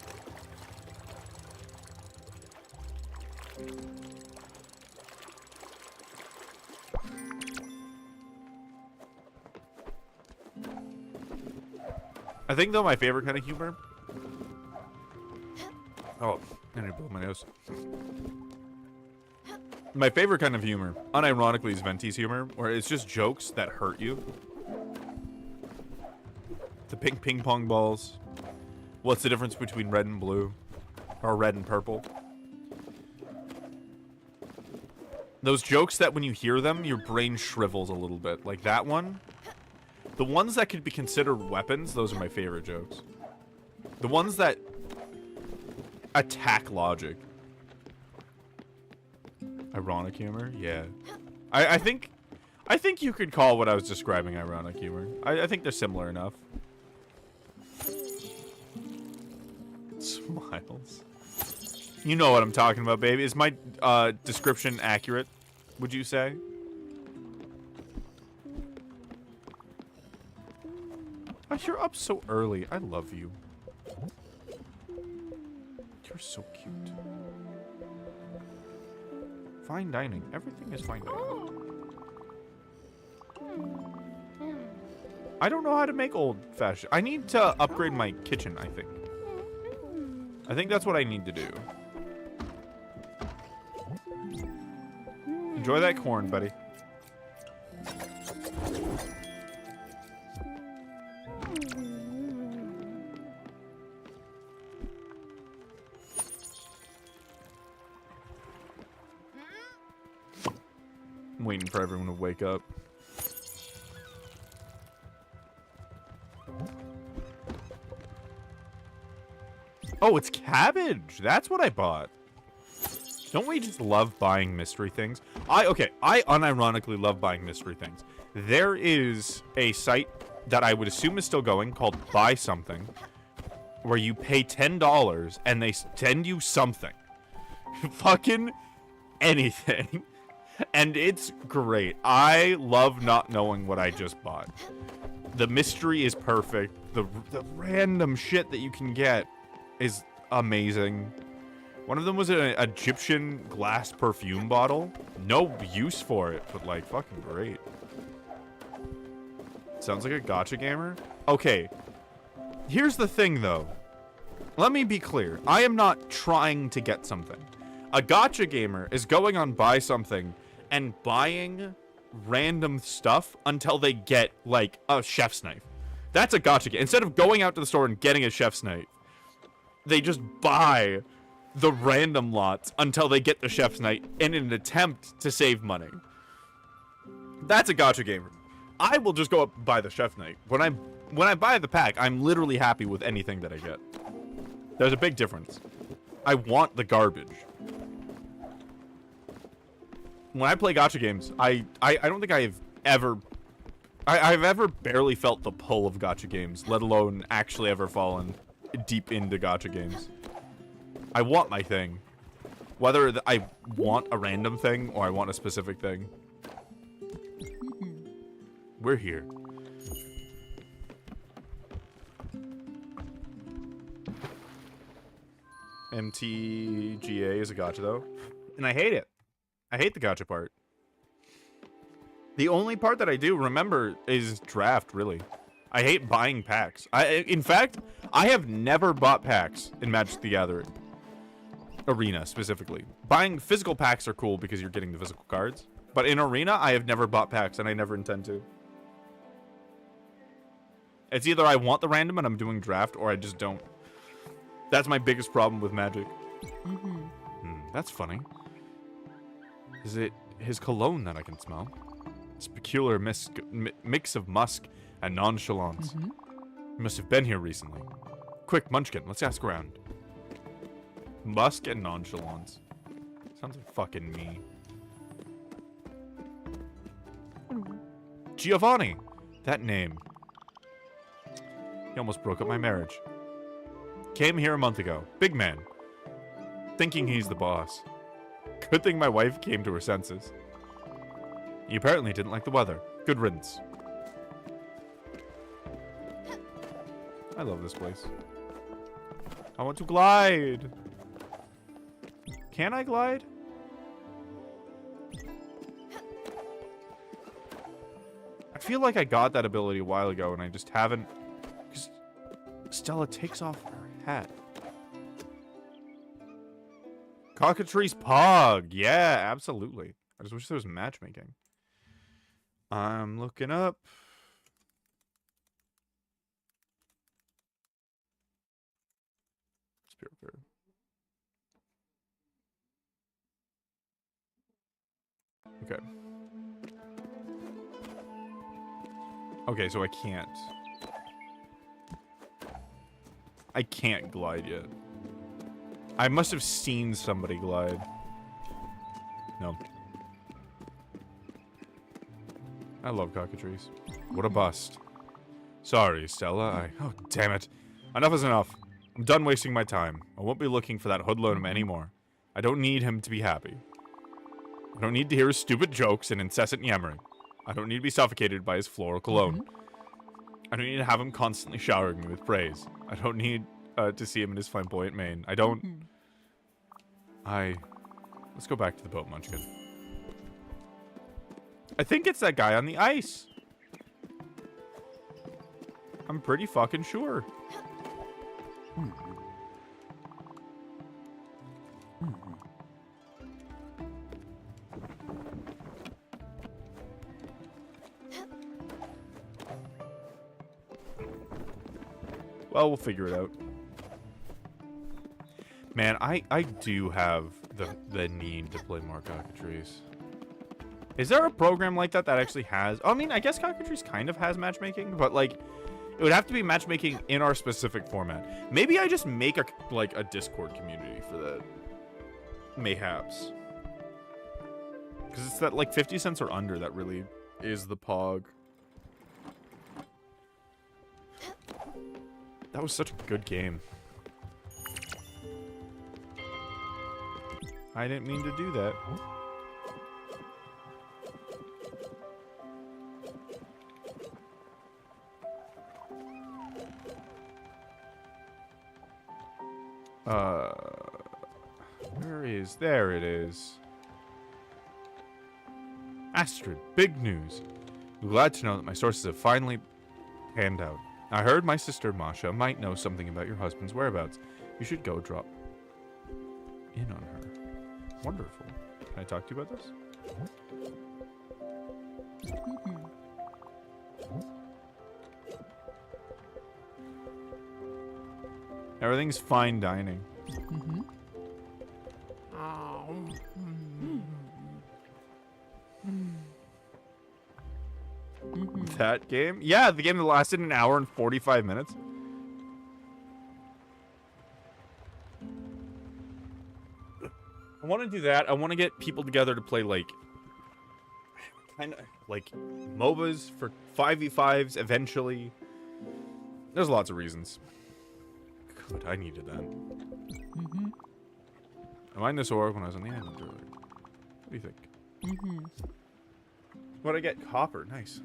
I think, though, my favorite kind of humor... Oh, I need to blow my nose. My favorite kind of humor, unironically, is Venti's humor, where it's just jokes that hurt you. The pink ping pong balls. What's the difference between red and blue? Or red and purple? Those jokes that when you hear them, your brain shrivels a little bit. Like that one. The ones that could be considered weapons, those are my favorite jokes. The ones that attack logic. Ironic humor? Yeah. I think you could call what I was describing ironic humor. I think they're similar enough. Smiles. You know what I'm talking about, baby. Is my description accurate, would you say? Oh, you're up so early. I love you. You're so cute. Fine dining. Everything is fine dining. I don't know how to make old-fashioned. I need to upgrade my kitchen, I think. I think that's what I need to do. Enjoy that corn, buddy. I'm waiting for everyone to wake up. Oh, it's cabbage. That's what I bought. Don't we just love buying mystery things? I unironically love buying mystery things. There is a site that I would assume is still going called Buy Something, where you pay $10 and they send you something. Fucking anything. And it's great. I love not knowing what I just bought. The mystery is perfect. The random shit that you can get is amazing. One of them was an Egyptian glass perfume bottle. No use for it, but like fucking great. Sounds like a gacha gamer. Okay. Here's the thing though. Let me be clear. I am not trying to get something. A gacha gamer is going on Buy Something and buying random stuff until they get like a chef's knife. That's a gacha game. Instead of going out to the store and getting a chef's knife, they just buy the random lots until they get the chef's knife in an attempt to save money. That's a gacha gamer. I will just go up and buy the chef knife. When I buy the pack, I'm literally happy with anything that I get. There's a big difference. I want the garbage. When I play gacha games, I don't think I've ever barely felt the pull of gacha games, let alone actually ever fallen deep into gacha games. I want my thing. Whether I want a random thing or I want a specific thing. We're here. MTGA is a gacha though. And I hate it. I hate the gacha part. The only part that I do remember is draft, really. I hate buying packs. In fact, I have never bought packs in Magic the Gathering Arena, specifically. Buying physical packs are cool because you're getting the physical cards. But in Arena, I have never bought packs, and I never intend to. It's either I want the random and I'm doing draft, or I just don't. That's my biggest problem with Magic. That's funny. Is it his cologne that I can smell? This peculiar mix of musk and nonchalance. He must have been here recently. Quick, Munchkin, let's ask around. Musk and nonchalance. Sounds like fucking me. Giovanni! That name. He almost broke up my marriage. Came here a month ago. Big man. Thinking he's the boss. Good thing my wife came to her senses. He apparently didn't like the weather. Good riddance. I love this place. I want to glide. Can I glide? I feel like I got that ability a while ago and I just haven't. Because Stella takes off her hat. Cockatrice Pog. Yeah, absolutely. I just wish there was matchmaking. I'm looking up. Spirit Bird. Okay. Okay, so I can't. I can't glide yet. I must have seen somebody glide. No. I love cockatrices. What a bust. Sorry, Stella. Oh, damn it. Enough is enough. I'm done wasting my time. I won't be looking for that hoodlum anymore. I don't need him to be happy. I don't need to hear his stupid jokes and incessant yammering. I don't need to be suffocated by his floral cologne. I don't need to have him constantly showering me with praise. I don't need to see him in his flamboyant mane. I don't... Let's go back to the boat, Munchkin. I think it's that guy on the ice. I'm pretty fucking sure. Well, we'll figure it out. Man, I do have the need to play more Cockatrice. Is there a program like that that actually has... I mean, I guess Cockatrice kind of has matchmaking, but, like, it would have to be matchmaking in our specific format. Maybe I just make a Discord community for that. Mayhaps. Because it's that, like, 50 cents or under that really is the pog. That was such a good game. I didn't mean to do that. Where is... There it is. Astrid, big news. I'm glad to know that my sources have finally panned out. I heard my sister Masha might know something about your husband's whereabouts. You should go drop in on her. Wonderful. Can I talk to you about this? Everything's fine dining. That game? Yeah, the game that lasted an hour and 45 minutes. I want to do that. I want to get people together to play, like, kind of like MOBAs for 5v5s eventually. There's lots of reasons. Good, I needed that. I mined this ore when I was on the island earlier. What do you think? What'd I get? Copper. Nice.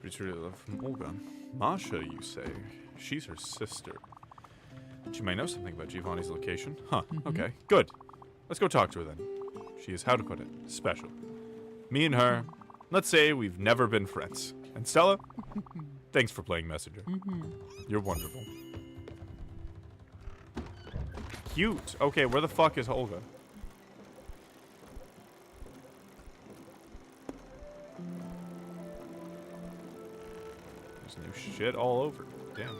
Pretty sure love from Oaken. Masha, you say? She's her sister. She might know something about Giovanni's location. Huh, okay. Good. Let's go talk to her then. She is, how to put it, special. Me and her, let's say we've never been friends. And Stella, thanks for playing Messenger. You're wonderful. Cute. Okay, where the fuck is Olga? There's new shit all over. Damn.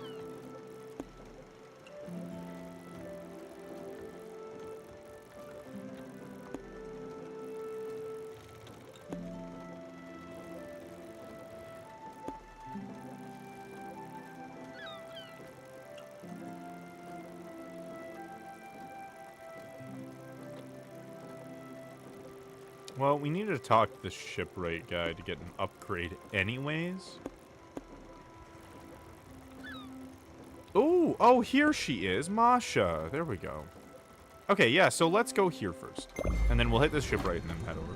Well, we needed to talk to the shipwright guy to get an upgrade anyways. Ooh, oh, here she is, Masha. There we go. Okay, yeah, so let's go here first. And then we'll hit this shipwright and then head over.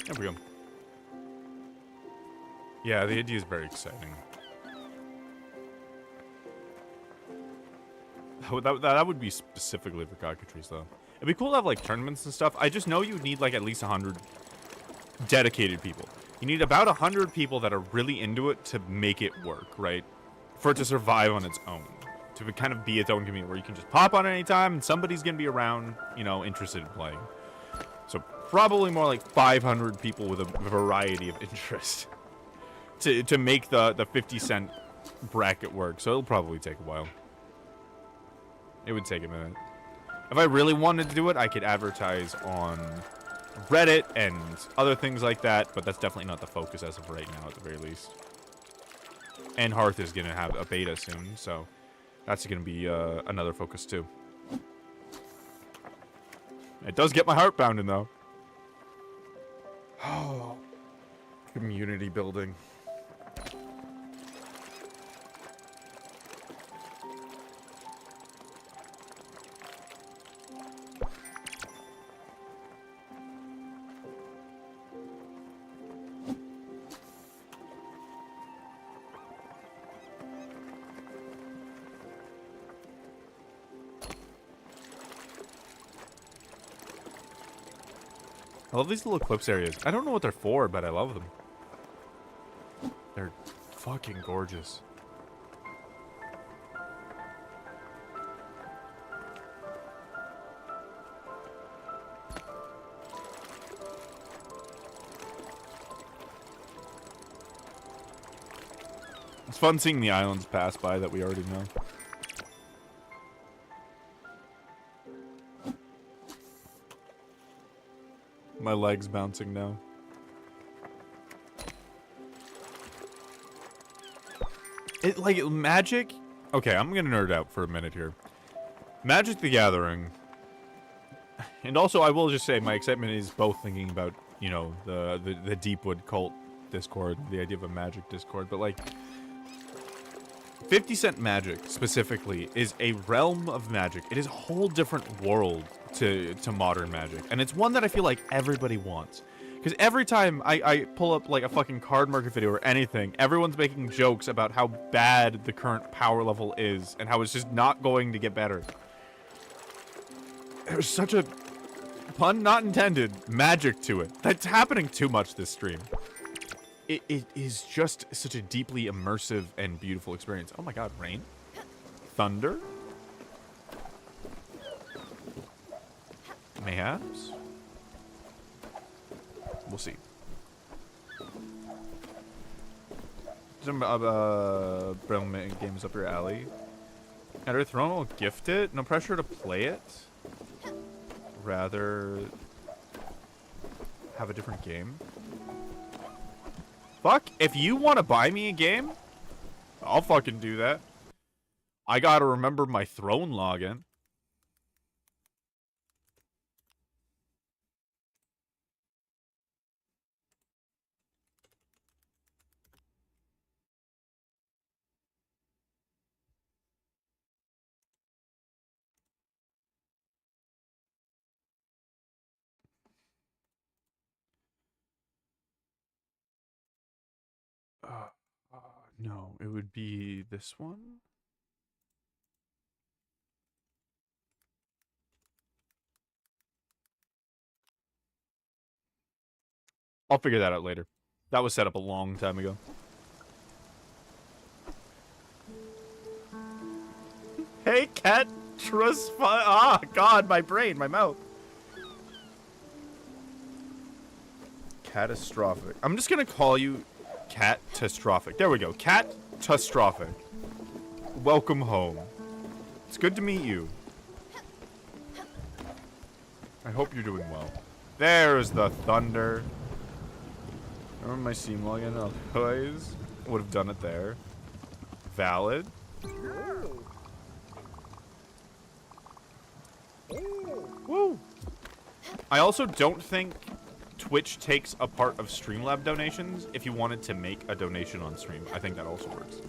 There we go. Yeah, the idea is very exciting. That would be specifically for Cockatrice, though. It'd be cool to have, like, tournaments and stuff. I just know you would need, like, at least 100 dedicated people. You need about 100 people that are really into it to make it work, right? For it to survive on its own. To kind of be its own community where you can just pop on any time and somebody's going to be around, you know, interested in playing. So probably more like 500 people with a variety of interest to make the 50 cent bracket work. So it'll probably take a while. It would take a minute. If I really wanted to do it, I could advertise on Reddit and other things like that, but that's definitely not the focus as of right now, at the very least. And Hearth is going to have a beta soon, so that's going to be another focus too. It does get my heart pounding, though. Oh, community building. I love these little eclipse areas. I don't know what they're for, but I love them. They're fucking gorgeous. It's fun seeing the islands pass by that we already know. My leg's bouncing now. Like, Magic... Okay, I'm gonna nerd out for a minute here. Magic the Gathering... And also, I will just say, my excitement is both thinking about, you know, the Deepwood cult Discord, the idea of a Magic Discord, but, like... 50 Cent Magic, specifically, is a realm of magic. It is a whole different world to modern Magic. And it's one that I feel like everybody wants. Because every time I pull up, like, a fucking card market video or anything, everyone's making jokes about how bad the current power level is and how it's just not going to get better. There's such a, pun not intended, magic to it. That's happening too much this stream. It is just such a deeply immersive and beautiful experience. Oh my god, rain? Thunder? Mayhaps? We'll see. Some Brilliant games up your alley. Enter Throne will gift it. No pressure to play it. Rather have a different game. Fuck, if you want to buy me a game, I'll fucking do that. I gotta remember my Throne login. No, it would be this one. I'll figure that out later. That was set up a long time ago. Hey, cat. Trust. Ah, God, my brain, my mouth. Catastrophic. I'm just gonna call you Catastrophic. There we go. Catastrophic. Welcome home. It's good to meet you. I hope you're doing well. There's the thunder. Remember my Steam login? Oh, guys. Would have done it there. Valid. Woo! I also don't think Twitch takes a part of Streamlab donations if you wanted to make a donation on stream. I think that also works.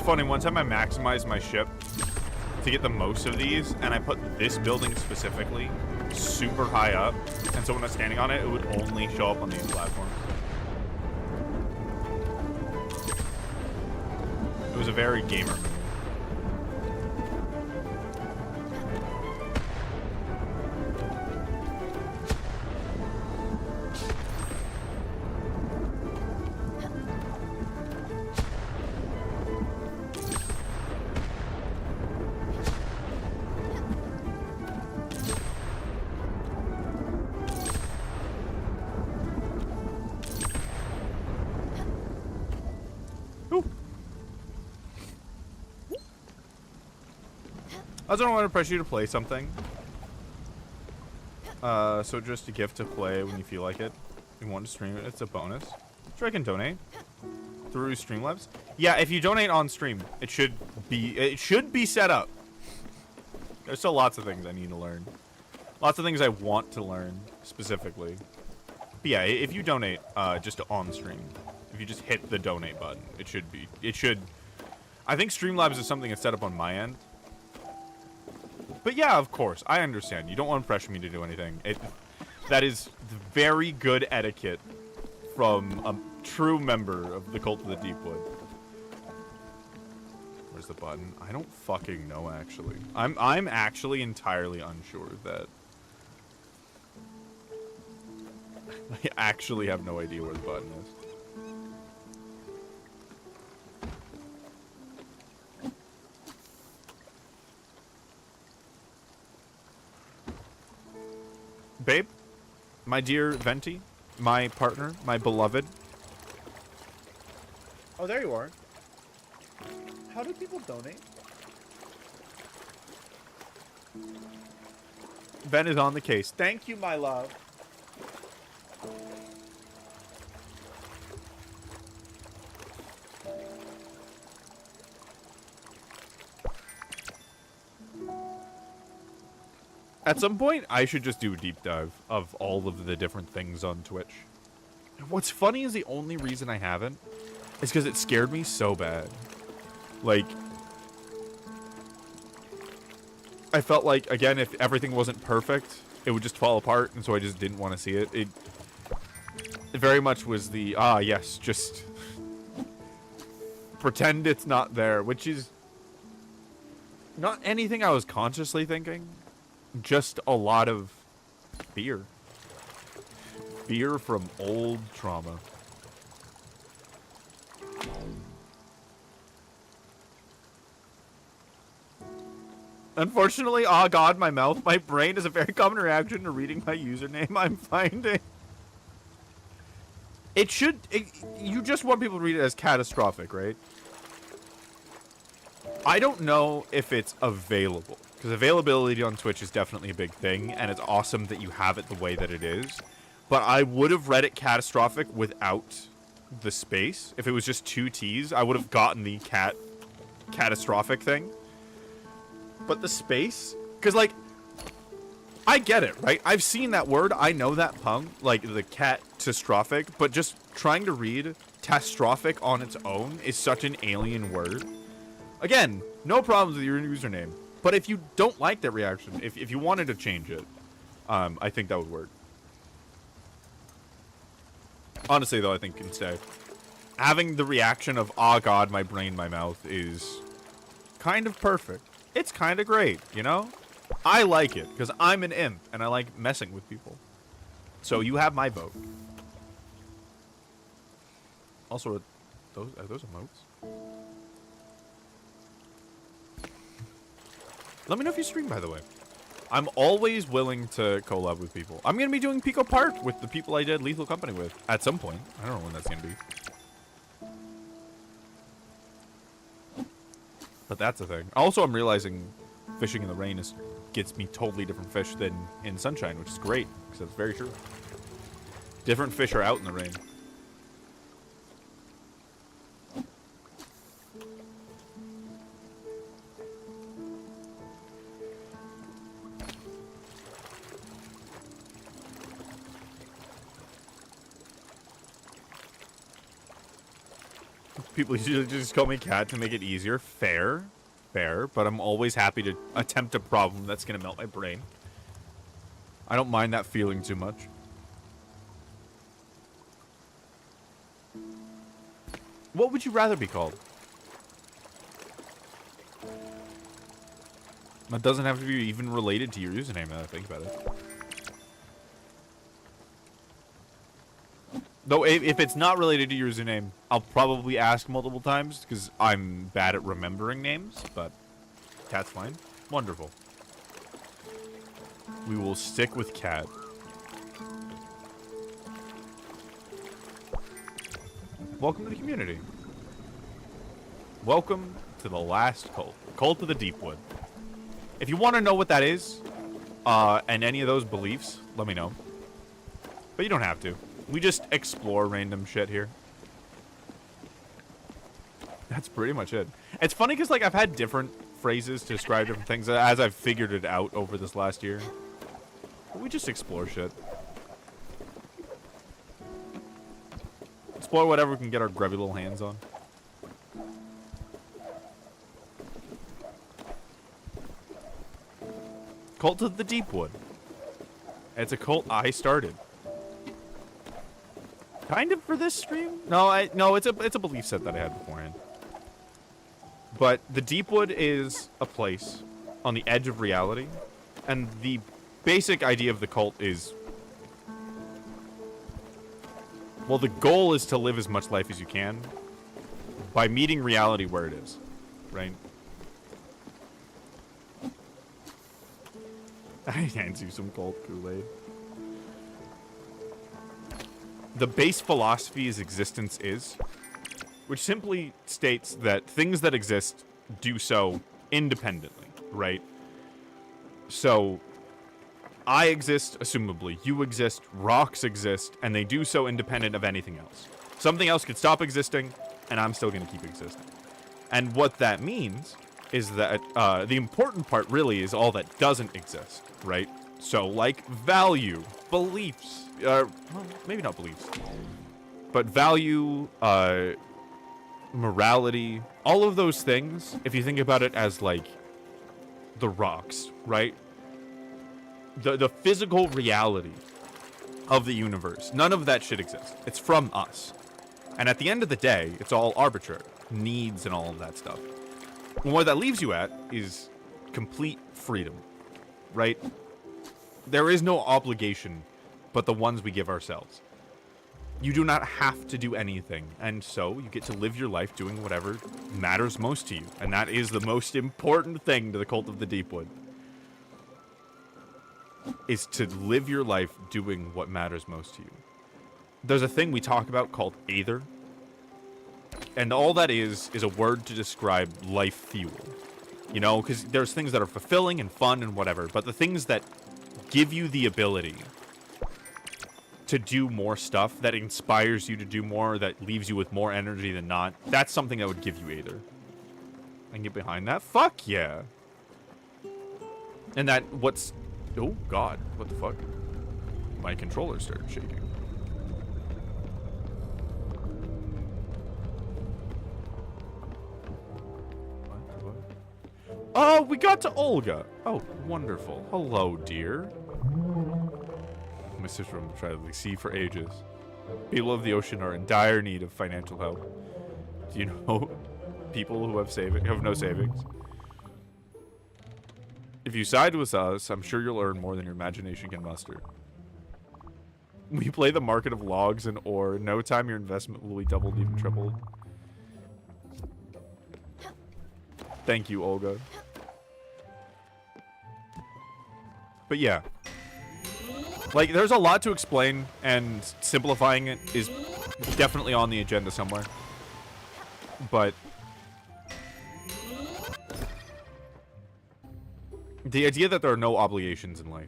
Funny, one time I maximized my ship to get the most of these, and I put this building specifically super high up, and so when I was standing on it, it would only show up on these platforms. It was a very gamer move. Also, I don't want to pressure you to play something. So just a gift to play when you feel like it. If you want to stream it, it's a bonus. Sure, I can donate through Streamlabs. Yeah, if you donate on stream, it should be set up. There's still lots of things I need to learn. Lots of things I want to learn specifically. But yeah, if you donate just on stream, if you just hit the donate button, it should. I think Streamlabs is something that's set up on my end. But yeah, of course, I understand. You don't want to pressure me to do anything. That is very good etiquette from a true member of the Cult of the Deepwood. Where's the button? I don't fucking know, actually. I'm actually entirely unsure of that. I actually have no idea where the button is. Babe, my dear Venti, my partner, my beloved. Oh, there you are. How do people donate? Ben is on the case. Thank you, my love. At some point, I should just do a deep dive of all of the different things on Twitch. What's funny is the only reason I haven't is because it scared me so bad. Like, I felt like, again, if everything wasn't perfect, it would just fall apart, and so I just didn't want to see it. It very much was the, yes, just pretend it's not there, which is not anything I was consciously thinking. Just a lot of fear. Fear from old trauma. Unfortunately, oh god, my mouth, my brain is a very common reaction to reading my username I'm finding. You just want people to read it as catastrophic, right? I don't know if it's available. Because availability on Twitch is definitely a big thing, and it's awesome that you have it the way that it is. But I would have read it catastrophic without the space. If it was just 2 T's, I would have gotten the catastrophic thing. But the space? Because, like, I get it, right? I've seen that word. I know that pun. Like, the catastrophic. But just trying to read catastrophic on its own is such an alien word. Again, no problems with your username. But if you don't like that reaction, if you wanted to change it, I think that would work. Honestly, though, I think instead, having the reaction of, oh god, my brain, my mouth is kind of perfect. It's kind of great, you know? I like it, because I'm an imp, and I like messing with people. So you have my vote. Also, are those emotes? Let me know if you stream, by the way. I'm always willing to collab with people. I'm going to be doing Pico Park with the people I did Lethal Company with at some point. I don't know when that's going to be. But that's the thing. Also, I'm realizing fishing in the rain gets me totally different fish than in sunshine, which is great, because that's very true. Different fish are out in the rain. People usually just call me Cat to make it easier. Fair. Fair. But I'm always happy to attempt a problem that's going to melt my brain. I don't mind that feeling too much. What would you rather be called? That doesn't have to be even related to your username now that I think about it. Though, if it's not related to your username, I'll probably ask multiple times, because I'm bad at remembering names, but Cat's fine. Wonderful. We will stick with Cat. Welcome to the community. Welcome to the last cult. Cult of the Deepwood. If you want to know what that is, and any of those beliefs, let me know. But you don't have to. We just explore random shit here. That's pretty much it. It's funny because, like, I've had different phrases to describe different things as I've figured it out over this last year. But we just explore shit. Explore whatever we can get our grubby little hands on. Cult of the Deepwood. It's a cult I started. Kind of for this stream? No, it's a belief set that I had beforehand. But the Deepwood is a place on the edge of reality, and the basic idea of the cult is, well, the goal is to live as much life as you can by meeting reality where it is, right? I hands you some cold Kool-Aid. The base philosophy is existence is, which simply states that things that exist do so independently, right? So, I exist, assumably. You exist, rocks exist, and they do so independent of anything else. Something else could stop existing, and I'm still going to keep existing. And what that means is that the important part really is all that doesn't exist, right? So, like value, beliefs, well, maybe not beliefs, but value, morality, all of those things, if you think about it as, like, the rocks, right? The physical reality of the universe, none of that shit exists. It's from us. And at the end of the day, it's all arbitrary. Needs and all of that stuff. And what that leaves you at is complete freedom, right? There is no obligation but the ones we give ourselves. You do not have to do anything, and so you get to live your life doing whatever matters most to you. And that is the most important thing to the Cult of the Deepwood. Is to live your life doing what matters most to you. There's a thing we talk about called Aether. And all that is a word to describe life fuel. You know, because there's things that are fulfilling and fun and whatever, but the things that give you the ability to do more stuff, that inspires you to do more, that leaves you with more energy than not, that's something that would give you Aether. I can get behind that? Fuck yeah. And that what's... Oh, God. What the fuck? My controller started shaking. Oh, we got to Olga. Oh, wonderful. Hello, dear. My sister will try to see for ages. People of the ocean are in dire need of financial help. Do you know people who have no savings? If you side with us, I'm sure you'll earn more than your imagination can muster. We play the market of logs and ore. In no time, your investment will be doubled, even tripled. Thank you, Olga. But yeah. Like, there's a lot to explain, and simplifying it is definitely on the agenda somewhere. But the idea that there are no obligations in life.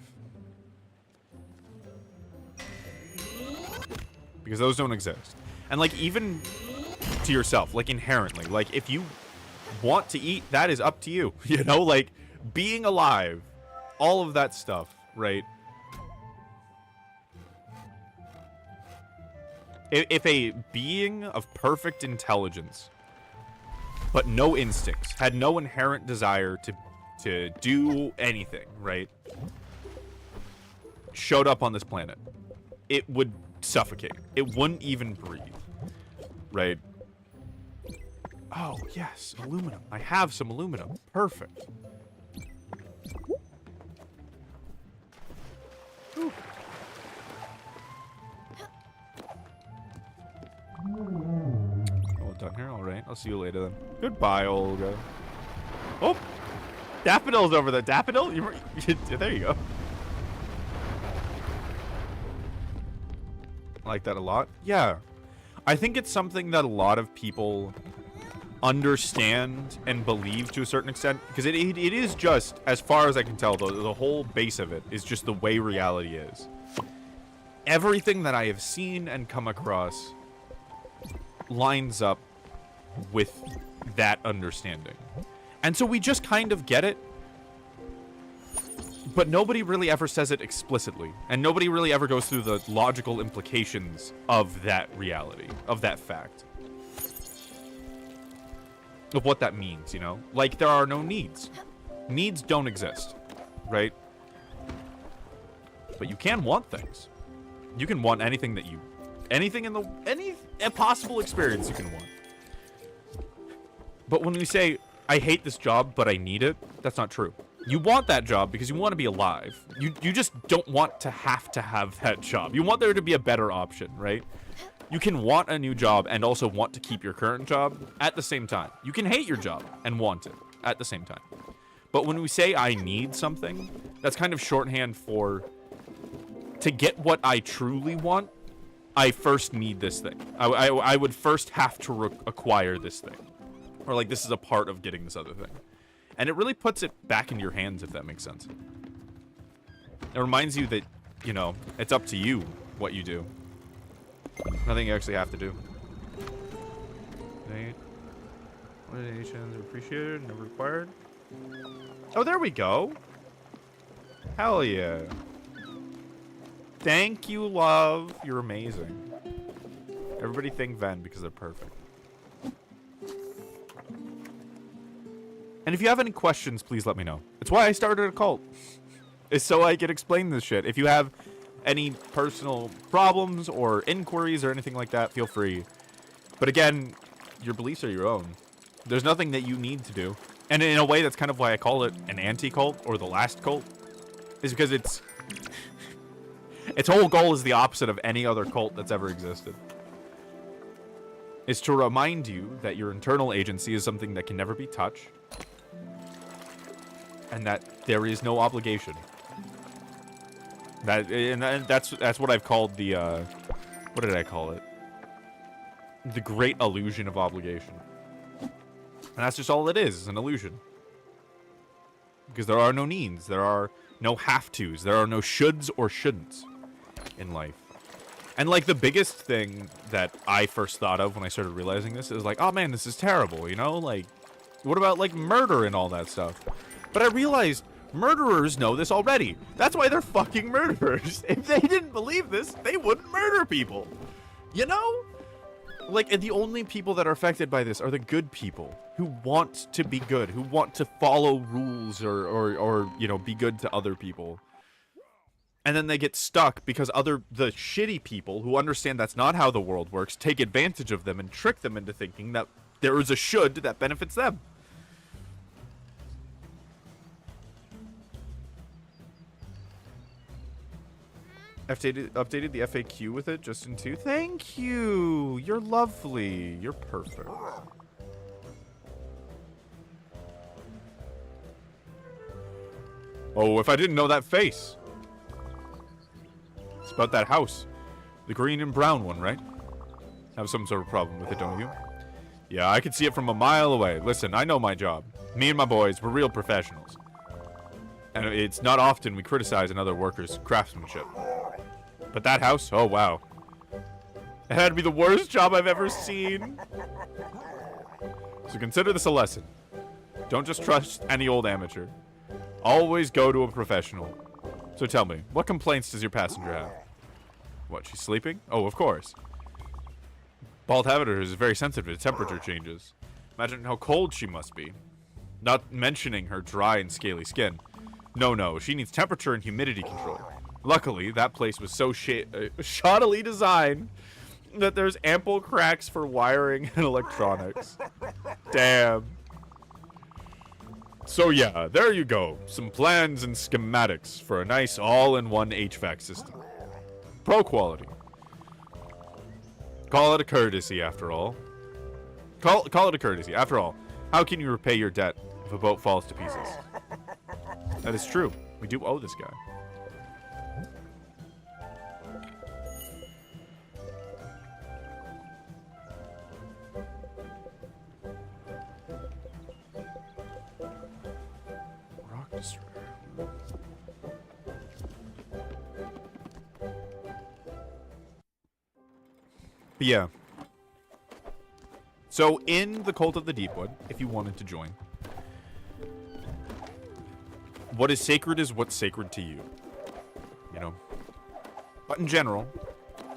Because those don't exist. And, like, even to yourself, like, inherently. Like, if you want to eat, that is up to you. You know, like, being alive. All of that stuff, right? If a being of perfect intelligence, but no instincts, had no inherent desire to do anything, right? Showed up on this planet, it would suffocate. It wouldn't even breathe, right? Oh, yes, aluminum. I have some aluminum. Perfect. Whew. All done here? Alright, I'll see you later then. Goodbye, Olga. Oh! Daffodil's over there. Daffodil? There you go. I like that a lot. Yeah. I think it's something that a lot of people understand and believe to a certain extent, because it is just, as far as I can tell, the whole base of it is just the way reality is. Everything that I have seen and come across lines up with that understanding. And so we just kind of get it, but nobody really ever says it explicitly, and nobody really ever goes through the logical implications of that reality, of that fact. Of what that means, you know? Like, there are no needs. Needs don't exist, right? But you can want things. You can want anything that you... Anything in the... Any possible experience you can want. But when we say, I hate this job, but I need it, that's not true. You want that job because you want to be alive. You just don't want to have that job. You want there to be a better option, right? You can want a new job and also want to keep your current job at the same time. You can hate your job and want it at the same time. But when we say I need something, that's kind of shorthand for... To get what I truly want, I first need this thing. I would first have to acquire this thing. Or like, this is a part of getting this other thing. And it really puts it back in your hands, if that makes sense. It reminds you that, you know, it's up to you what you do. Nothing you actually have to do. Donations are appreciated, never required. Oh, there we go. Hell yeah. Thank you, love. You're amazing. Everybody thank Ven because they're perfect. And if you have any questions, please let me know. It's why I started a cult. It's so I can explain this shit. If you have any personal problems or inquiries or anything like that, feel free. But again, your beliefs are your own. There's nothing that you need to do. And in a way, that's kind of why I call it an anti-cult or the last cult. Is because its whole goal is the opposite of any other cult that's ever existed. Is to remind you that your internal agency is something that can never be touched. And that there is no obligation. That's what I've called the what did I call it? The great illusion of obligation. And that's just all it is, an illusion. Because there are no needs, there are no have-tos, there are no shoulds or shouldn'ts in life. And like the biggest thing that I first thought of when I started realizing this is like, oh man, this is terrible, you know? Like, what about like murder and all that stuff? But I realized murderers know this already. That's why they're fucking murderers. If they didn't believe this, they wouldn't murder people. You know? Like, and the only people that are affected by this are the good people who want to be good, who want to follow rules or you know, be good to other people. And then they get stuck because the shitty people who understand that's not how the world works take advantage of them and trick them into thinking that there is a should that benefits them. Updated the FAQ with it just in 2. Thank you. You're lovely. You're perfect. Oh, if I didn't know that face. It's about that house. The green and brown one, right? Have some sort of problem with it, don't you? Yeah, I could see it from a mile away. Listen, I know my job. Me and my boys, we're real professionals. And it's not often we criticize another worker's craftsmanship. But that house, oh wow. It had to be the worst job I've ever seen. So consider this a lesson. Don't just trust any old amateur. Always go to a professional. So tell me, what complaints does your passenger have? What, she's sleeping? Oh, of course. Bald habiter is very sensitive to temperature changes. Imagine how cold she must be. Not mentioning her dry and scaly skin. No, she needs temperature and humidity control. Luckily, that place was so shoddily designed that there's ample cracks for wiring and electronics. Damn. So yeah, there you go. Some plans and schematics for a nice all-in-one HVAC system. Pro quality. Call it a courtesy, after all. Call it a courtesy. After all, how can you repay your debt if a boat falls to pieces? That is true. We do owe this guy. But yeah. So in the Cult of the Deepwood, if you wanted to join, what is what's sacred to you. You know? But in general,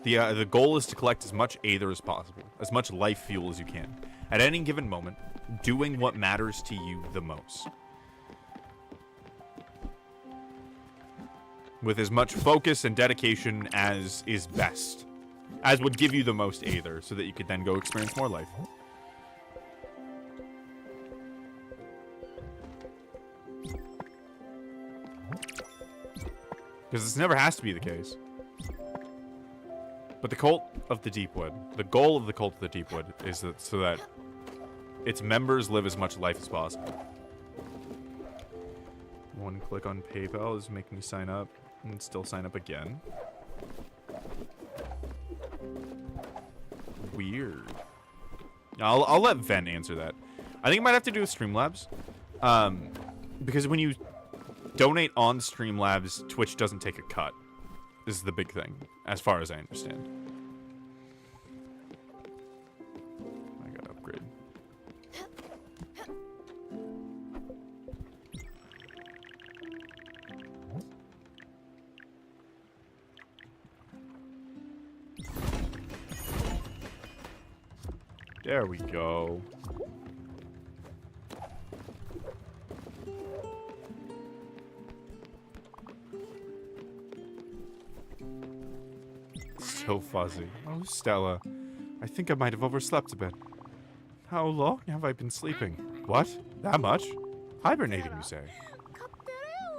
the goal is to collect as much Aether as possible, as much life fuel as you can, at any given moment, doing what matters to you the most. With as much focus and dedication as is best. As would give you the most Aether, so that you could then go experience more life. Because this never has to be the case. But the Cult of the Deepwood, the goal of the Cult of the Deepwood is that so that its members live as much life as possible. One click on PayPal is making me sign up and still sign up again. Weird. I'll let Ven answer that. I think it might have to do with Streamlabs. Because when you donate on Streamlabs, Twitch doesn't take a cut. This is the big thing, as far as I understand. I gotta upgrade. There we go. So fuzzy. Oh, Stella. I think I might have overslept a bit. How long have I been sleeping? What? That much? Hibernating, you say?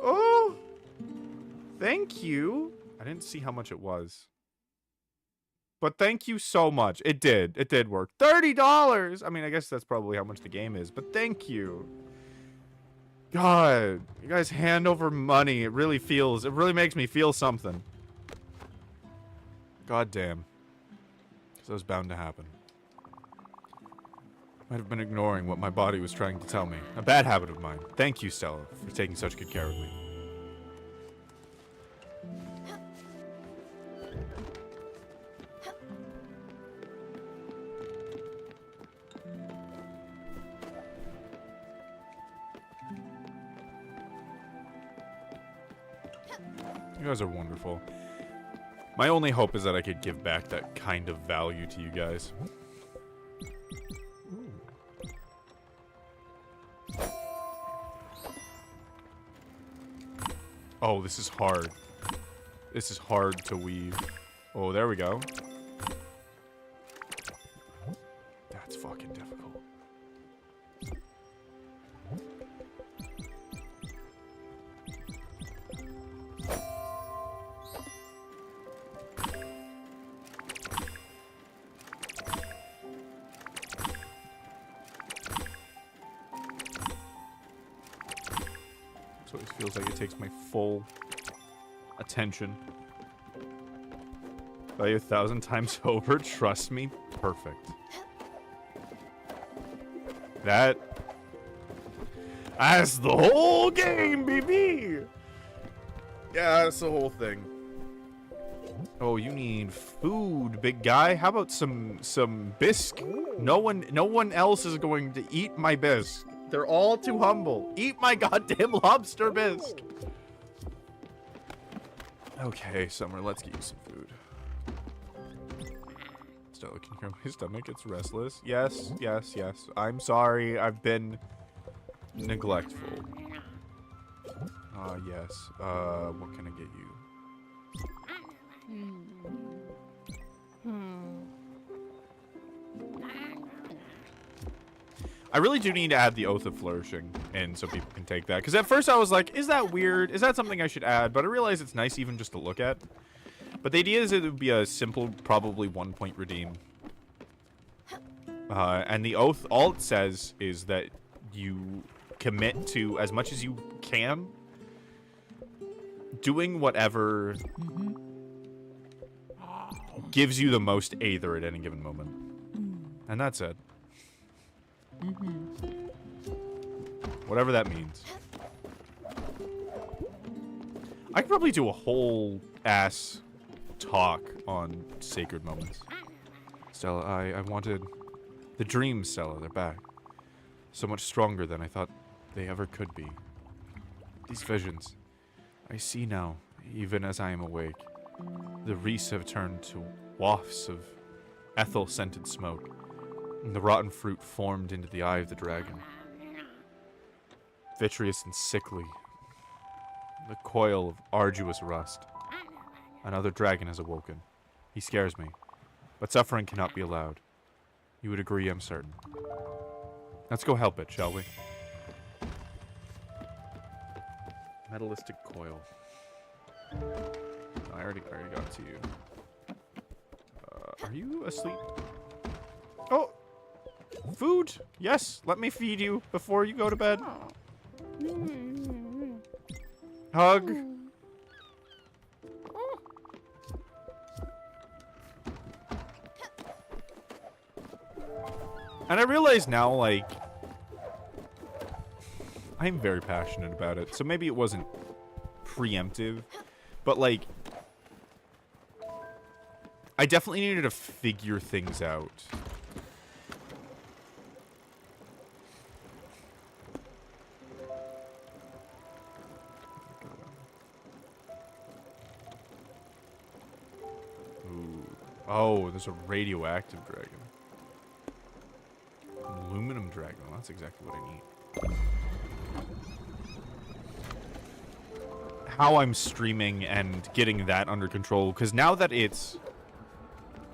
Oh! Thank you. I didn't see how much it was. But thank you so much. It did. It did work. $30! I mean, I guess that's probably how much the game is, but thank you. God. You guys hand over money. It really makes me feel something. God damn. So it was bound to happen. Might have been ignoring what my body was trying to tell me. A bad habit of mine. Thank you, Stella, for taking such good care of me. You guys are wonderful. My only hope is that I could give back that kind of value to you guys. Oh, this is hard. This is hard to weave. Oh, there we go. That's fucking difficult. So it feels like it takes my full attention. Value 1,000 times over, trust me, perfect. That's the whole game, baby! Yeah, that's the whole thing. Oh, you need food, big guy. How about some bisque? No one else is going to eat my bisque. They're all too humble. Eat my goddamn lobster bisque. Okay, Summer, let's get you some food. Stella, can you hear my stomach? It's restless. Yes, yes, yes. I'm sorry. I've been neglectful. Yes. What can I get you? I really do need to add the Oath of Flourishing in so people can take that. Because at first I was like, is that weird? Is that something I should add? But I realize it's nice even just to look at. But the idea is it would be a simple, probably 1-point redeem. And the Oath, all it says is that you commit to, as much as you can, doing whatever gives you the most Aether at any given moment. And that's it. Whatever that means. I could probably do a whole ass talk on sacred moments. Stella, I wanted the dreams, Stella. They're back. So much stronger than I thought they ever could be. These visions, I see now, even as I am awake. The wreaths have turned to wafts of ethyl-scented smoke, and the rotten fruit formed into the eye of the dragon. Vitreous and sickly, the coil of arduous rust. Another dragon has awoken. He scares me, but suffering cannot be allowed. You would agree, I'm certain. Let's go help it, shall we? Metallistic coil. I already got to you. Are you asleep? Oh! Food! Yes, let me feed you before you go to bed. Hug! And I realize now, like, I'm very passionate about it, so maybe it wasn't preemptive, but, like, I definitely needed to figure things out. Ooh. Oh, there's a radioactive dragon. Aluminum dragon. Well, that's exactly what I need. How I'm streaming and getting that under control, because now that it's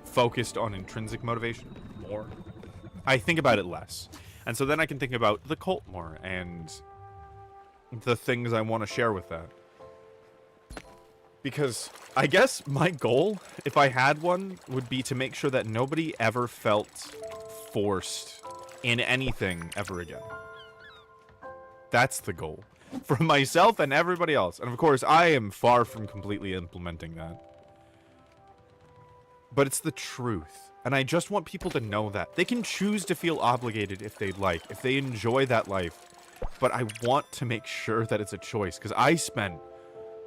focused on intrinsic motivation more, I think about it less. And so then I can think about the cult more and the things I want to share with that. Because I guess my goal, if I had one, would be to make sure that nobody ever felt forced in anything ever again. That's the goal. For myself and everybody else. And of course, I am far from completely implementing that. But it's the truth. And I just want people to know that. They can choose to feel obligated if they like, if they enjoy that life. But I want to make sure that it's a choice. Because I spent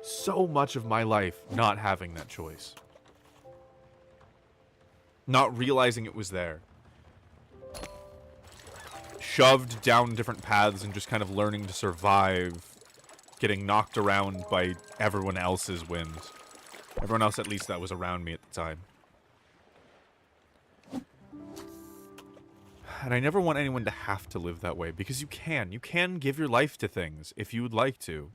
so much of my life not having that choice. Not realizing it was there. Shoved down different paths and just kind of learning to survive. Getting knocked around by everyone else's winds. Everyone else, at least, that was around me at the time. And I never want anyone to have to live that way, because you can. You can give your life to things if you would like to.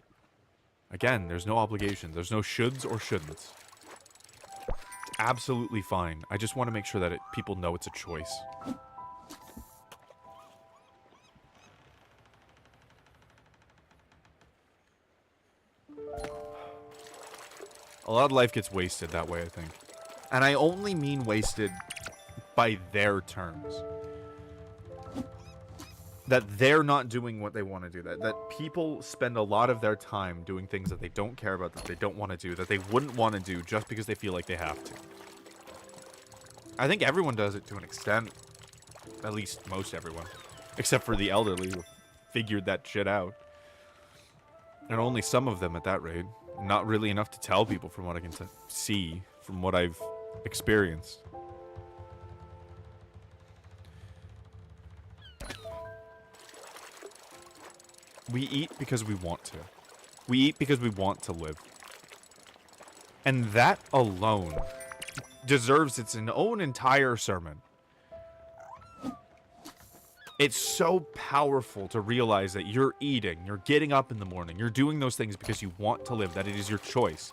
Again, there's no obligation. There's no shoulds or shouldn'ts. It's absolutely fine. I just want to make sure that people know it's a choice. A lot of life gets wasted that way, I think. And I only mean wasted by their terms. That they're not doing what they want to do. That people spend a lot of their time doing things that they don't care about, that they don't want to do, that they wouldn't want to do just because they feel like they have to. I think everyone does it to an extent. At least most everyone. Except for the elderly who figured that shit out. And only some of them at that rate. Not really enough to tell people from what I can see, from what I've experienced. We eat because we want to. We eat because we want to live. And that alone deserves its own entire sermon. It's so powerful to realize that you're eating, you're getting up in the morning, you're doing those things because you want to live, that it is your choice.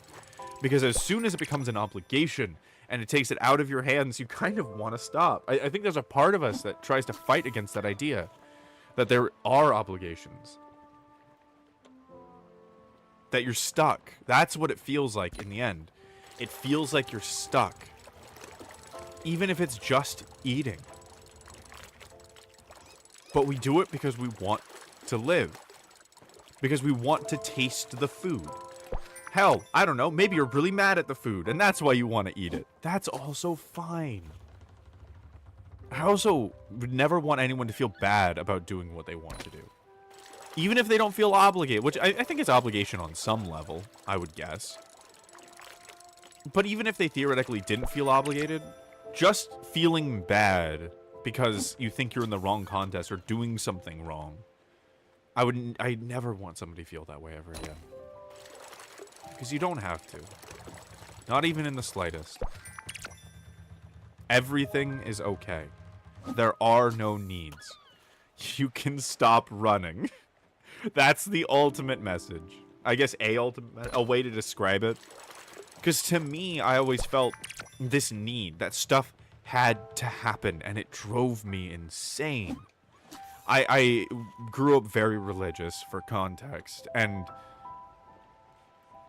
Because as soon as it becomes an obligation and it takes it out of your hands, you kind of want to stop. I think there's a part of us that tries to fight against that idea, that there are obligations. That you're stuck. That's what it feels like in the end. It feels like you're stuck. Even if it's just eating. But we do it because we want to live. Because we want to taste the food. Hell, I don't know, maybe you're really mad at the food, and that's why you want to eat it. That's also fine. I also would never want anyone to feel bad about doing what they want to do. Even if they don't feel obligated, which I think it's obligation on some level, I would guess. But even if they theoretically didn't feel obligated, just feeling bad because you think you're in the wrong contest or doing something wrong, I never want somebody to feel that way ever again. Because you don't have to. Not even in the slightest. Everything is okay. There are no needs. You can stop running. That's the ultimate message. I guess a way to describe it. Because to me, I always felt this need. That stuff had to happen, and it drove me insane. I grew up very religious, for context, and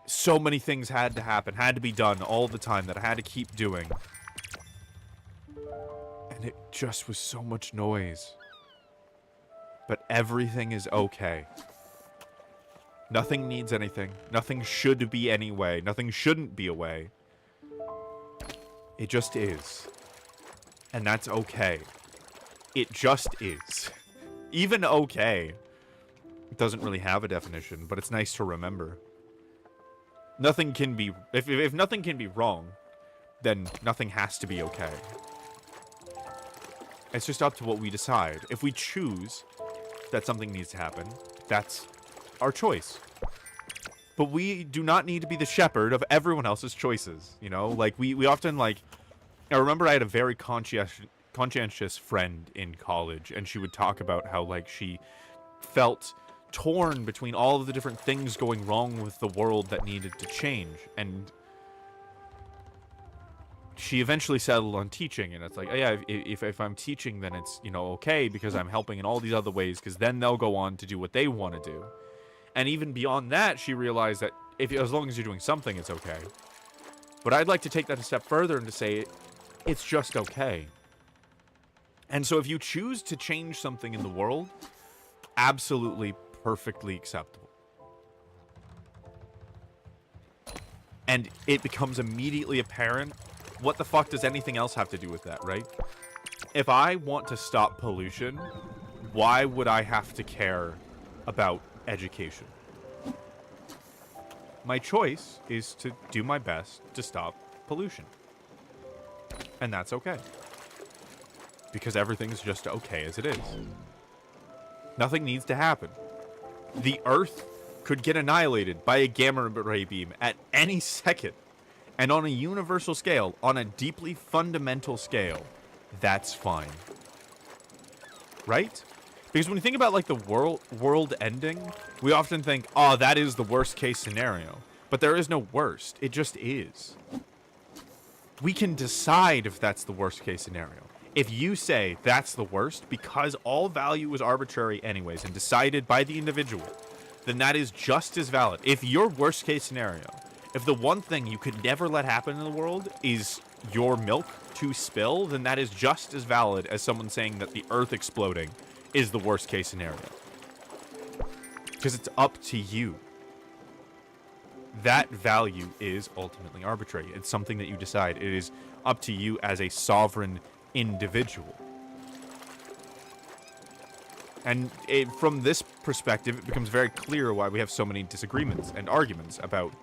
so many things had to happen, had to be done all the time that I had to keep doing. And it just was so much noise. But everything is okay. Nothing needs anything. Nothing should be any way. Nothing shouldn't be a way. It just is. And that's okay. It just is. Even okay doesn't really have a definition, but it's nice to remember. Nothing can be... If nothing can be wrong, then nothing has to be okay. It's just up to what we decide. If we choose that something needs to happen, that's our choice. But we do not need to be the shepherd of everyone else's choices, you know? Like, we often, like... I remember I had a very conscientious friend in college, and she would talk about how, like, she felt torn between all of the different things going wrong with the world that needed to change, and she eventually settled on teaching, and it's like, oh yeah, if I'm teaching, then it's, you know, okay, because I'm helping in all these other ways, because then they'll go on to do what they want to do. And even beyond that, she realized that as long as you're doing something, it's okay. But I'd like to take that a step further and to say, it's just okay. And so if you choose to change something in the world, absolutely perfectly acceptable. And it becomes immediately apparent, what the fuck does anything else have to do with that, right? If I want to stop pollution, why would I have to care about education? My choice is to do my best to stop pollution. And that's okay. Because everything's just okay as it is. Nothing needs to happen. The Earth could get annihilated by a gamma ray beam at any second. And on a universal scale, on a deeply fundamental scale, that's fine. Right? Because when you think about, like, the world ending, we often think, oh, that is the worst case scenario. But there is no worst. It just is. We can decide if that's the worst case scenario. If you say that's the worst, because all value is arbitrary anyways and decided by the individual, then that is just as valid. If your worst case scenario, if the one thing you could never let happen in the world is your milk to spill, then that is just as valid as someone saying that the Earth exploding is the worst case scenario. Because it's up to you. That value is ultimately arbitrary. It's something that you decide. It is up to you as a sovereign individual. And from this perspective, it becomes very clear why we have so many disagreements and arguments about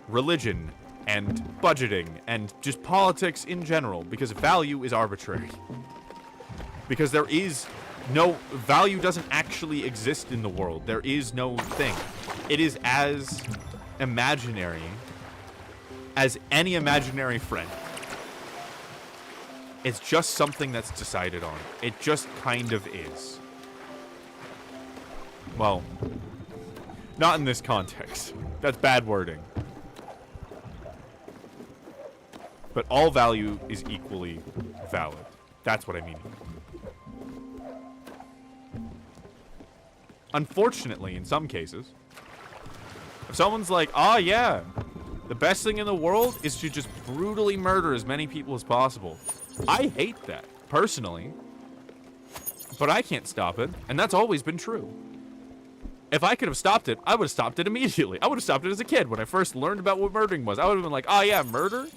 religion and budgeting and just politics in general, because value is arbitrary. Because there is no value, doesn't actually exist in the world. There is no thing. It is as imaginary as any imaginary friend. It's just something that's decided on. It just kind of is. Well, not in this context. That's bad wording. But all value is equally valid. That's what I mean. Unfortunately, in some cases, if someone's like, oh yeah, the best thing in the world is to just brutally murder as many people as possible. I hate that, personally. But I can't stop it, and that's always been true. If I could have stopped it, I would have stopped it immediately. I would have stopped it as a kid when I first learned about what murdering was. I would have been like, oh yeah, murder?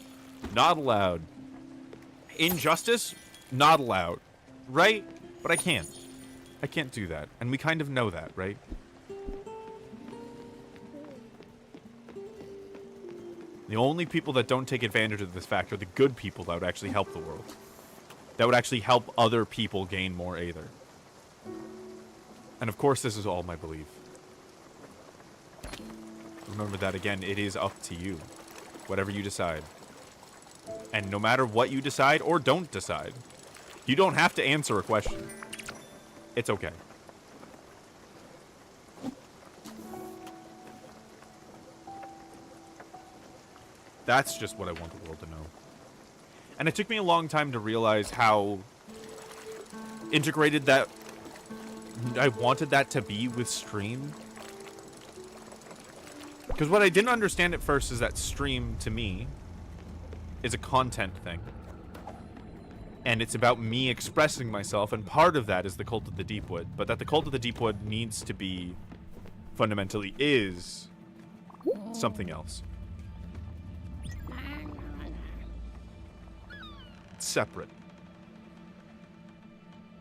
Not allowed. Injustice? Not allowed. Right? But I can't. I can't do that. And we kind of know that, right? The only people that don't take advantage of this fact are the good people that would actually help the world. That would actually help other people gain more Aether. And of course, this is all my belief. Remember that again, it is up to you. Whatever you decide. And no matter what you decide or don't decide, you don't have to answer a question. It's okay. That's just what I want the world to know. And it took me a long time to realize how integrated that I wanted that to be with stream. Because what I didn't understand at first is that stream, to me, is a content thing. And it's about me expressing myself, and part of that is the Cult of the Deepwood. But that the Cult of the Deepwood needs to be, fundamentally is, something else. It's separate.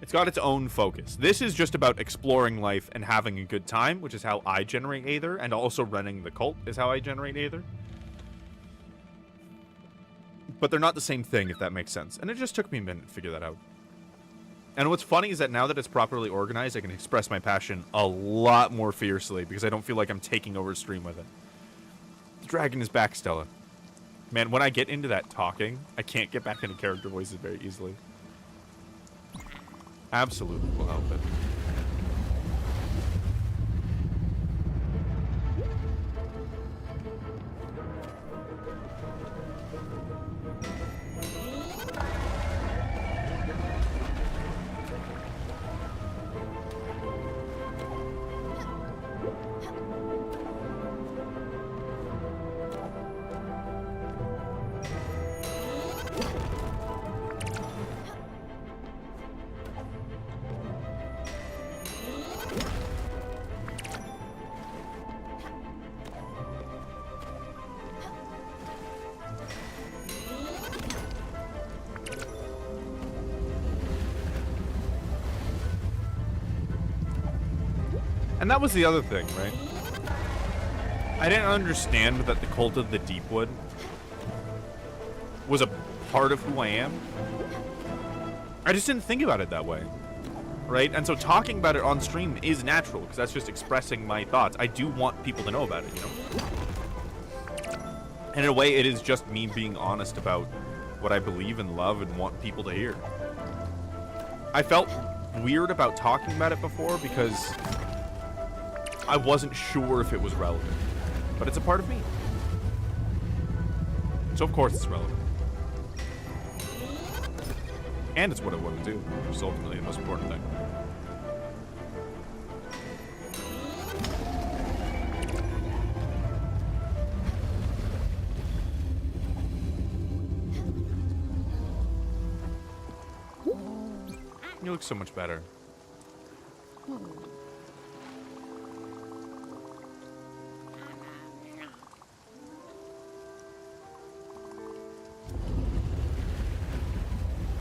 It's got its own focus. This is just about exploring life and having a good time, which is how I generate Aether, and also running the cult is how I generate Aether. But they're not the same thing, if that makes sense. And it just took me a minute to figure that out. And what's funny is that now that it's properly organized, I can express my passion a lot more fiercely, because I don't feel like I'm taking over stream with it. The dragon is back, Stella. Man, when I get into that talking, I can't get back into character voices very easily. Absolutely will help it. And that was the other thing, right? I didn't understand that the Cult of the Deepwood was a part of who I am. I just didn't think about it that way, right? And so talking about it on stream is natural, because that's just expressing my thoughts. I do want people to know about it, you know? And in a way, it is just me being honest about what I believe and love and want people to hear. I felt weird about talking about it before, because I wasn't sure if it was relevant, but it's a part of me. So of course it's relevant. And it's what I want to do, which is ultimately the most important thing. You look so much better.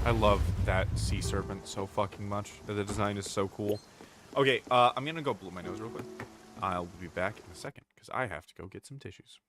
I love that sea serpent so fucking much. The design is so cool. Okay, I'm gonna go blow my nose real quick. I'll be back in a second, because I have to go get some tissues.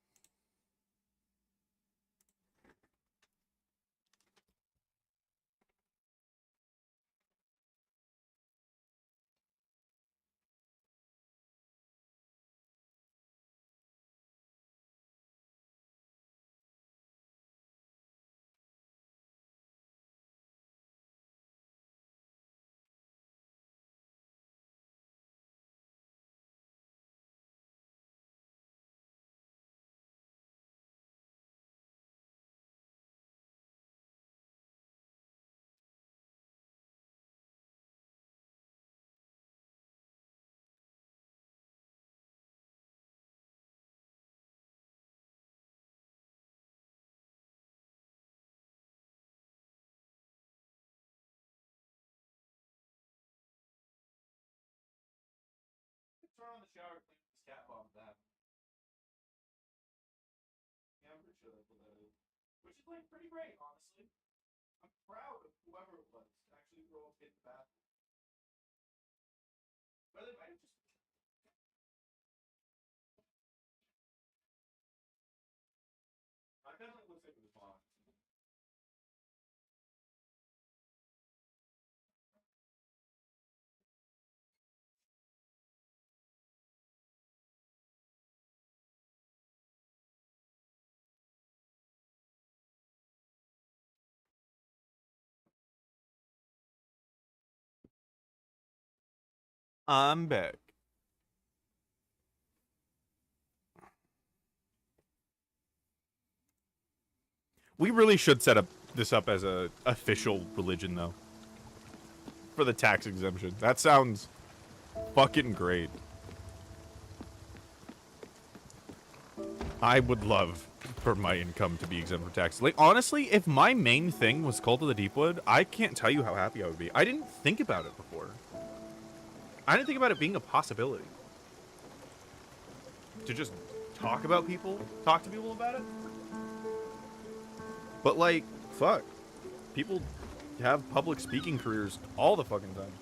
Turn on the shower, clean this cat bomb that. Yeah, I'm pretty sure that's what that is. Which is like pretty great, honestly. I'm proud of whoever it was to actually go and get the bathroom. But it might have just I'm back. We really should set this up as a official religion, though. For the tax exemption. That sounds fucking great. I would love for my income to be exempt from tax. Like, honestly, if my main thing was Cult of the Deepwood, I can't tell you how happy I would be. I didn't think about it before. I didn't think about it being a possibility. To just talk to people about it. But, like, fuck. People have public speaking careers all the fucking time.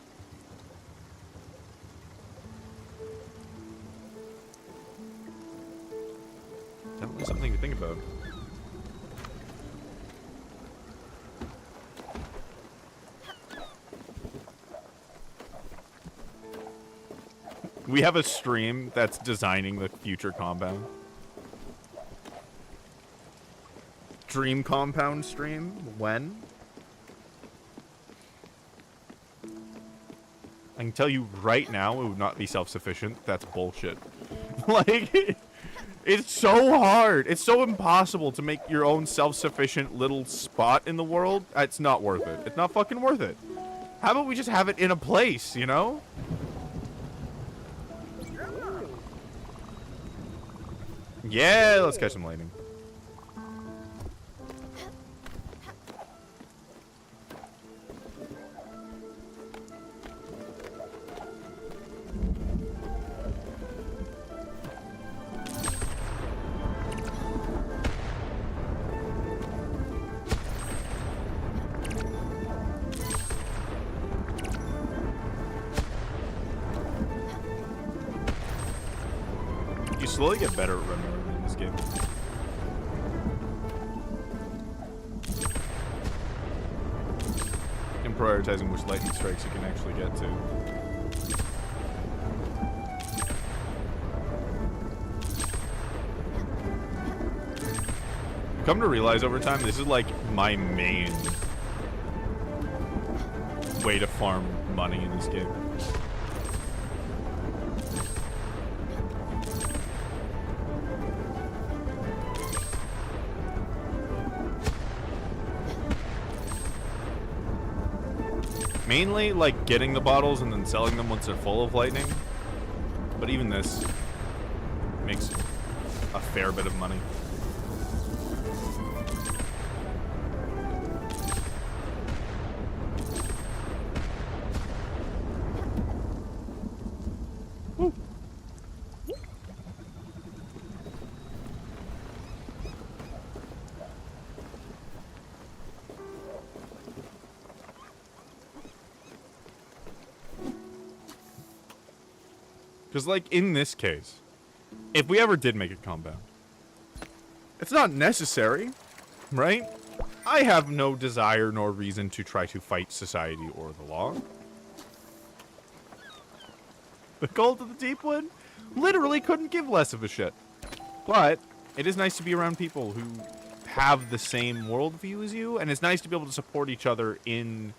Definitely something to think about. We have a stream that's designing the future compound. Dream compound stream? When? I can tell you right now it would not be self-sufficient. That's bullshit. Like, it's so hard. It's so impossible to make your own self-sufficient little spot in the world. It's not worth it. It's not fucking worth it. How about we just have it in a place, you know? Yeah, let's catch some lightning. You slowly get better at running in this game. And prioritizing which lightning strikes you can actually get to. Come to realize over time, this is like my main way to farm money in this game. Mainly, like, getting the bottles and then selling them once they're full of lightning. But even this makes a fair bit of money. Woo. Because, like, in this case, if we ever did make a compound, it's not necessary, right? I have no desire nor reason to try to fight society or the law. The Cult of the Deepwood literally couldn't give less of a shit. But it is nice to be around people who have the same worldview as you, and it's nice to be able to support each other in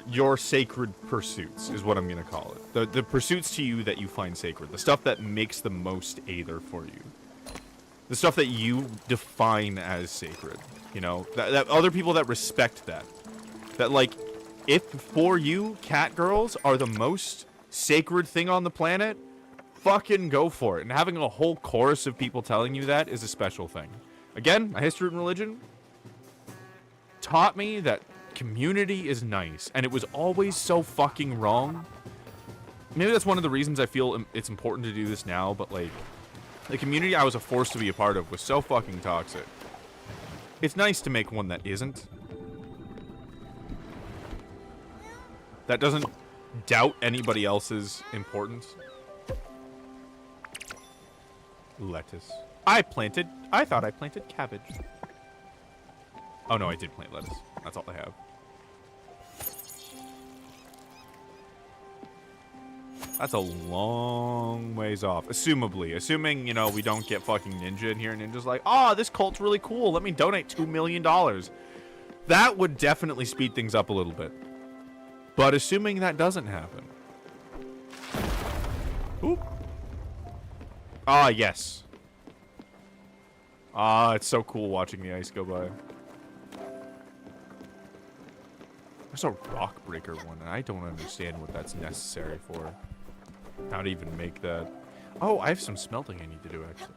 your sacred pursuits, is what I'm gonna call it. The pursuits to you that you find sacred, the stuff that makes the most Aether for you, the stuff that you define as sacred. You know, that other people that respect that, like, if for you cat girls are the most sacred thing on the planet, fucking go for it. And having a whole chorus of people telling you that is a special thing. Again, my history and religion taught me that community is nice, and it was always so fucking wrong. Maybe that's one of the reasons I feel it's important to do this now, but, like, the community I was forced to be a part of was so fucking toxic. It's nice to make one that isn't. That doesn't doubt anybody else's importance. Lettuce. I thought I planted cabbage. Oh no, I did plant lettuce. That's all I have. That's a long ways off. Assumably. Assuming, you know, we don't get fucking Ninja in here and Ninja's like, oh, this cult's really cool. Let me donate $2 million. That would definitely speed things up a little bit. But assuming that doesn't happen, Oop. Ah, yes. Ah, it's so cool watching the ice go by. There's a rock breaker one, and I don't understand what that's necessary for. How to even make that. Oh, I have some smelting I need to do, actually.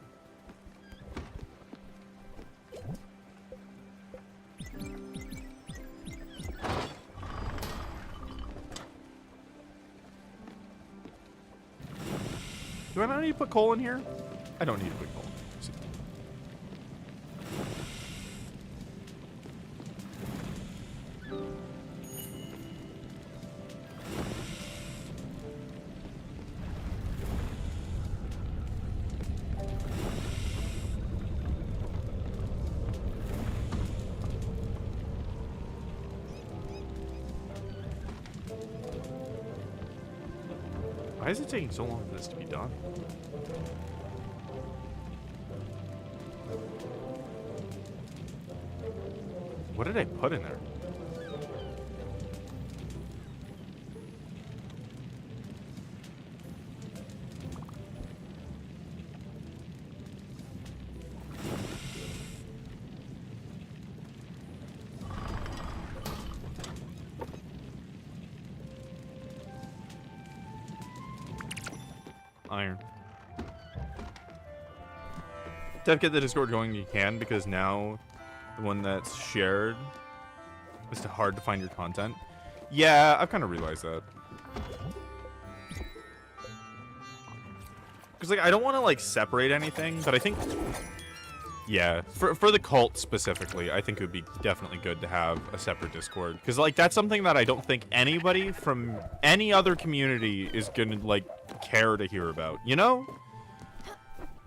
Do I not need to put coal in here? I don't need to put coal in here. Why is it taking so long for this to be done? What did I put in there? Iron. Def, get the Discord going you can, because now the one that's shared is hard to find your content. Yeah, I've kind of realized that. Because, like, I don't want to, like, separate anything, but I think... Yeah, for the cult specifically, I think it would be definitely good to have a separate Discord. Because, like, that's something that I don't think anybody from any other community is gonna, like, care to hear about, you know?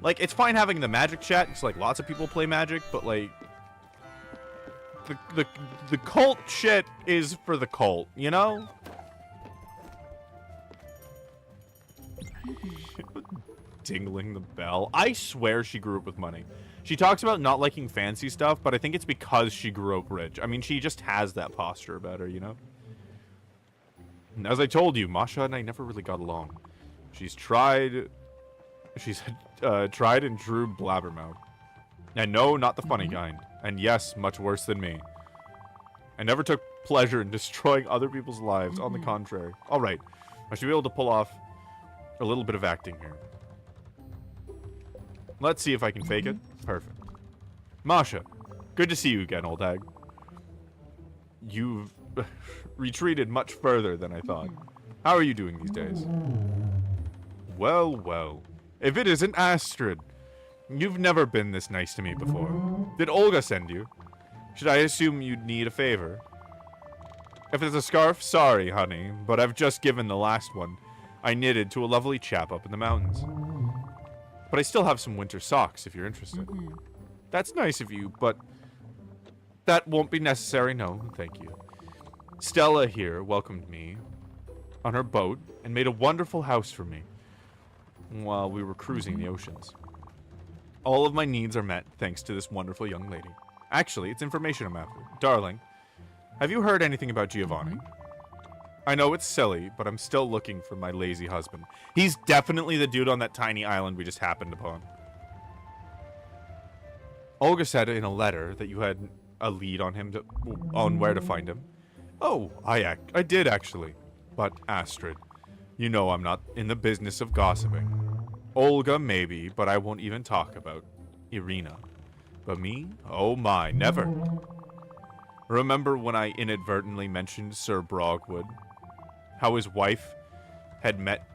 Like, it's fine having the magic chat, because, like, lots of people play magic, but, like... The cult shit is for the cult, you know? Dingling the bell. I swear she grew up with money. She talks about not liking fancy stuff, but I think it's because she grew up rich. I mean, she just has that posture about her, you know? And as I told you, Masha and I never really got along. She's tried and true blabbermouth. And no, not the funny kind. And yes, much worse than me. I never took pleasure in destroying other people's lives. On the contrary. Alright, I should be able to pull off a little bit of acting here. Let's see if I can fake it. Perfect. Masha, good to see you again, old hag. You've retreated much further than I thought. How are you doing these days? Well, well. If it isn't Astrid. You've never been this nice to me before. Did Olga send you? Should I assume you'd need a favor? If it's a scarf, sorry, honey, but I've just given the last one I knitted to a lovely chap up in the mountains. But I still have some winter socks if you're interested. That's nice of you, but that won't be necessary, no, thank you. Stella here welcomed me on her boat and made a wonderful house for me while we were cruising the oceans. All of my needs are met thanks to this wonderful young lady. Actually, it's information I'm after. Darling, have you heard anything about Giovanni? I know it's silly, but I'm still looking for my lazy husband. He's definitely the dude on that tiny island we just happened upon. Olga said in a letter that you had a lead on him on where to find him. Oh, I did actually. But Astrid, you know I'm not in the business of gossiping. Olga maybe, but I won't even talk about Irina. But me? Oh my, never. Remember when I inadvertently mentioned Sir Brogwood? How his wife had met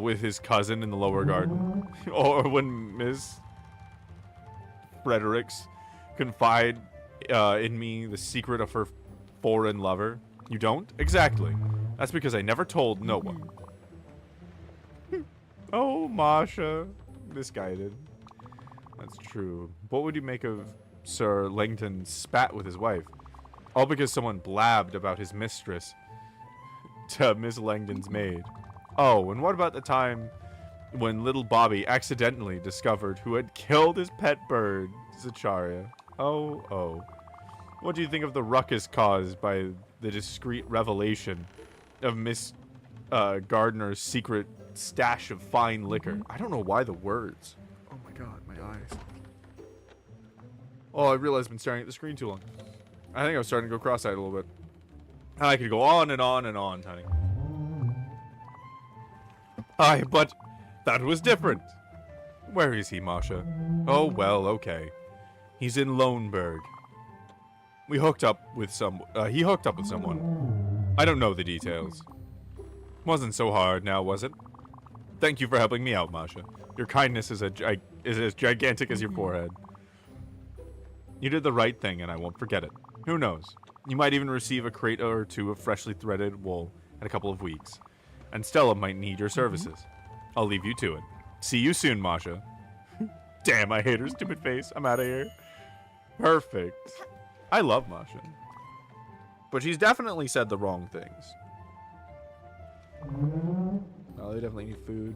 with his cousin in the lower garden? Or when Miss Fredericks confide in me the secret of her foreign lover? You don't? Exactly. That's because I never told no one. Oh, Masha. Misguided. That's true. What would you make of Sir Langton's spat with his wife? All because someone blabbed about his mistress to Miss Langdon's maid. Oh, and what about the time when little Bobby accidentally discovered who had killed his pet bird, Zacharia? Oh, oh. What do you think of the ruckus caused by the discreet revelation of Miss Gardner's secret stash of fine liquor. I don't know why the words. Oh my god, my eyes. Oh, I realized I've been staring at the screen too long. I think I was starting to go cross-eyed a little bit. And I could go on and on and on, honey. Aye, but that was different. Where is he, Masha? Oh, well, okay. He's in Loneburg. We hooked up with he hooked up with someone. I don't know the details. Wasn't so hard now, was it? Thank you for helping me out, Masha. Your kindness is as gigantic as your forehead. You did the right thing, and I won't forget it. Who knows? You might even receive a crate or two of freshly threaded wool in a couple of weeks. And Stella might need your services. I'll leave you to it. See you soon, Masha. Damn, I hate her stupid face. I'm out of here. Perfect. I love Masha. But she's definitely said the wrong things. Oh, they definitely need food.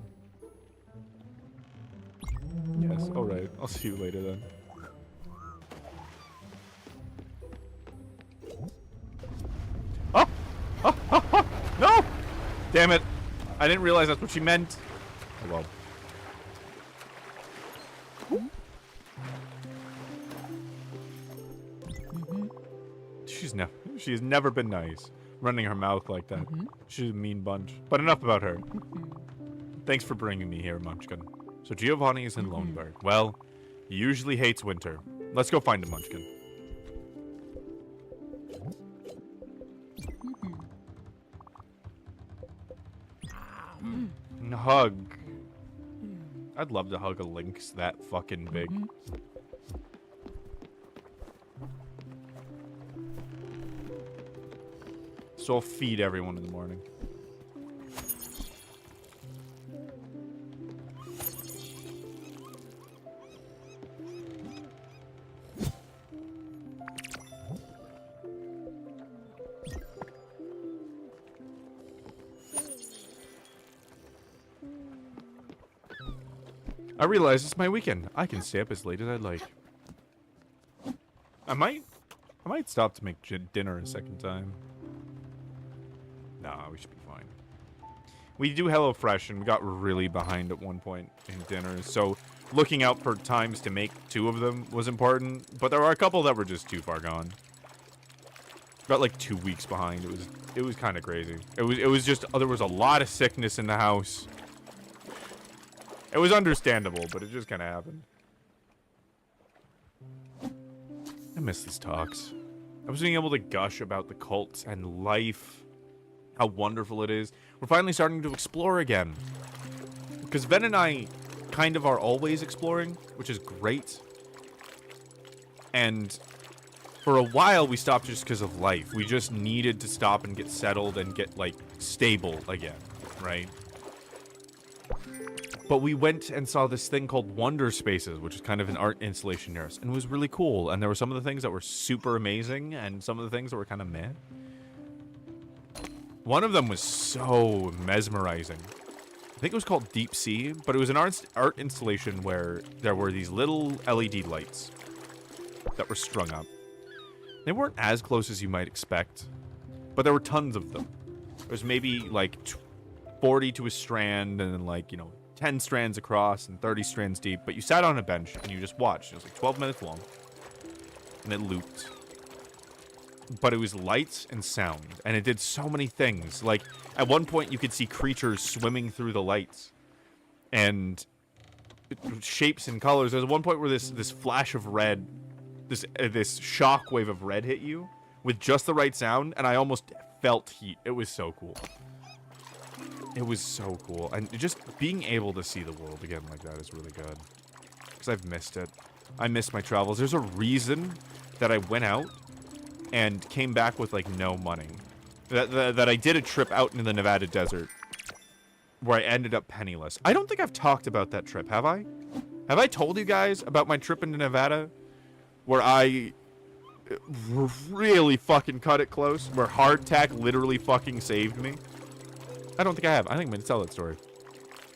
Yes, alright. I'll see you later then. Oh! Oh! Oh! Oh! No! Damn it. I didn't realize that's what she meant. Oh well. She's never been nice. Running her mouth like that. She's a mean bunch. But enough about her. Thanks for bringing me here, Munchkin. So Giovanni is in Loneburg. Well, he usually hates winter. Let's go find him, Munchkin. Hug. I'd love to hug a lynx that fucking big. So I'll feed everyone in the morning. I realize it's my weekend. I can stay up as late as I'd like. I might stop to make dinner a second time. Nah, we should be fine. We do HelloFresh, and we got really behind at one point in dinners, so looking out for times to make 2 of them was important, but there were a couple that were just too far gone. Got like 2 weeks behind. It was kind of crazy. It was just there was a lot of sickness in the house. It was understandable, but it just kind of happened. I miss these talks. I was being able to gush about the cults and life. How wonderful it is. We're finally starting to explore again. Because Ven and I kind of are always exploring, which is great. And for a while, we stopped just because of life. We just needed to stop and get settled and get, like, stable again, right? But we went and saw this thing called Wonder Spaces, which is kind of an art installation near us. And it was really cool. And there were some of the things that were super amazing, and some of the things that were kind of meh. One of them was so mesmerizing. I think it was called Deep Sea, but it was an art installation where there were these little LED lights that were strung up. They weren't as close as you might expect, but there were tons of them. There was maybe like 40 to a strand, and then like, you know, 10 strands across and 30 strands deep, but you sat on a bench and you just watched. It was like 12 minutes long, and it looped. But it was lights and sound, and it did so many things. Like, at one point, you could see creatures swimming through the lights, and shapes and colors. There's one point where this flash of red, this shock wave of red hit you with just the right sound, and I almost felt heat. It was so cool. It was so cool, and just being able to see the world again like that is really good, because I've missed it. I missed my travels. There's a reason that I went out and came back with, like, no money. That I did a trip out into the Nevada desert where I ended up penniless. I don't think I've talked about that trip, have I? Have I told you guys about my trip into Nevada where I really fucking cut it close? Where hardtack literally fucking saved me? I don't think I have. I think I'm going to tell that story.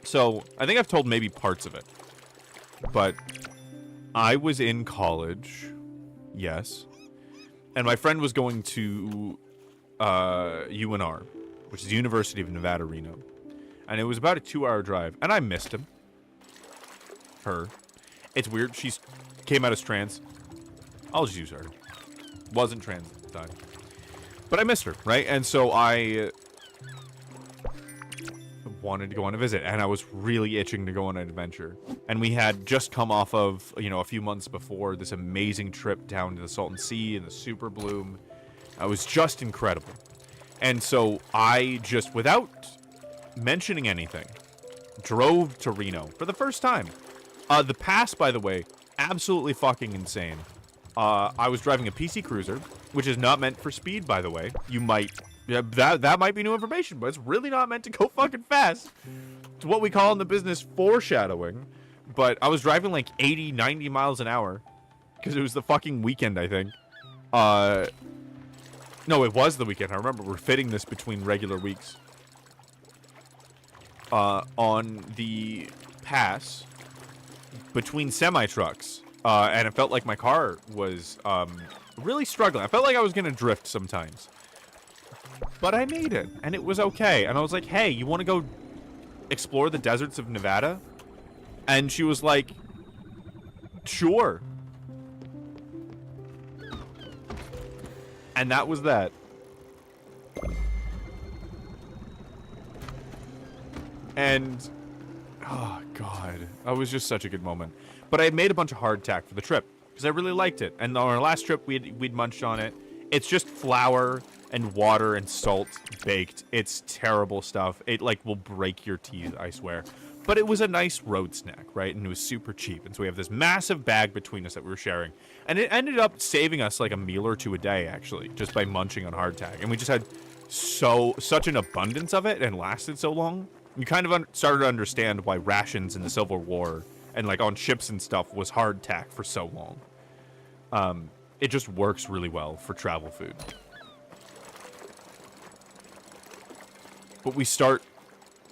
So, I think I've told maybe parts of it. But I was in college. Yes. And my friend was going to UNR, which is the University of Nevada, Reno. And it was about a 2-hour drive. And I missed him. Her. It's weird. She came out as trans. I'll just use her. Wasn't trans at the time. But I missed her, right? And so I wanted to go on a visit. And I was really itching to go on an adventure. And we had just come off of, you know, a few months before this amazing trip down to the Salton Sea and the Super Bloom. It was just incredible. And so I just, without mentioning anything, drove to Reno for the first time. The pass, by the way, absolutely fucking insane. I was driving a PC Cruiser, which is not meant for speed, by the way. You might, yeah, that might be new information, but it's really not meant to go fucking fast. It's what we call in the business foreshadowing. But I was driving like 80, 90 miles an hour because it was the fucking weekend, I think. No, it was the weekend. I remember we're fitting this between regular weeks. On the pass between semi-trucks. And it felt like my car was really struggling. I felt like I was going to drift sometimes. But I made it, and it was okay. And I was like, hey, you want to go explore the deserts of Nevada? And she was like, sure. And that was that. And, oh god, that was just such a good moment. But I made a bunch of hardtack for the trip because I really liked it. And on our last trip, we'd munched on it. It's just flour and water and salt baked. It's terrible stuff. It like will break your teeth, I swear. But it was a nice road snack, right? And it was super cheap. And so we have this massive bag between us that we were sharing. And it ended up saving us like a meal or two a day, actually, just by munching on hardtack. And we just had such an abundance of it and lasted so long. You kind of started to understand why rations in the Civil War and like on ships and stuff was hardtack for so long. It just works really well for travel food. But we start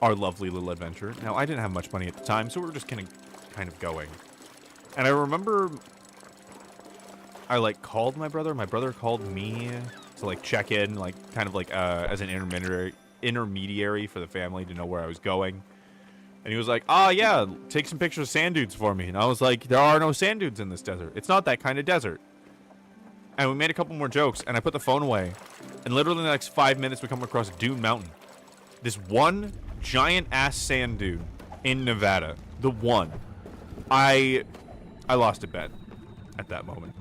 our lovely little adventure. Now, I didn't have much money at the time, so we were just kind of going. And I remember I, like, called my brother. My brother called me to, like, check in, like, kind of, like, as an intermediary for the family to know where I was going. And he was like, oh, yeah, take some pictures of sand dunes for me. And I was like, there are no sand dunes in this desert. It's not that kind of desert. And we made a couple more jokes, and I put the phone away. And literally in the next 5 minutes, we come across Dune Mountain. This one giant-ass sand dune in Nevada. The one. I lost a bet at that moment.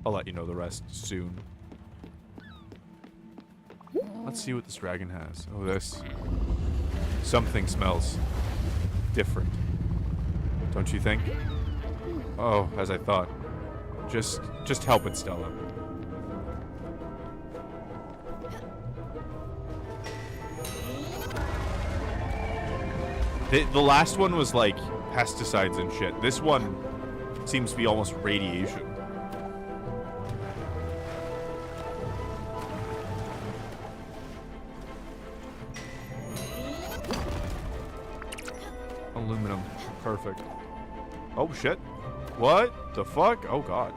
I'll let you know the rest soon. Let's see what this dragon has. Oh, this. Something smells different. Don't you think? Oh, as I thought. Just help it, Stella. The last one was like pesticides and shit. This one seems to be almost radiation. Aluminum. Perfect. Oh shit. What the fuck? Oh god.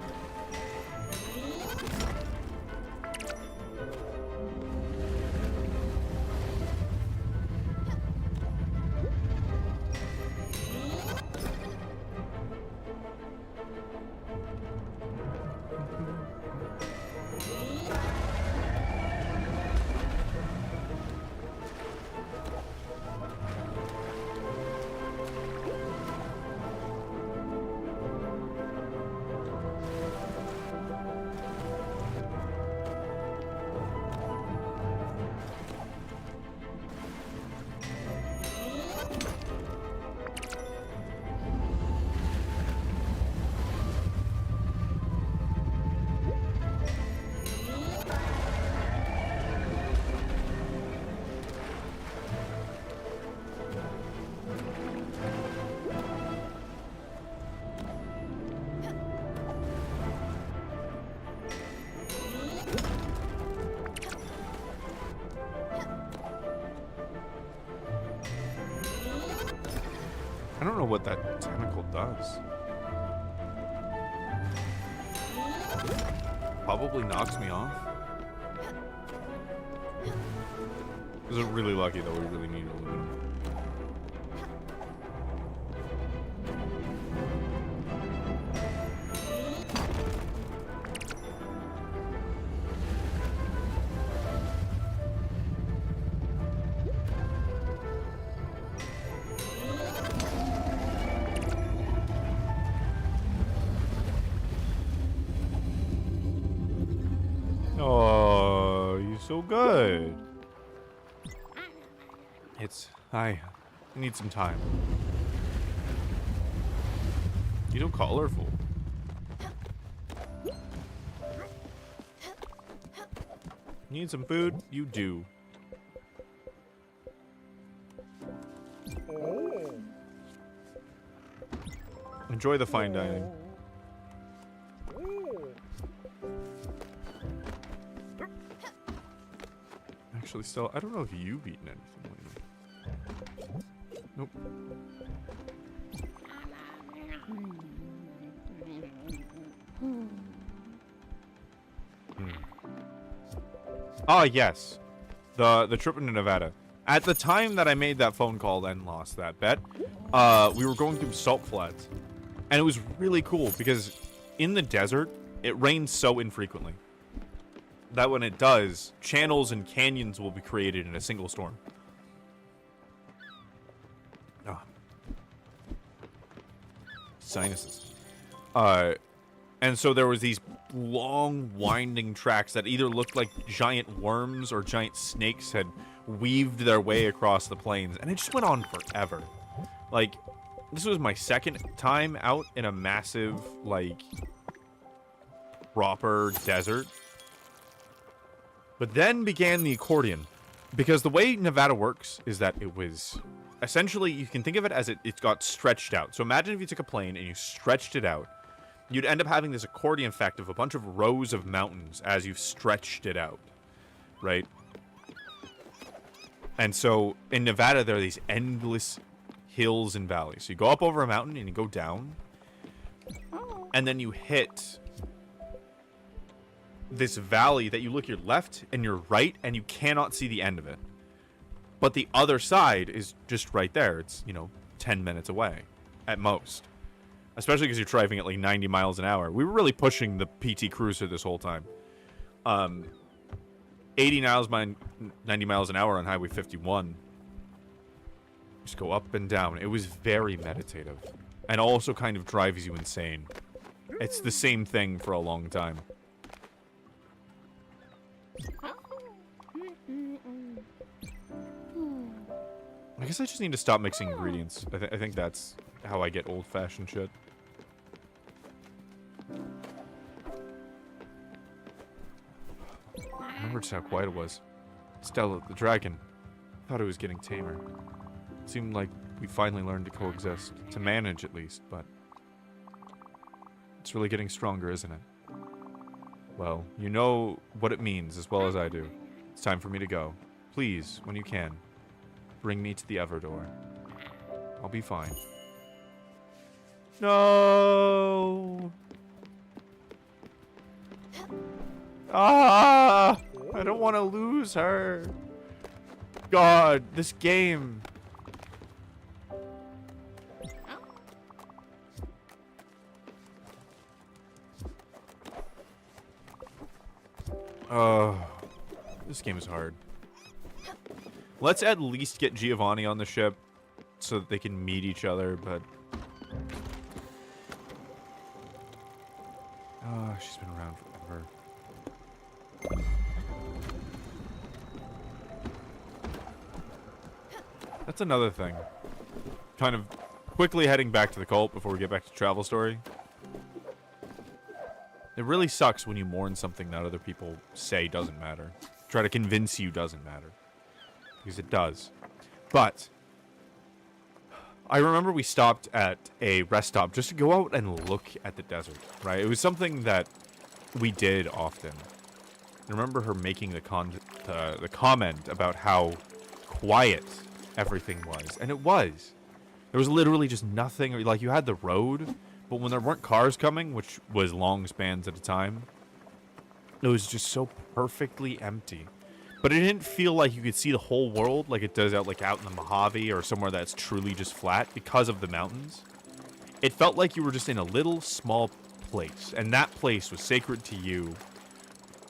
I don't know what that tentacle does. Probably knocks me off. This is really lucky though. We really need aluminum. Oh, you're so good. I need some time. You're so colorful. Need some food? You do. Enjoy the fine dining. Actually, still, I don't know if you've eaten anything lately. Nope. Ah, yes. The trip into Nevada. At the time that I made that phone call and lost that bet, we were going through salt flats. And it was really cool because in the desert, it rains so infrequently that when it does, channels and canyons will be created in a single storm. Ah. Sinuses. And so there was these long, winding tracks that either looked like giant worms or giant snakes had weaved their way across the plains. And it just went on forever. Like, this was my second time out in a massive, like, proper desert. But then began the accordion. Because the way Nevada works is that it was... Essentially, you can think of it as it got stretched out. So imagine if you took a plane and you stretched it out. You'd end up having this accordion effect of a bunch of rows of mountains as you've stretched it out. Right? And so, in Nevada, there are these endless hills and valleys. So you go up over a mountain and you go down. And then you hit this valley that you look your left and your right and you cannot see the end of it. But the other side is just right there. It's, 10 minutes away at most. Especially because you're driving at like 90 miles an hour. We were really pushing the PT Cruiser this whole time. 90 miles an hour on Highway 51. Just go up and down. It was very meditative. And also kind of drives you insane. It's the same thing for a long time. I guess I just need to stop mixing ingredients. I think that's how I get old-fashioned shit. I remember just how quiet it was. Stella, the dragon. I thought it was getting tamer. It seemed like we finally learned to coexist. To manage, at least, but... It's really getting stronger, isn't it? Well, you know what it means as well as I do. It's time for me to go. Please, when you can, bring me to the Everdor. I'll be fine. No! Ah! I don't want to lose her. God, this game. Oh, this game is hard. Let's at least get Giovanni on the ship so that they can meet each other, but... Oh, she's been around forever. That's another thing. Kind of quickly heading back to the cult before we get back to travel story. It really sucks when you mourn something that other people say doesn't matter. Try to convince you doesn't matter. Because it does. But I remember we stopped at a rest stop just to go out and look at the desert, right? It was something that we did often. I remember her making the comment about how quiet everything was. And it was. There was literally just nothing. Like, you had the road, but when there weren't cars coming, which was long spans at a time, it was just so perfectly empty. But it didn't feel like you could see the whole world like it does out in the Mojave or somewhere that's truly just flat because of the mountains. It felt like you were just in a little small place, and that place was sacred to you.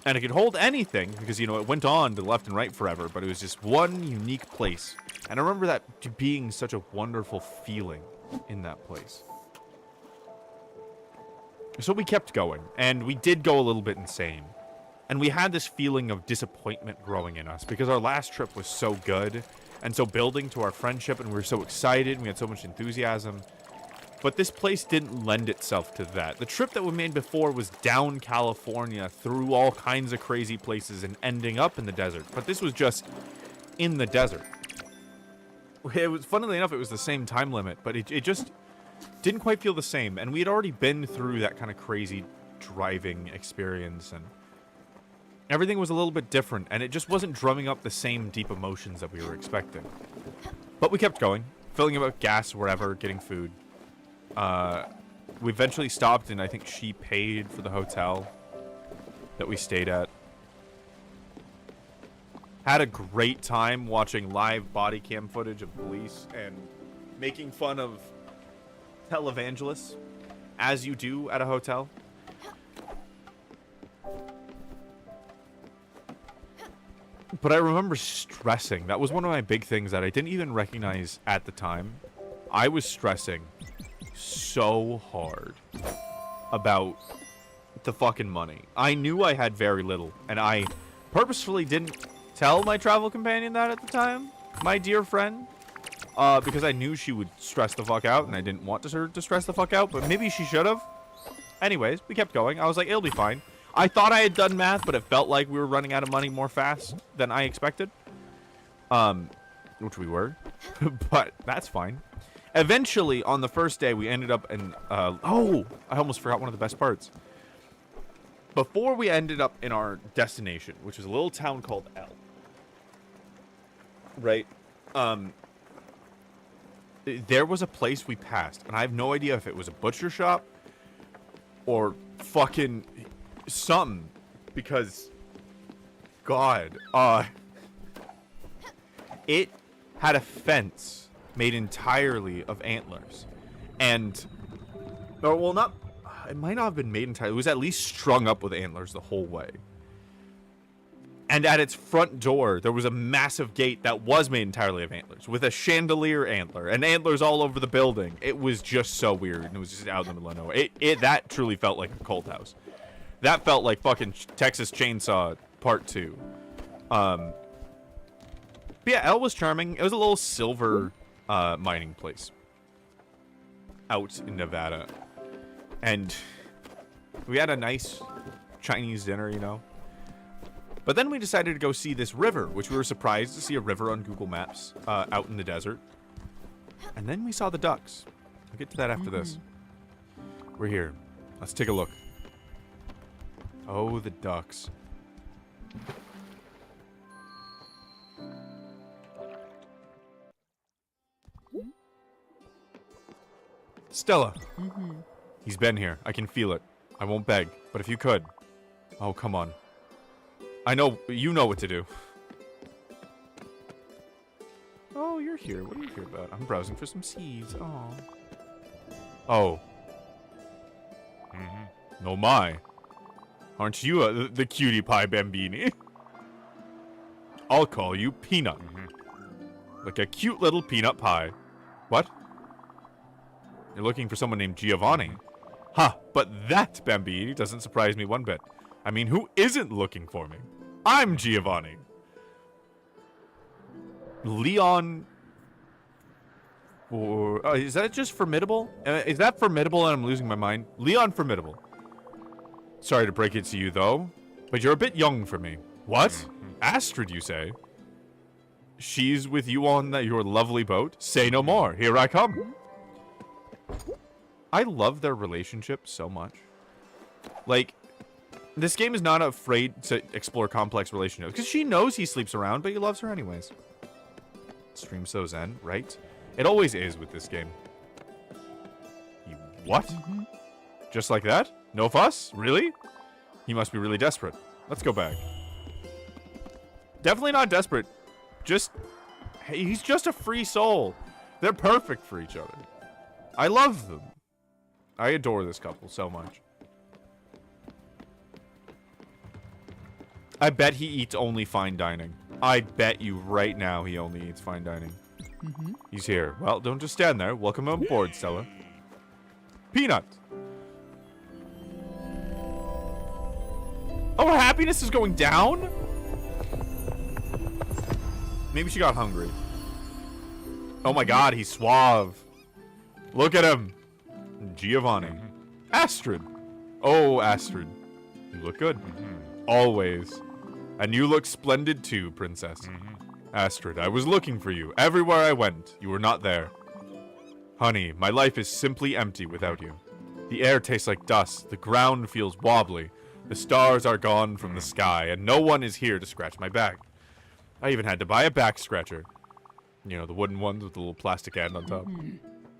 And it could hold anything because, you know, it went on to the left and right forever, but it was just one unique place. And I remember that being such a wonderful feeling in that place. So we kept going, and we did go a little bit insane. And we had this feeling of disappointment growing in us because our last trip was so good and so building to our friendship, and we were so excited and we had so much enthusiasm. But this place didn't lend itself to that. The trip that we made before was down California through all kinds of crazy places and ending up in the desert. But this was just in the desert. It was, funnily enough, it was the same time limit, but it just didn't quite feel the same. And we had already been through that kind of crazy driving experience, and everything was a little bit different, and it just wasn't drumming up the same deep emotions that we were expecting. But we kept going, filling up gas wherever, getting food. We eventually stopped, and I think she paid for the hotel that we stayed at. Had a great time watching live body cam footage of police and making fun of televangelists, as you do at a hotel. But I remember stressing. That was one of my big things that I didn't even recognize at the time. I was stressing so hard about the fucking money. I knew I had very little, and I purposefully didn't tell my travel companion that at the time, my dear friend, because I knew she would stress the fuck out, and I didn't want her to stress the fuck out, but maybe she should have. Anyways, we kept going. I was like, it'll be fine. I thought I had done math, but it felt like we were running out of money more fast than I expected. Which we were. But that's fine. Eventually, on the first day, we ended up in... oh! I almost forgot one of the best parts. Before we ended up in our destination, which was a little town called L. Right? There was a place we passed, and I have no idea if it was a butcher shop or fucking... something, because God, it had a fence made entirely of antlers, and well, not, it might not have been made entirely, it was at least strung up with antlers the whole way. And at its front door there was a massive gate that was made entirely of antlers with a chandelier antler and antlers all over the building. It was just so weird, and it was just out in the middle of nowhere. That truly felt like a cult house. That felt like fucking Texas Chainsaw Part 2. But yeah, L was charming. It was a little silver mining place out in Nevada. And we had a nice Chinese dinner, you know. But then we decided to go see this river, which we were surprised to see a river on Google Maps out in the desert. And then we saw the ducks. I'll get to that after this. We're here. Let's take a look. Oh, the ducks. Stella. He's been here. I can feel it. I won't beg, but if you could. Oh, come on. I know, you know what to do. Oh, you're here. What are you here about? I'm browsing for some seeds. Oh. Oh. No, my. Aren't you the cutie pie bambini? I'll call you Peanut. Like a cute little peanut pie. What? You're looking for someone named Giovanni. Ha, but that bambini doesn't surprise me one bit. I mean, who isn't looking for me? I'm Giovanni. Leon... Or... is that just Formidable? Is that Formidable and I'm losing my mind? Leon Formidable. Sorry to break it to you, though, but you're a bit young for me. What? Astrid, you say? She's with you on your lovely boat? Say no more. Here I come. I love their relationship so much. Like, this game is not afraid to explore complex relationships, because she knows he sleeps around, but he loves her anyways. Stream so zen, right? It always is with this game. You what? Just like that? No fuss? Really? He must be really desperate. Let's go back. Definitely not desperate. Just, hey, he's just a free soul. They're perfect for each other. I love them. I adore this couple so much. I bet he eats only fine dining. I bet you right now he only eats fine dining. He's here. Well, don't just stand there. Welcome aboard, Stella. Peanut. Oh, her happiness is going down? Maybe she got hungry. Oh my god, he's suave. Look at him. Giovanni. Astrid. Oh, Astrid. You look good. Always. And you look splendid too, princess. Astrid, I was looking for you. Everywhere I went, you were not there. Honey, my life is simply empty without you. The air tastes like dust. The ground feels wobbly. The stars are gone from the sky, and no one is here to scratch my back. I even had to buy a back scratcher. You know, the wooden ones with the little plastic end on top.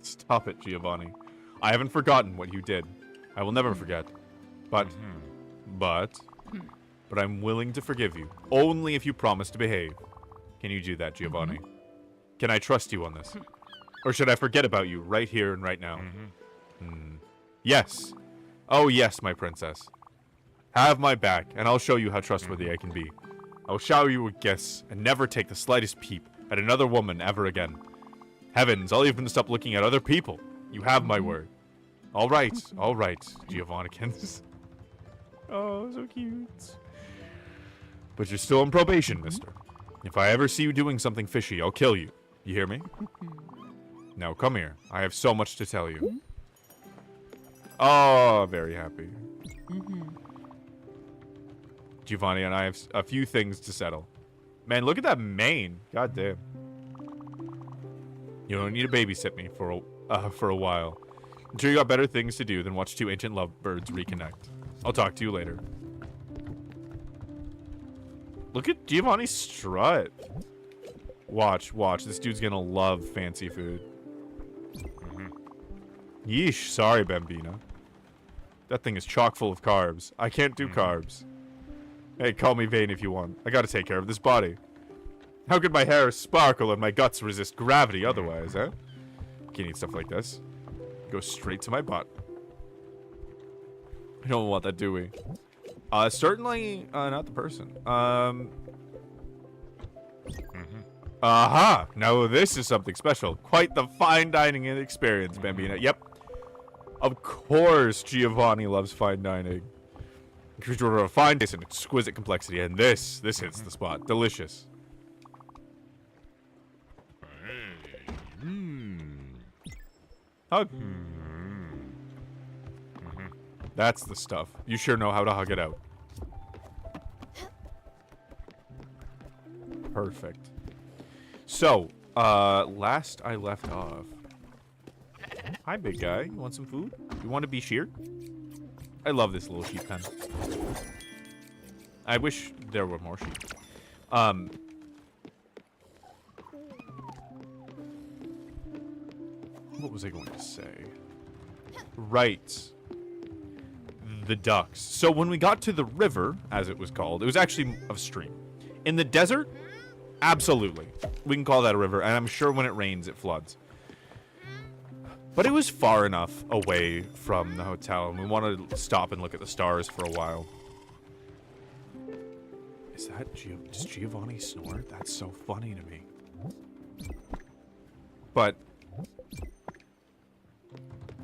Stop it, Giovanni. I haven't forgotten what you did. I will never forget. But I'm willing to forgive you. Only if you promise to behave. Can you do that, Giovanni? Can I trust you on this? Or should I forget about you right here and right now? Yes. Oh, yes, my princess. Have my back, and I'll show you how trustworthy I can be. I'll shower you with gifts, and never take the slightest peep at another woman ever again. Heavens, I'll even stop looking at other people. You have my word. All right, Giovannikins. Oh, so cute. But you're still on probation, mister. If I ever see you doing something fishy, I'll kill you. You hear me? Now, come here. I have so much to tell you. Oh, very happy. Giovanni and I have a few things to settle. Man, look at that mane. God damn. You don't need to babysit me for a while. I'm sure you got better things to do than watch two ancient lovebirds reconnect. I'll talk to you later. Look at Giovanni's strut. Watch. This dude's gonna love fancy food. Yeesh. Sorry, Bambina. That thing is chock full of carbs. I can't do carbs. Hey, call me vain if you want. I gotta take care of this body. How could my hair sparkle and my guts resist gravity otherwise, eh? Can't eat stuff like this. Go straight to my butt. We don't want that, do we? Certainly, not the person. Aha! Now this is something special. Quite the fine dining experience, Bambina. Yep. Of course Giovanni loves fine dining. Creature of a fine taste and exquisite complexity, and this hits the spot. Delicious. Hug. That's the stuff. You sure know how to hug it out. Perfect. So, last I left off. Hi, big guy. You want some food? You want to be sheared? I love this little sheep pen. I wish there were more sheep. What was I going to say? Right. The ducks. So when we got to the river, as it was called, it was actually a stream. In the desert, absolutely. We can call that a river, and I'm sure when it rains, it floods. But it was far enough away from the hotel, and we wanted to stop and look at the stars for a while. Is that does Giovanni snore? That's so funny to me. But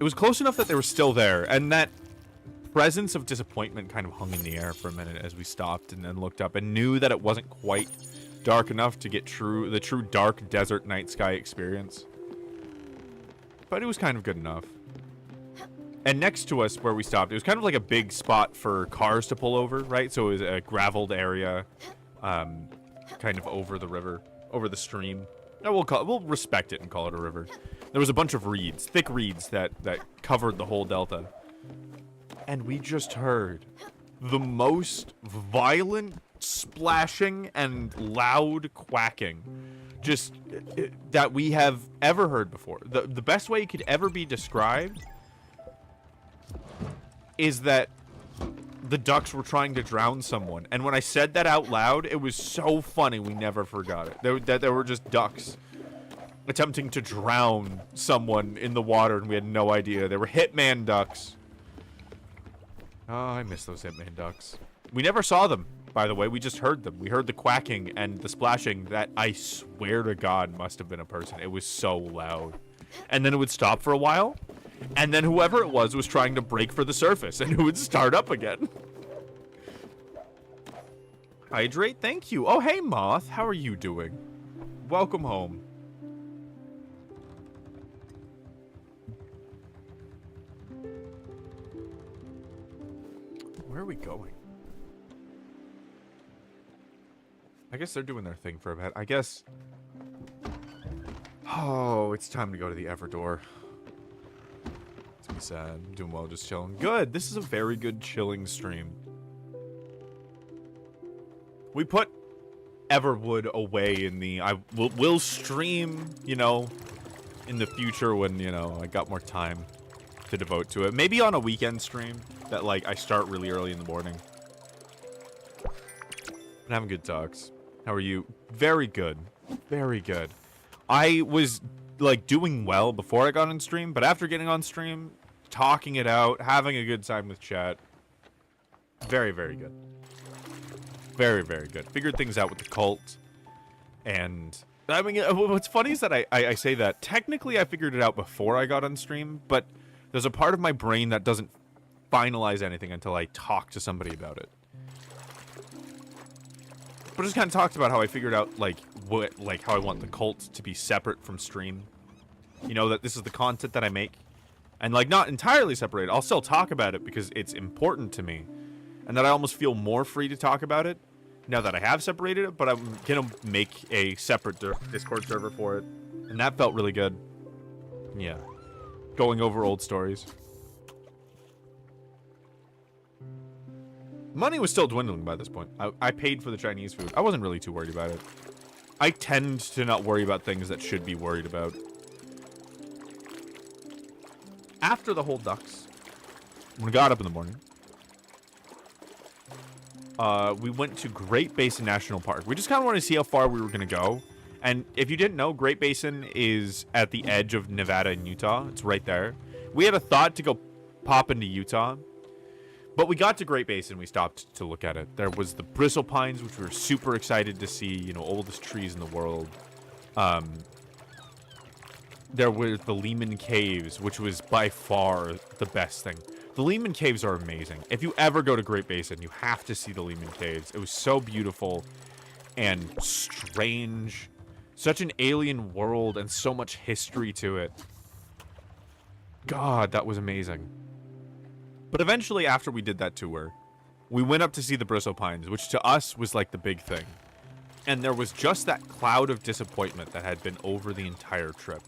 it was close enough that they were still there, and that presence of disappointment kind of hung in the air for a minute as we stopped and then looked up and knew that it wasn't quite dark enough to get the true dark desert night sky experience. But it was kind of good enough. And next to us where we stopped, it was kind of like a big spot for cars to pull over, right? So it was a graveled area, kind of over the river, over the stream. No, we'll respect it and call it a river. There was a bunch of reeds, thick reeds that covered the whole delta. And we just heard the most violent splashing and loud quacking that we have ever heard before. The best way it could ever be described is that the ducks were trying to drown someone. And when I said that out loud, it was so funny. We never forgot it. There were just ducks attempting to drown someone in the water, and we had no idea. They were hitman ducks. Oh, I miss those hitman ducks. We never saw them, by the way. We just heard them. We heard the quacking and the splashing that I swear to God must have been a person. It was so loud. And then it would stop for a while. And then whoever it was trying to break for the surface, and it would start up again. Hydrate, thank you. Oh, hey, Moth. How are you doing? Welcome home. Where are we going? I guess they're doing their thing for a bit. I guess... Oh, it's time to go to the Everdor. It's gonna be sad. I'm doing well, just chilling. Good. This is a very good chilling stream. We put Everwood away in the... We'll stream, you know, in the future when, you know, I got more time to devote to it. Maybe on a weekend stream that, like, I start really early in the morning. Been having good talks. How are you? Very good. Very good. I was, like, doing well before I got on stream, but after getting on stream, talking it out, having a good time with chat. Very, very good. Very, very good. Figured things out with the cult. And, I mean, what's funny is that I say that. Technically, I figured it out before I got on stream, but there's a part of my brain that doesn't finalize anything until I talk to somebody about it. But I just kind of talked about how I figured out, like, how I want the cult to be separate from stream. You know, that this is the content that I make. And, like, not entirely separated. I'll still talk about it because it's important to me. And that I almost feel more free to talk about it now that I have separated it. But I'm going to make a separate Discord server for it. And that felt really good. Yeah. Going over old stories. Money was still dwindling by this point. I paid for the Chinese food. I wasn't really too worried about it. I tend to not worry about things that should be worried about. After the whole ducks, when we got up in the morning, we went to Great Basin National Park. We just kind of wanted to see how far we were going to go. And if you didn't know, Great Basin is at the edge of Nevada and Utah. It's right there. We had a thought to go pop into Utah. But we got to Great Basin, we stopped to look at it. There was the bristle pines, which we were super excited to see, you know, oldest trees in the world. There were the Lehman Caves, which was by far the best thing. The Lehman Caves are amazing. If you ever go to Great Basin, you have to see the Lehman Caves. It was so beautiful and strange. Such an alien world and so much history to it. God, that was amazing. But eventually, after we did that tour, we went up to see the bristle pines, which to us was like the big thing. And there was just that cloud of disappointment that had been over the entire trip.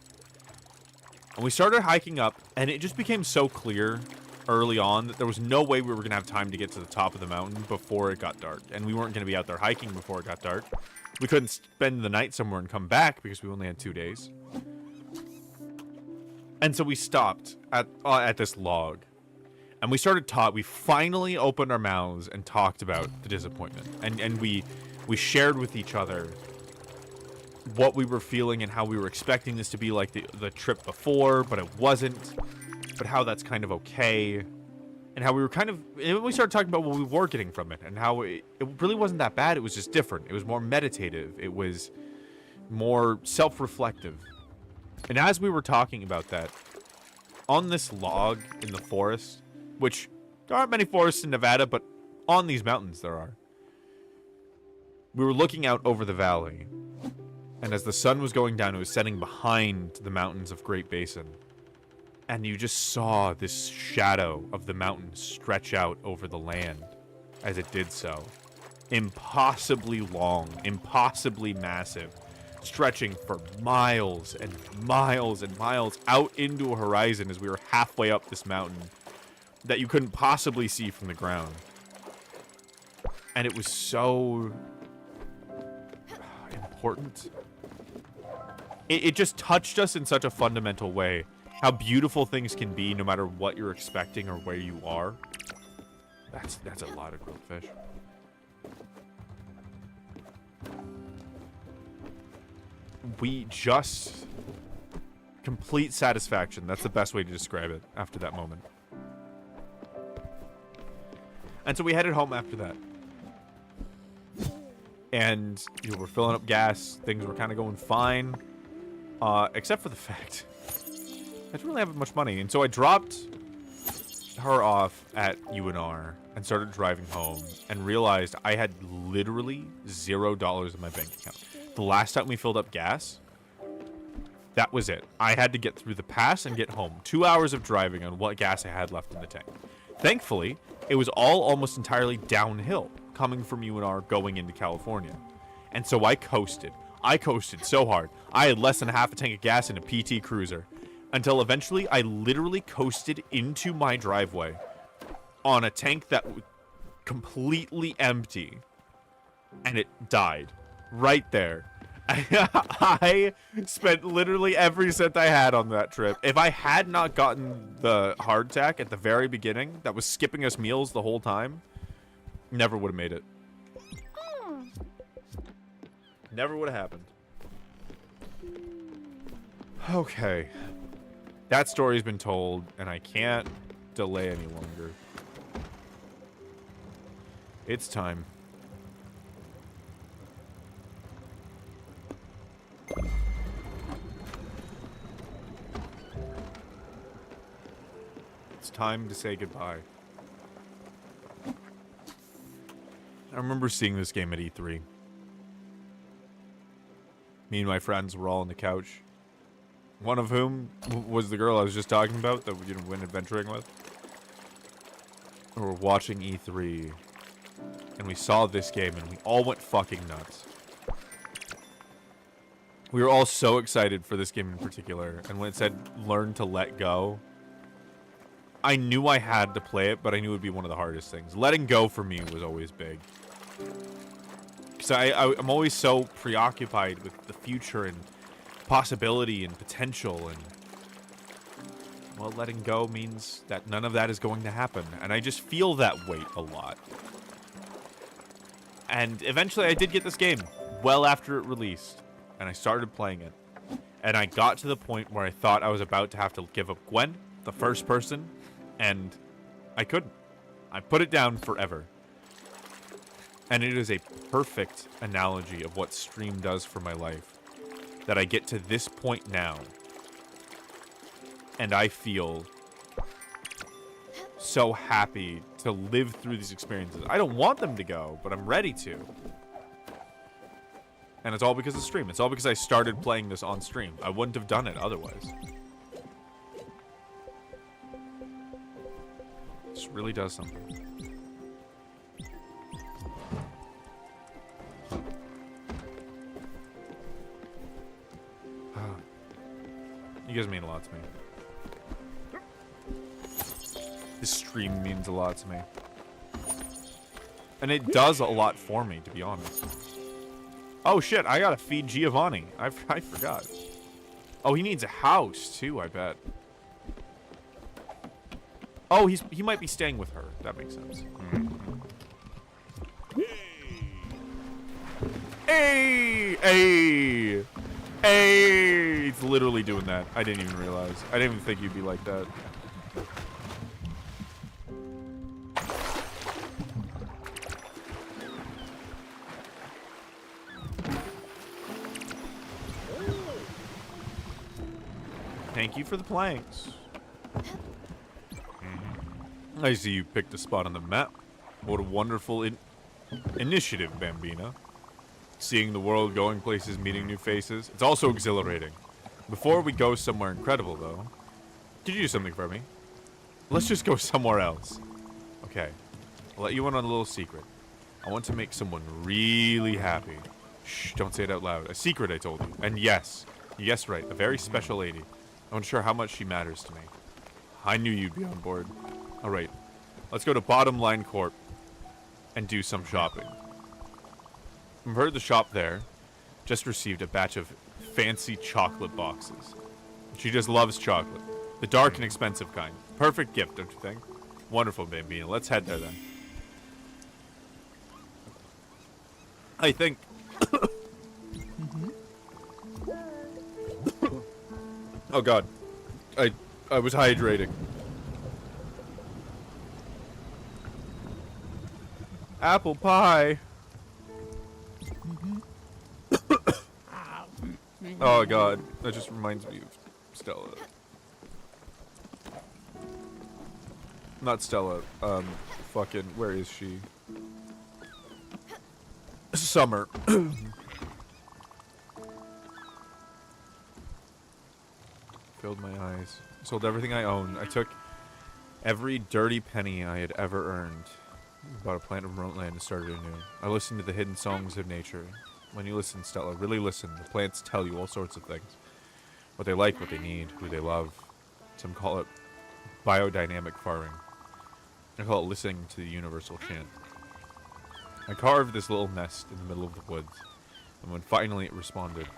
And we started hiking up, and it just became so clear early on that there was no way we were going to have time to get to the top of the mountain before it got dark. And we weren't going to be out there hiking before it got dark. We couldn't spend the night somewhere and come back because we only had 2 days. And so we stopped at this log. And we we finally opened our mouths and talked about the disappointment. And we shared with each other what we were feeling and how we were expecting this to be like the trip before, but it wasn't. But how that's kind of okay. And how we were and we started talking about what we were getting from it. And how it really wasn't that bad. It was just different. It was more meditative. It was more self-reflective. And as we were talking about that, on this log in the forest, which there aren't many forests in Nevada, but on these mountains there are. We were looking out over the valley, and as the sun was going down, it was setting behind the mountains of Great Basin. And you just saw this shadow of the mountain stretch out over the land as it did so. Impossibly long, impossibly massive, stretching for miles and miles and miles out into a horizon as we were halfway up this mountain that you couldn't possibly see from the ground. And it was so important. It just touched us in such a fundamental way. How beautiful things can be no matter what you're expecting or where you are. That's a lot of grilled fish. We just... Complete satisfaction. That's the best way to describe it after that moment. And so we headed home after that. And we're filling up gas. Things were kind of going fine. Except for the fact I didn't really have much money. And so I dropped her off at UNR and started driving home and realized I had literally $0 in my bank account. The last time we filled up gas, that was it. I had to get through the pass and get home. 2 hours of driving on what gas I had left in the tank. Thankfully, it was all almost entirely downhill coming from UNR going into California. And so I coasted. I coasted so hard. I had less than half a tank of gas in a PT Cruiser. Until eventually, I literally coasted into my driveway on a tank that was completely empty. And it died. Right there. I spent literally every cent I had on that trip. If I had not gotten the hardtack at the very beginning that was skipping us meals the whole time, never would have made it. Never would have happened. Okay. That story's been told, and I can't delay any longer. It's time. It's time to say goodbye. I remember seeing this game at E3. Me and my friends were all on the couch. One of whom was the girl I was just talking about that we went adventuring with. We were watching E3. And we saw this game and we all went fucking nuts. We were all so excited for this game in particular. And when it said, learn to let go, I knew I had to play it, but I knew it would be one of the hardest things. Letting go for me was always big. Because I'm always so preoccupied with the future and possibility and potential. And, well, letting go means that none of that is going to happen. And I just feel that weight a lot. And eventually I did get this game well after it released. And I started playing it. And I got to the point where I thought I was about to have to give up Gwen, the first person, and I couldn't. I put it down forever. And it is a perfect analogy of what stream does for my life. That I get to this point now, and I feel so happy to live through these experiences. I don't want them to go, but I'm ready to. And it's all because of stream. It's all because I started playing this on stream. I wouldn't have done it otherwise. This really does something. You guys mean a lot to me. This stream means a lot to me. And it does a lot for me, to be honest. Oh shit, I gotta feed Giovanni. I forgot. Oh, he needs a house too, I bet. Oh, he might be staying with her. That makes sense. Hey! Hey! Hey! It's literally doing that. I didn't even realize. I didn't even think you'd be like that. Thank you for the planks. I see you picked a spot on the map. What a wonderful initiative, Bambina. Seeing the world, going places, meeting new faces. It's also exhilarating. Before we go somewhere incredible, though, could you do something for me? Let's just go somewhere else. Okay. I'll let you in on a little secret. I want to make someone really happy. Shh, don't say it out loud. A secret, I told you. And yes, you guessed right, a very special lady. I'm not sure how much she matters to me. I knew you'd be on board. Alright, let's go to Bottom Line Corp and do some shopping. I've heard the shop there just received a batch of fancy chocolate boxes. She just loves chocolate. The dark and expensive kind. Perfect gift, don't you think? Wonderful, Bambina. Let's head there then. I think. Oh god. I was hydrating. Apple pie. Oh god, that just reminds me of Stella. Not Stella. Fucking, where is she? Summer. Filled my eyes. Sold everything I owned. I took every dirty penny I had ever earned. Bought a plant of remote land and started anew. I listened to the hidden songs of nature. When you listen, Stella, really listen. The plants tell you all sorts of things. What they like, what they need, who they love. Some call it biodynamic farming. I call it listening to the universal chant. I carved this little nest in the middle of the woods, and when finally it responded,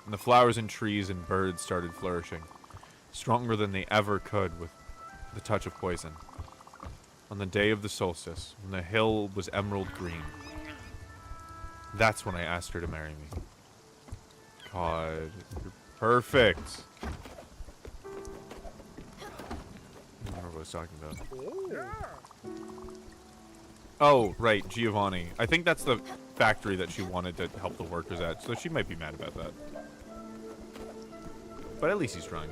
and the flowers and trees and birds started flourishing, stronger than they ever could with the touch of poison. On the day of the solstice, when the hill was emerald green, that's when I asked her to marry me. God, you're perfect. I don't remember what I was talking about. Oh, right, Giovanni. I think that's the factory that she wanted to help the workers at, so she might be mad about that. But at least he's trying.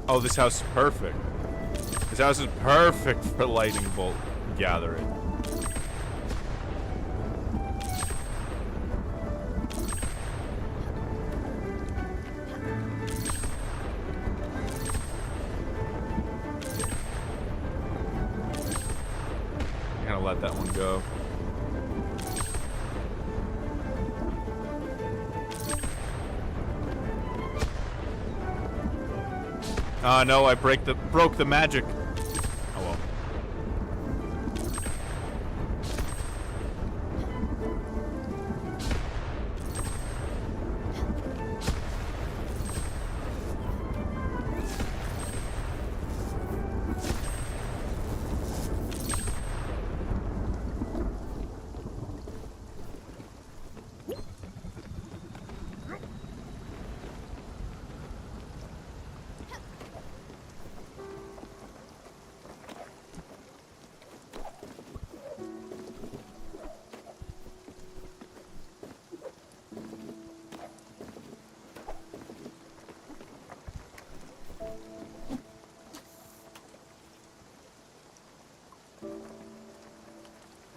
Oh, this house is perfect. This house is perfect for lightning bolt gathering. I'm gonna let that one go. Oh no, I broke the magic. Oh well.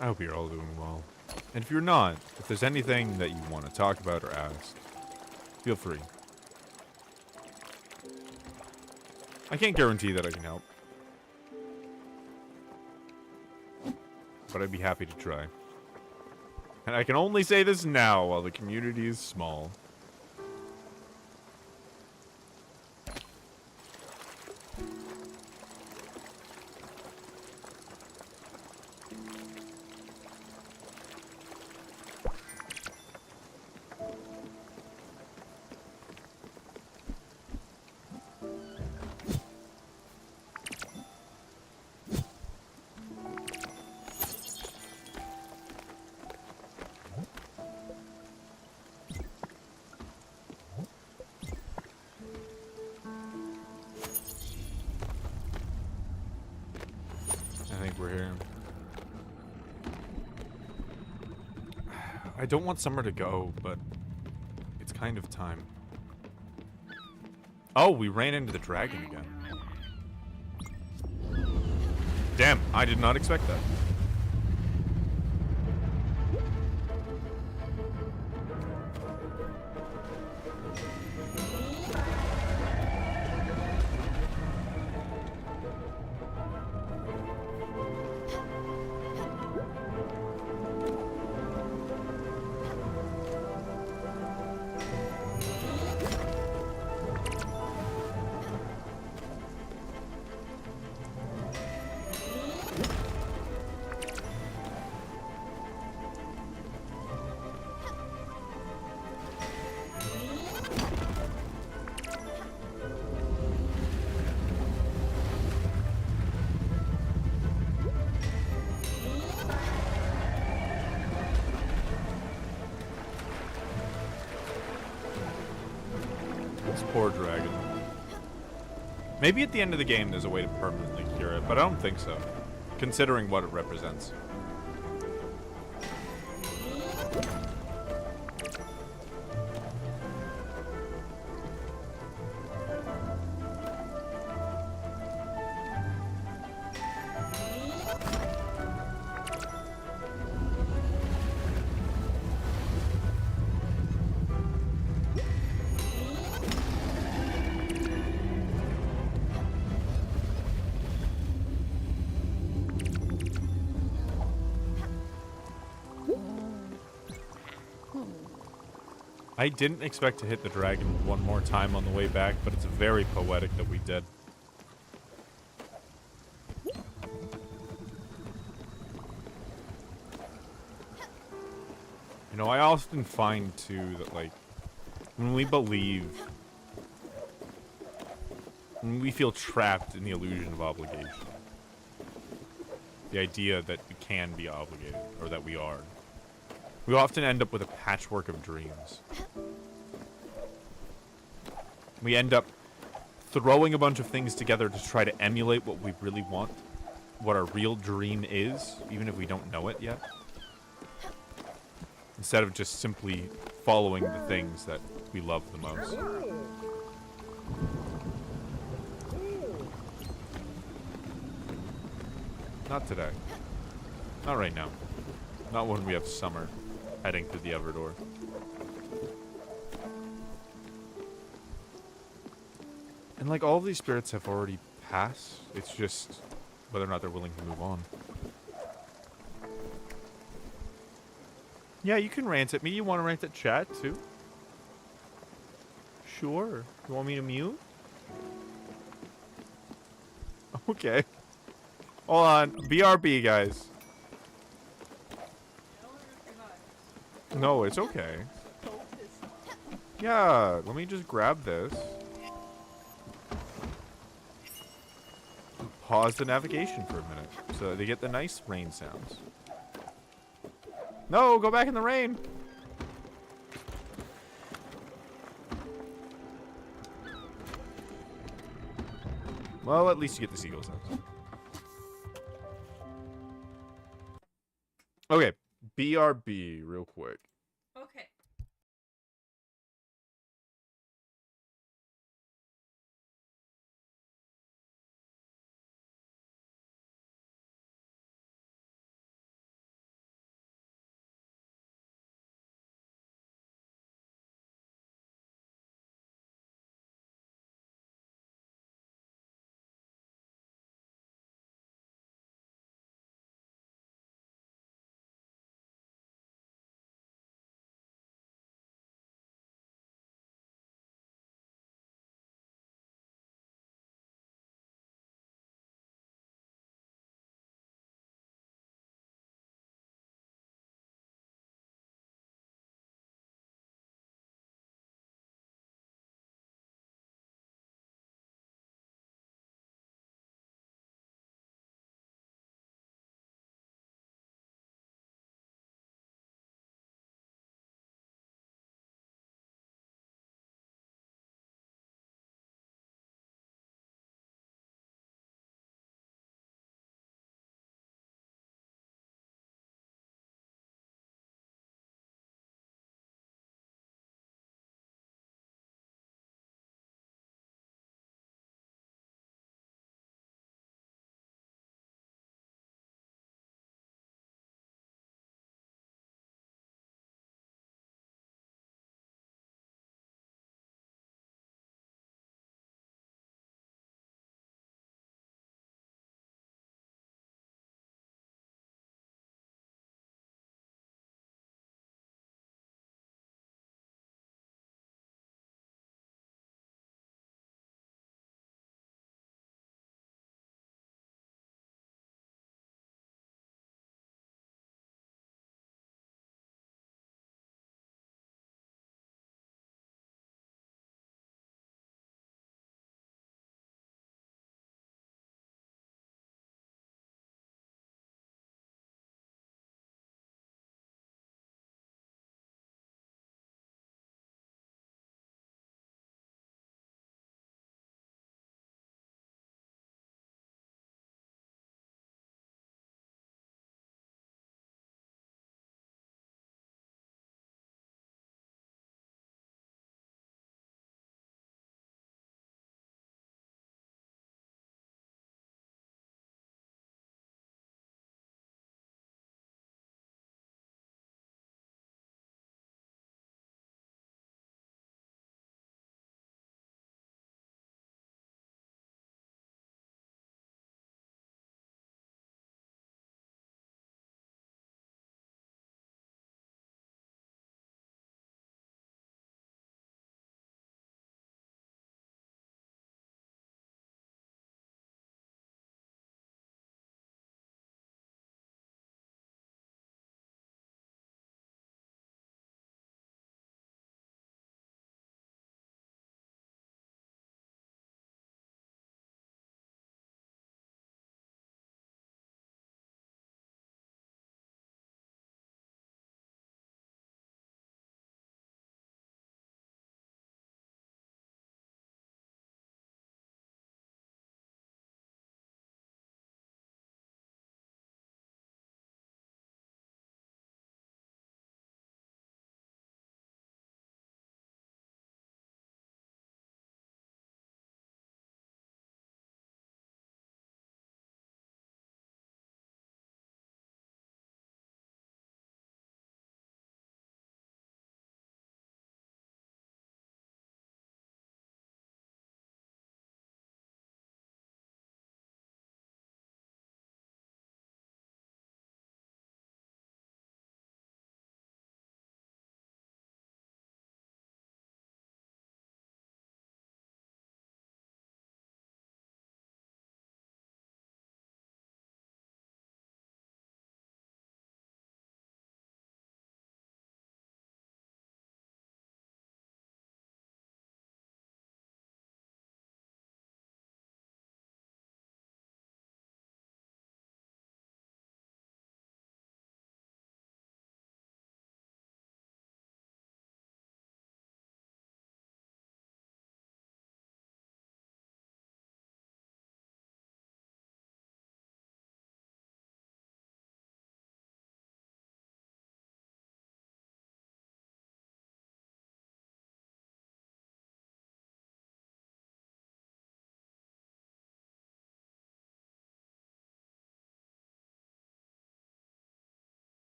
I hope you're all doing well. And if you're not, if there's anything that you want to talk about or ask, feel free. I can't guarantee that I can help, but I'd be happy to try. And I can only say this now while the community is small. I think we're here. I don't want summer to go, but it's kind of time. Oh, we ran into the dragon again. Damn, I did not expect that. This poor dragon. Maybe at the end of the game there's a way to permanently cure it, but I don't think so, considering what it represents. I didn't expect to hit the dragon one more time on the way back, but it's very poetic that we did. You know, I often find, too, that, like, when we believe... when we feel trapped in the illusion of obligation. The idea that we can be obligated, or that we are. We often end up with a patchwork of dreams. We end up throwing a bunch of things together to try to emulate what we really want, what our real dream is, even if we don't know it yet. Instead of just simply following the things that we love the most. Not today. Not right now. Not when we have summer heading through the Everdor. And like all of these spirits have already passed, it's just whether or not they're willing to move on. Yeah, you can rant at me. You want to rant at chat too? Sure. You want me to mute? Okay. Hold on. BRB, guys. No, it's okay. Yeah, let me just grab this. Pause the navigation for a minute so they get the nice rain sounds. No, go back in the rain. Well, at least you get the seagull sounds. Okay, BRB real quick. Okay.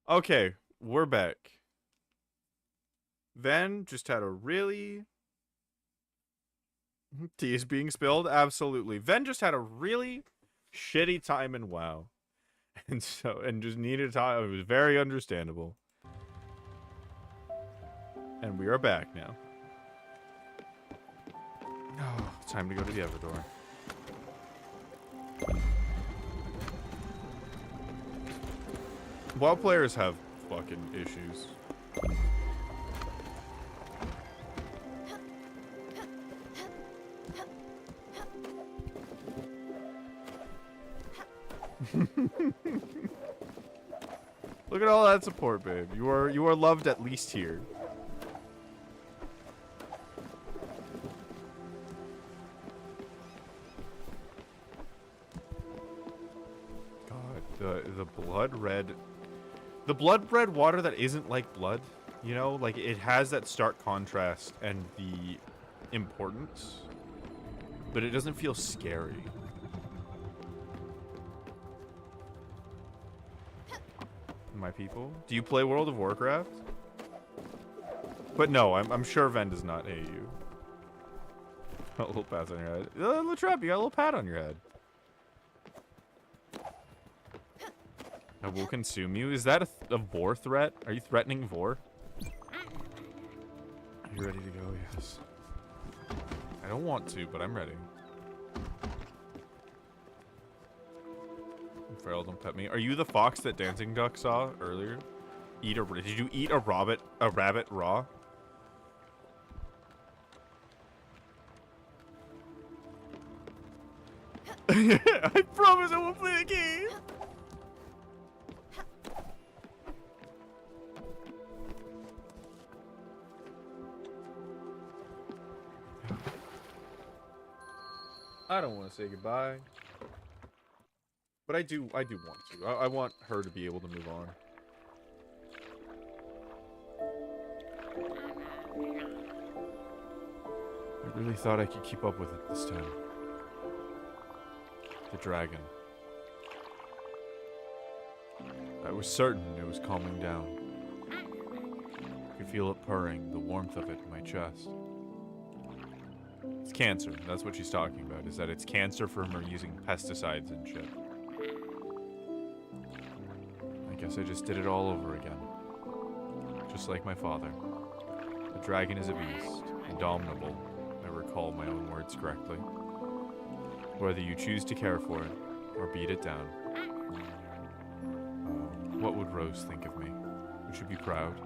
Okay, we're back. Ven just had a really... Tea is being spilled? Absolutely. Ven just had a really shitty time in WoW. And just needed time. It was very understandable. And we are back now. Oh, time to go to the Everdor. WoW players have fucking issues. Look at all that support, babe. You are loved at least here. God, the blood red water that isn't like blood, you know, like it has that stark contrast and the importance, but it doesn't feel scary. My people, do you play World of Warcraft? But no, I'm sure Ven does not hate you. A little pat on your head. Latrap, you got a little pat on your head. I will consume you. Is that a Vor threat? Are you threatening Vor? Are you ready to go? Yes. I don't want to, but I'm ready. Feral, don't pet me. Are you the fox that Dancing Duck saw earlier? Did you eat a rabbit raw? I promise I won't play the game. I don't want to say goodbye. But I do want to. I want her to be able to move on. I really thought I could keep up with it this time. The dragon. I was certain it was calming down. I could feel it purring, the warmth of it in my chest. It's cancer. That's what she's talking about, is that it's cancer from her using pesticides and shit. I guess I just did it all over again. Just like my father. The dragon is a beast, indomitable, if I recall my own words correctly. Whether you choose to care for it, or beat it down. What would Rose think of me? Would she be proud?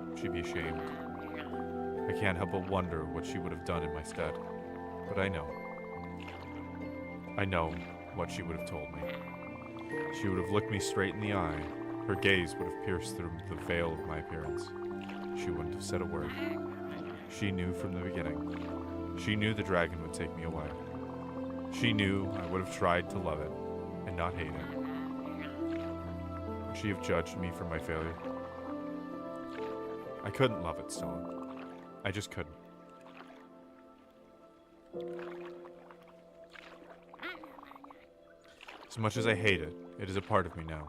Would she be ashamed? I can't help but wonder what she would have done in my stead. But I know. I know what she would have told me. She would have looked me straight in the eye. Her gaze would have pierced through the veil of my appearance. She wouldn't have said a word. She knew from the beginning. She knew the dragon would take me away. She knew I would have tried to love it and not hate it. Would she have judged me for my failure? I couldn't love it, Stella. I just couldn't. As much as I hate it, it is a part of me now.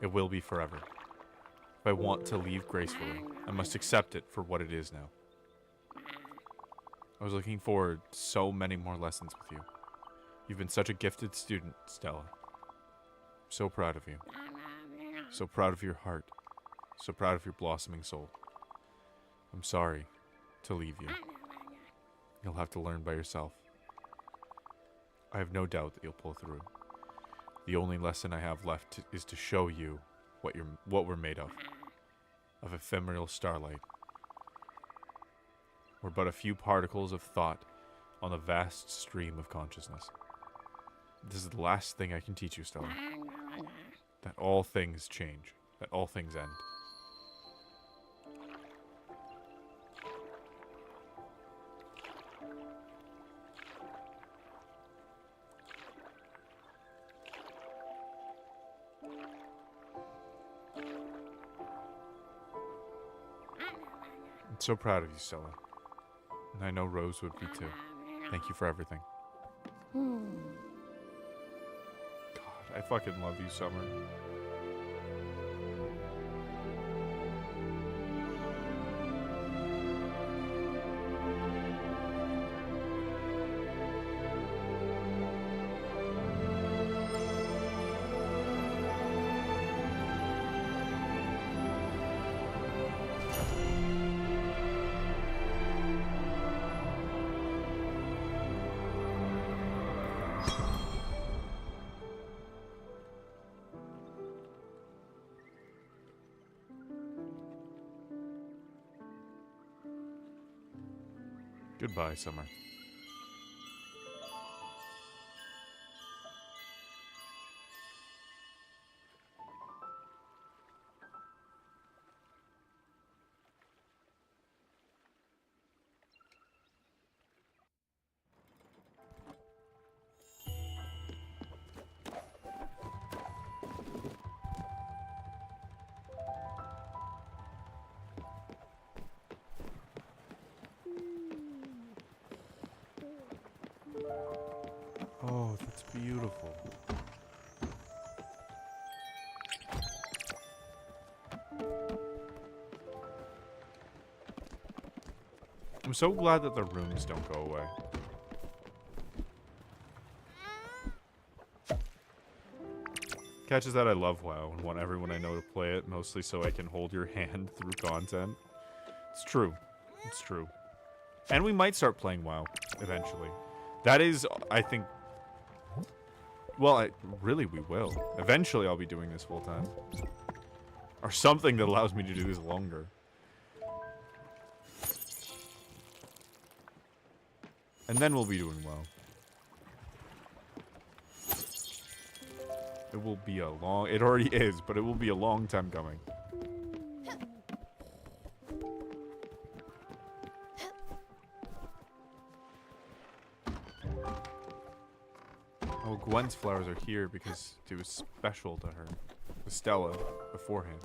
It will be forever. If I want to leave gracefully, I must accept it for what it is now. I was looking forward to so many more lessons with you. You've been such a gifted student, Stella. I'm so proud of you. So proud of your heart. So proud of your blossoming soul. I'm sorry to leave you. You'll have to learn by yourself. I have no doubt that you'll pull through. The only lesson I have left is to show you what we're made of ephemeral starlight. We're but a few particles of thought on the vast stream of consciousness. This is the last thing I can teach you, Stella. That all things change. That all things end. I'm so proud of you, Stella. And I know Rose would be too. Thank you for everything. God, I fucking love you, Summer. Goodbye, summer. Oh, that's beautiful. I'm so glad that the rooms don't go away. Catches that I love WoW and want everyone I know to play it, mostly so I can hold your hand through content. It's true. It's true. And we might start playing WoW eventually. That is, I think... Well, really, we will. Eventually, I'll be doing this full time. Or something that allows me to do this longer. And then we'll be doing WoW. It will be a long... It already is, but it will be a long time coming. Oh, Gwen's flowers are here because it was special to her. To Stella beforehand.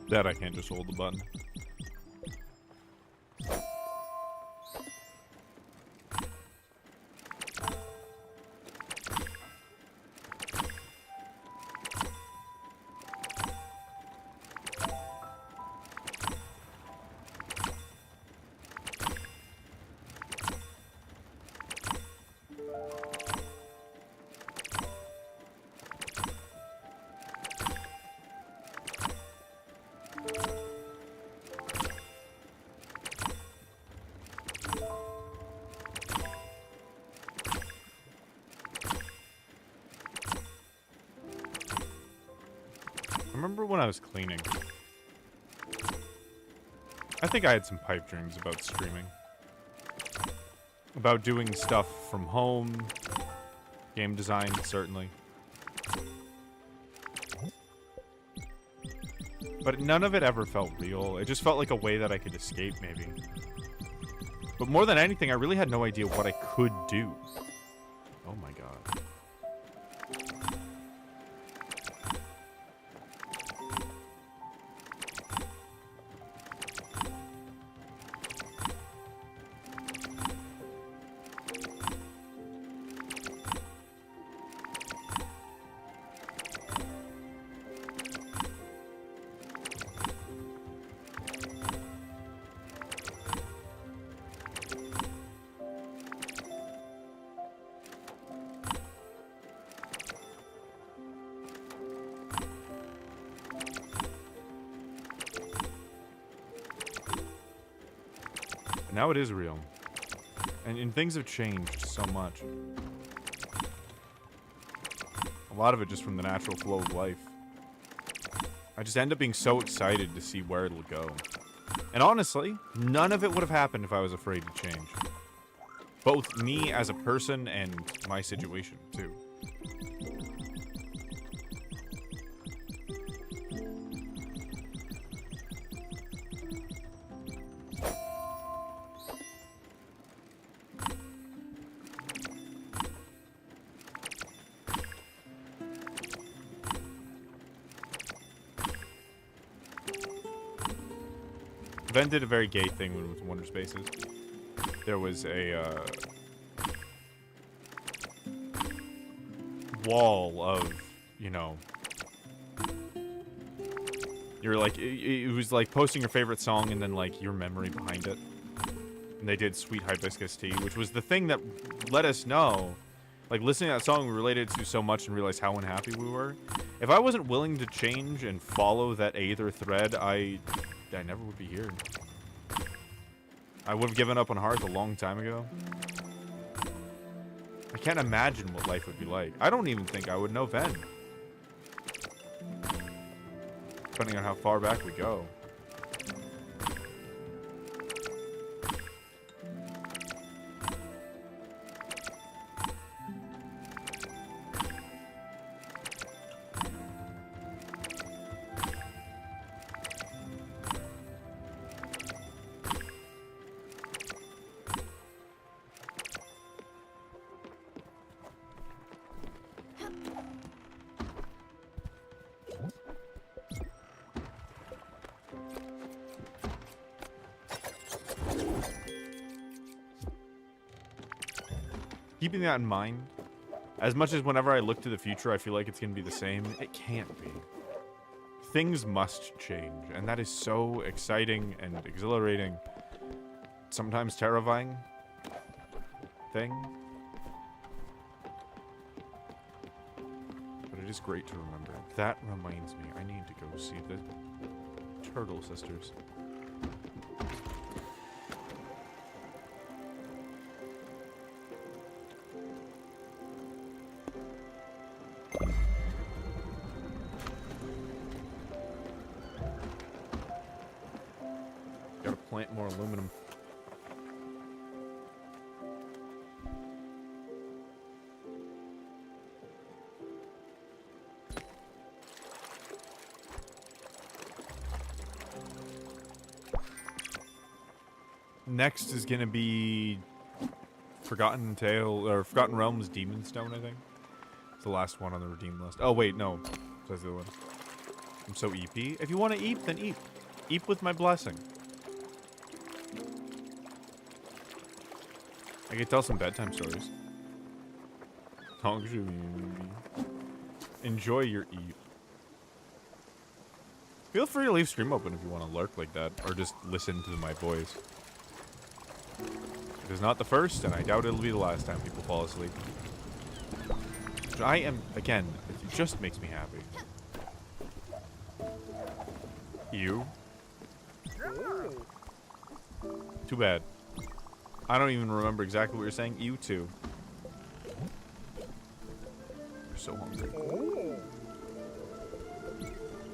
That I can't just hold the button. I remember when I was cleaning. I think I had some pipe dreams about streaming. About doing stuff from home. Game design, certainly. But none of it ever felt real. It just felt like a way that I could escape, maybe. But more than anything, I really had no idea what I could do. Oh my god. Now it is real. And things have changed so much. A lot of it just from the natural flow of life. I just end up being so excited to see where it'll go. And honestly, none of it would have happened if I was afraid to change. Both me as a person and my situation, too. Ven did a very gay thing when it was Wonder Spaces. There was a wall of, you know, you're like, it was like posting your favorite song and then like your memory behind it. And they did Sweet Hibiscus Tea, which was the thing that let us know, like listening to that song we related to so much and realized how unhappy we were. If I wasn't willing to change and follow that Aether thread, I never would be here. I would have given up on Hearth a long time ago. I can't imagine what life would be like. I don't even think I would know Ven. Depending on how far back we go. Keeping that in mind, as much as whenever I look to the future, I feel like it's going to be the same, it can't be. Things must change, and that is so exciting and exhilarating, sometimes terrifying thing. But it is great to remember. That reminds me, I need to go see the Turtle Sisters. Gotta plant more aluminum. Next is gonna be Forgotten Realms Demon Stone, I think. It's the last one on the redeem list. Oh wait, no. That's the other one. I'm so EP. If you want to eep, then eep. Eep with my blessing. I could tell some bedtime stories. Enjoy your eep. Feel free to leave stream open if you want to lurk like that, or just listen to my voice. It is not the first, and I doubt it'll be the last time people fall asleep. But I am, again, it just makes me happy. You? Too bad. I don't even remember exactly what you're saying. You too. You're so hungry.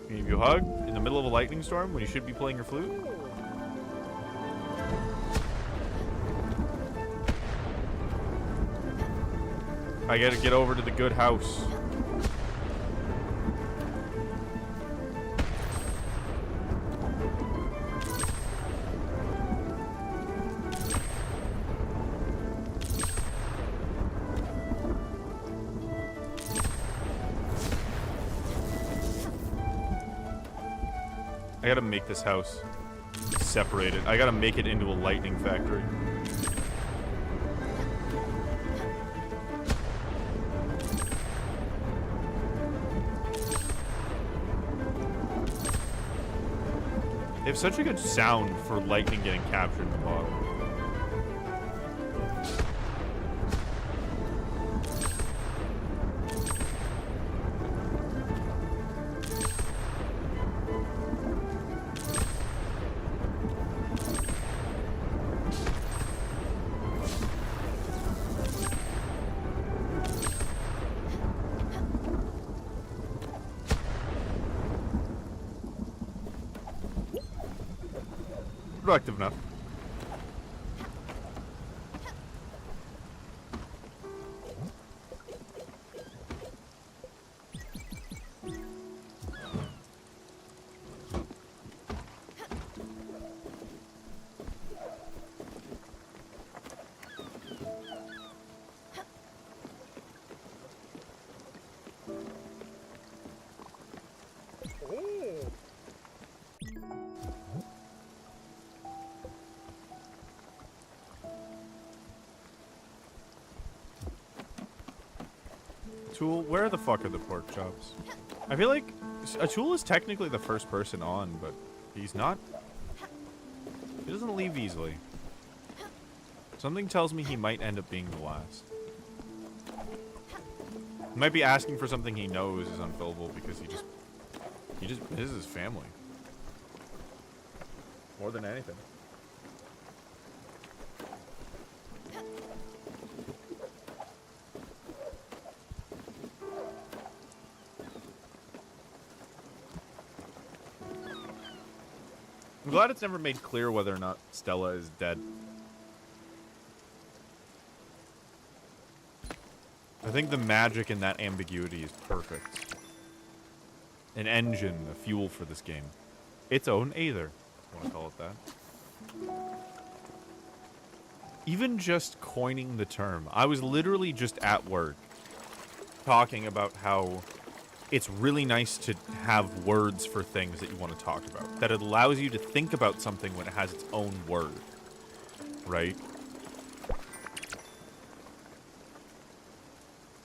Can I give you a hug in the middle of a lightning storm when you should be playing your flute? I gotta get over to the good house. I gotta make this house separated. I gotta make it into a lightning factory. They have such a good sound for lightning getting captured in the bottle. Productive enough. Atul? Where the fuck are the pork chops? I feel like Atul is technically the first person on, but he's not. He doesn't leave easily. Something tells me he might end up being the last. He might be asking for something he knows is unfillable because he just misses his family. More than anything. I'm glad it's never made clear whether or not Stella is dead. I think the magic in that ambiguity is perfect. An engine, a fuel for this game. Its own Aether, if you want to call it that. Even just coining the term. I was literally just at work talking about how it's really nice to have words for things that you want to talk about. That it allows you to think about something when it has its own word. Right?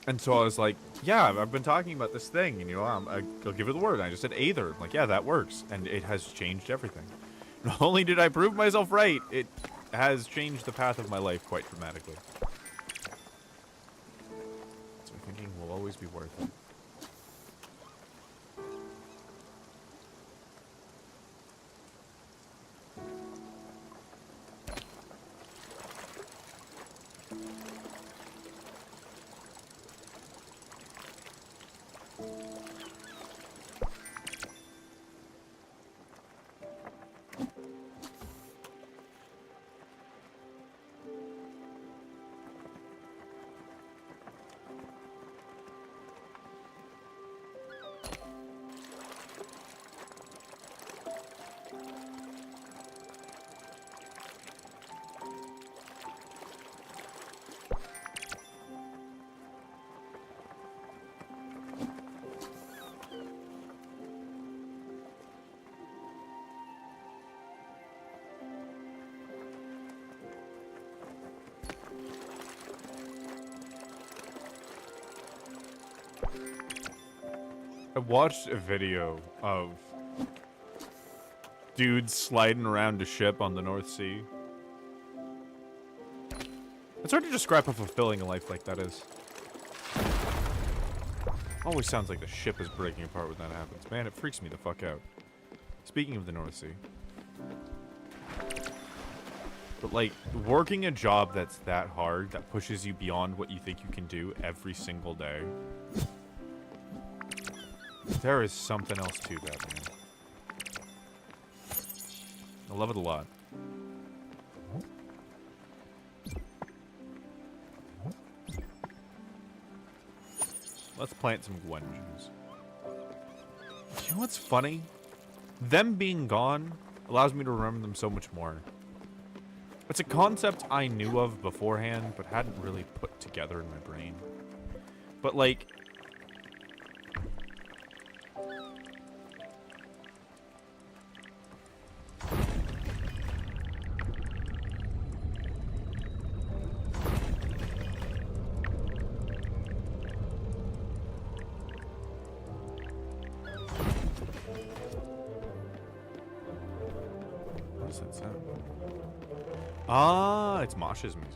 And so I was like, yeah, I've been talking about this thing, and you know, I'll give it the word. And I just said Aether. I'm like, yeah, that works. And it has changed everything. Not only did I prove myself right, it has changed the path of my life quite dramatically. So thinking will always be worth it. I watched a video of dudes sliding around a ship on the North Sea. It's hard to describe how fulfilling a life like that is. Always sounds like the ship is breaking apart when that happens. Man, it freaks me the fuck out. Speaking of the North Sea. But like, working a job that's that hard, that pushes you beyond what you think you can do every single day. There is something else to that, man. I love it a lot. Let's plant some Gwenjus. You know what's funny? Them being gone allows me to remember them so much more. It's a concept I knew of beforehand, but hadn't really put together in my brain. But like... What does that sound? Ah, it's Masha's music.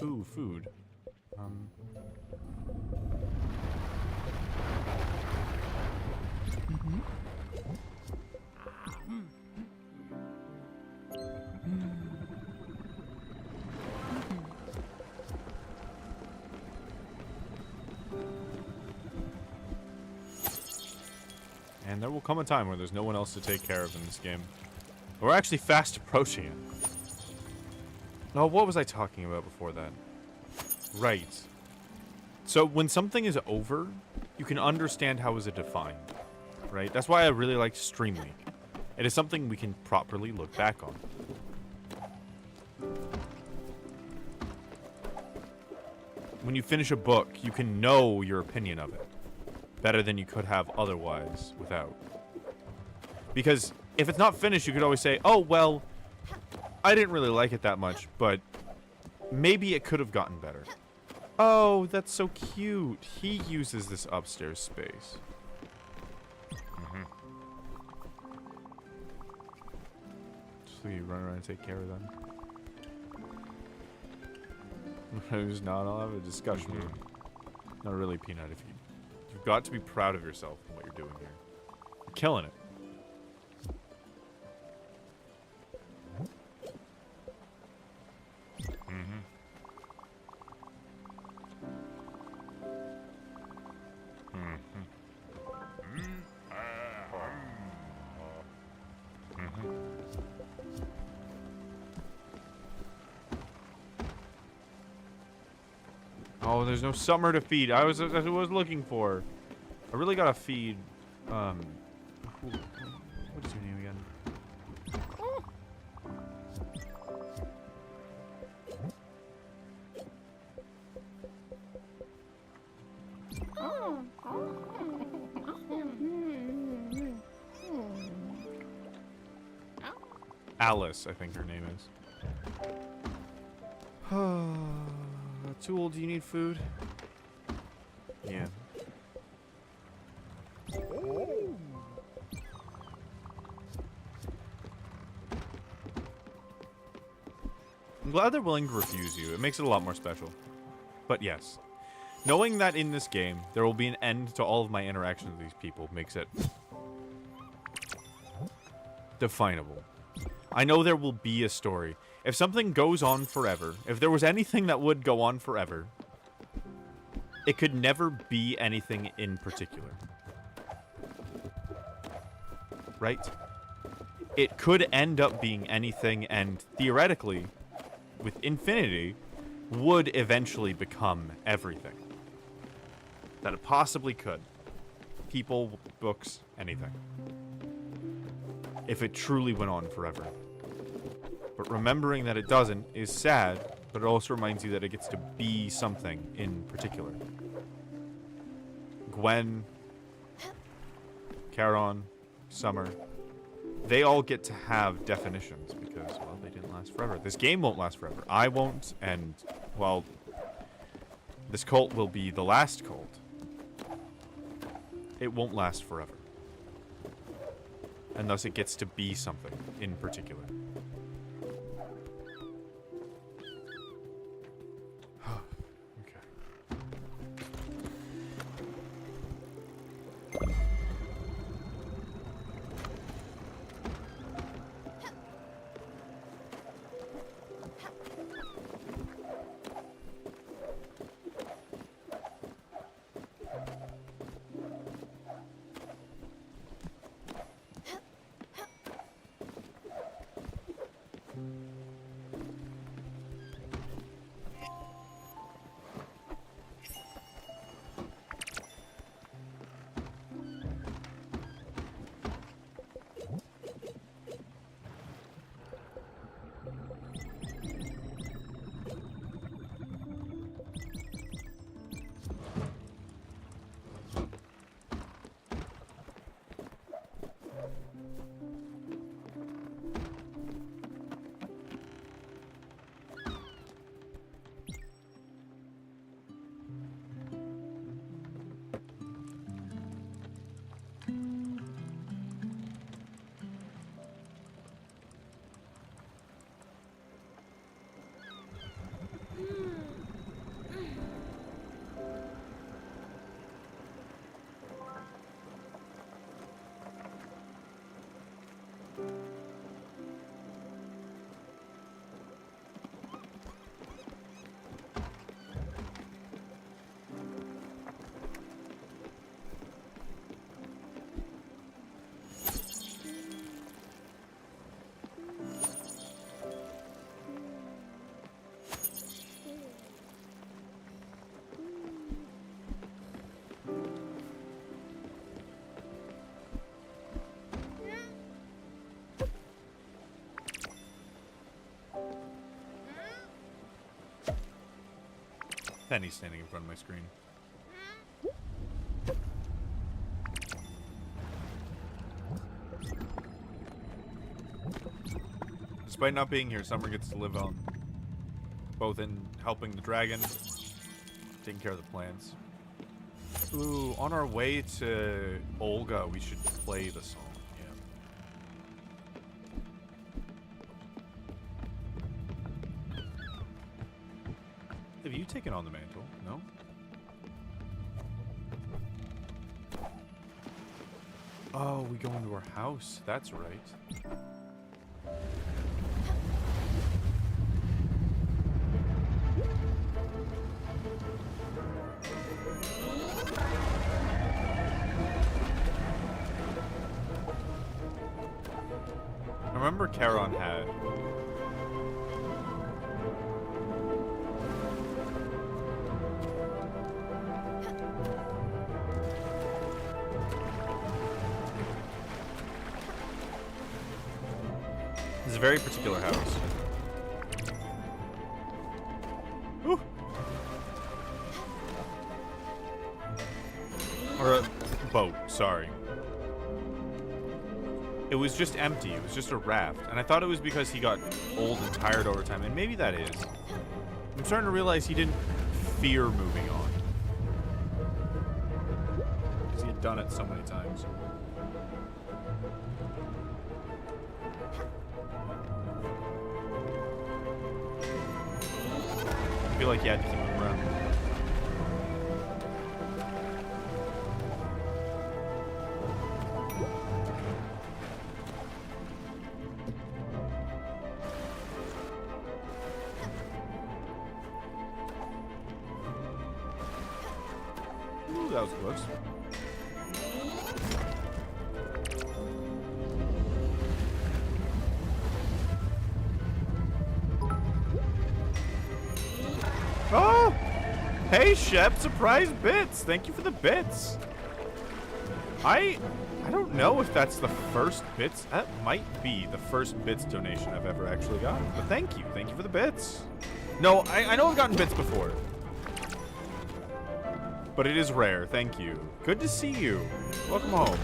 Ooh, food. And there will come a time where there's no one else to take care of in this game. We're actually fast approaching it. No, what was I talking about before that? Right. So when something is over, you can understand how is it defined. Right? That's why I really like Stream Week. It is something we can properly look back on. When you finish a book, you can know your opinion of it better than you could have otherwise without. Because if it's not finished, you could always say, oh, well, I didn't really like it that much, but maybe it could have gotten better. Oh, that's so cute. He uses this upstairs space. So you run around and take care of them. Who's not? I'll have a discussion. Not really, Peanut. You've got to be proud of yourself and what you're doing here. You're killing it. Oh, there's no Summer to feed. That's what I was looking for. I really gotta feed. What is your name again? Alice, I think her name is. Tool, do you need food? Yeah. I'm glad they're willing to refuse you. It makes it a lot more special. But yes. Knowing that in this game, there will be an end to all of my interactions with these people makes it definable. I know there will be a story. If something goes on forever, if there was anything that would go on forever, it could never be anything in particular. Right? It could end up being anything, and theoretically, with infinity, would eventually become everything. That it possibly could. People, books, anything. If it truly went on forever. But remembering that it doesn't is sad, but it also reminds you that it gets to be something in particular. Gwen, Charon, Summer, they all get to have definitions because, well, they didn't last forever. This game won't last forever. I won't, and, well, this cult will be the last cult. It won't last forever. And thus it gets to be something in particular. Penny's standing in front of my screen. Despite not being here, Summer gets to live on. Both in helping the dragon, taking care of the plants. Ooh, on our way to Olga, we should play the song. Yeah. Have you taken on the mantle? No? Oh, we go into our house. That's right. I remember Charon had. It's a very particular house. Whew. Or a boat, sorry. It was just empty. It was just a raft. And I thought it was because he got old and tired over time. And maybe that is. I'm starting to realize he didn't fear moving on. Because he had done it so many times. I feel like he had to keep him around. Ooh, that was close. Oh! Hey, Shep, surprise bits! Thank you for the bits. I don't know if that's the first bits. That might be the first bits donation I've ever actually gotten. But thank you. Thank you for the bits. No, I know I've gotten bits before. But it is rare. Thank you. Good to see you. Welcome home.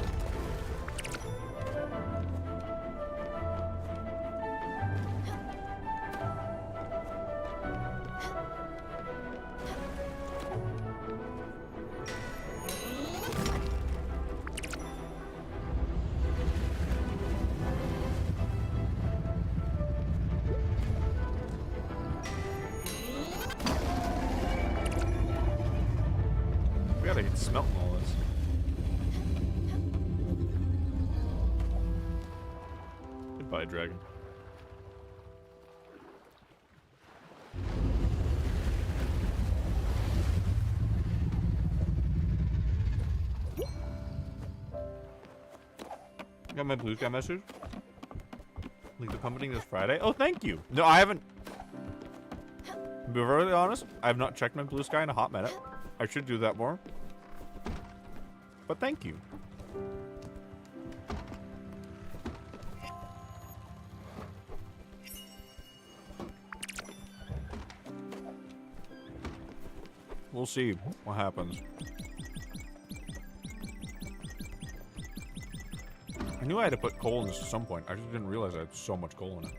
We gotta get smelting all this. Goodbye, dragon. Got my blue sky message? Leave the pumping this Friday? Oh, thank you. No, I haven't. To be really honest, I have not checked my blue sky in a hot minute. I should do that more. But thank you. We'll see what happens. I knew I had to put coal in this at some point. I just didn't realize I had so much coal in it.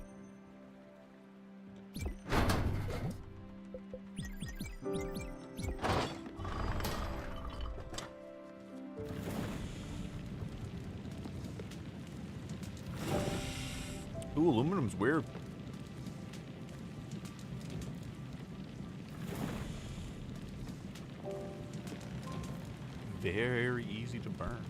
Ooh, aluminum's weird. Very easy to burn.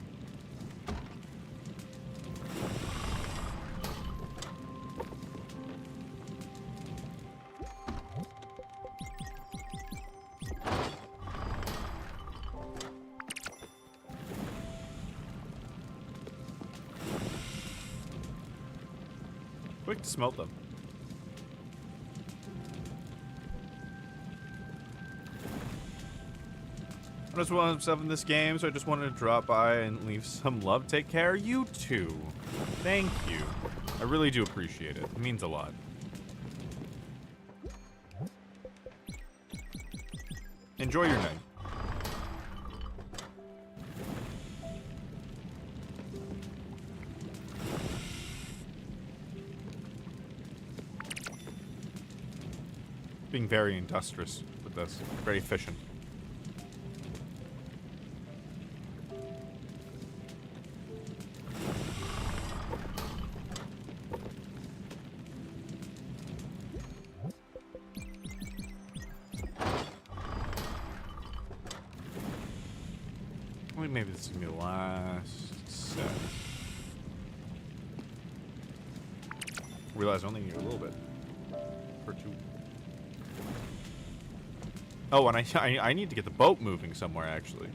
Quick to smelt them. I just want stuff in this game, so I just wanted to drop by and leave some love. Take care, you too. Thank you. I really do appreciate it. It means a lot. Enjoy your night. Being very industrious with this. Very efficient. Well, maybe this is gonna be the last set. Realize I only need a little bit. For 2. Oh, and I need to get the boat moving somewhere, actually.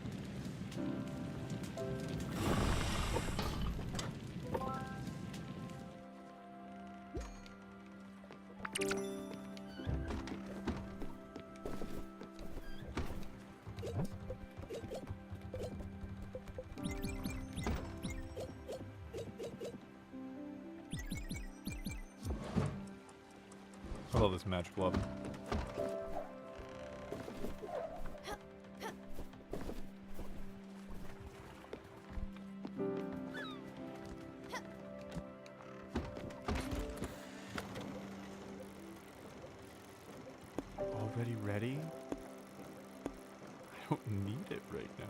I love this magical oven. Already ready? I don't need it right now.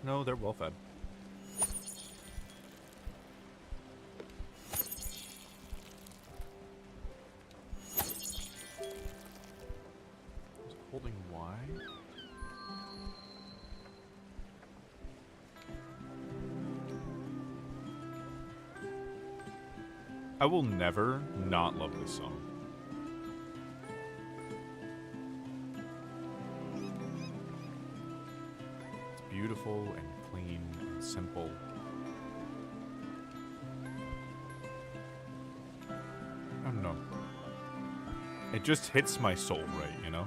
No, they're well fed. Holding Y? I will never not love this song. It's beautiful and clean and simple. I don't know. It just hits my soul right, you know?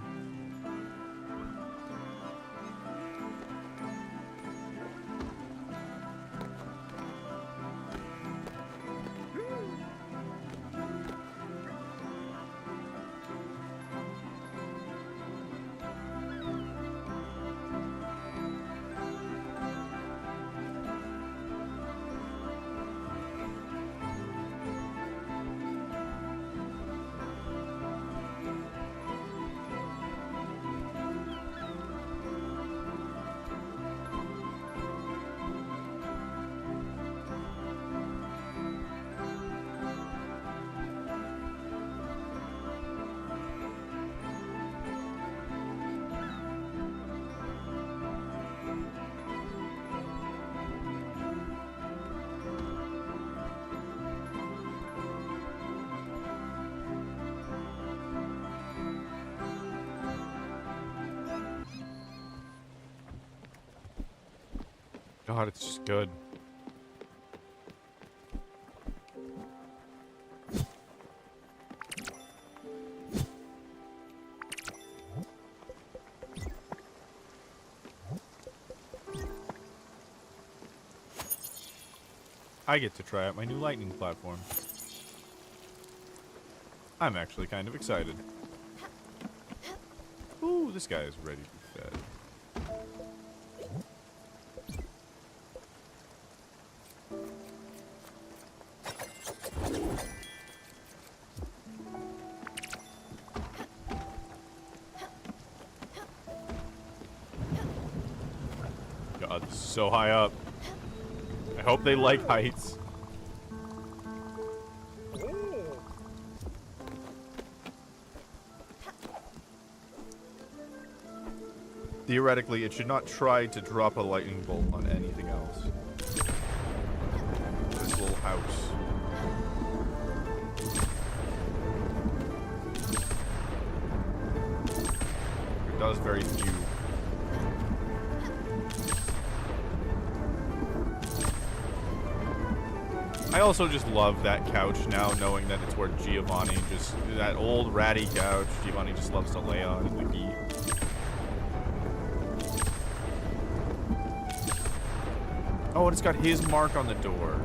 God, it's just good. I get to try out my new lightning platform. I'm actually kind of excited. Ooh, this guy is ready to be fed. God, this is so high up. I hope they like heights. Theoretically, it should not try to drop a lightning bolt on anything else. This little house. It does very few. I also just love that couch now, knowing that it's where Giovanni just... That old ratty couch Giovanni just loves to lay on in the heat. Oh, and it's got his mark on the door.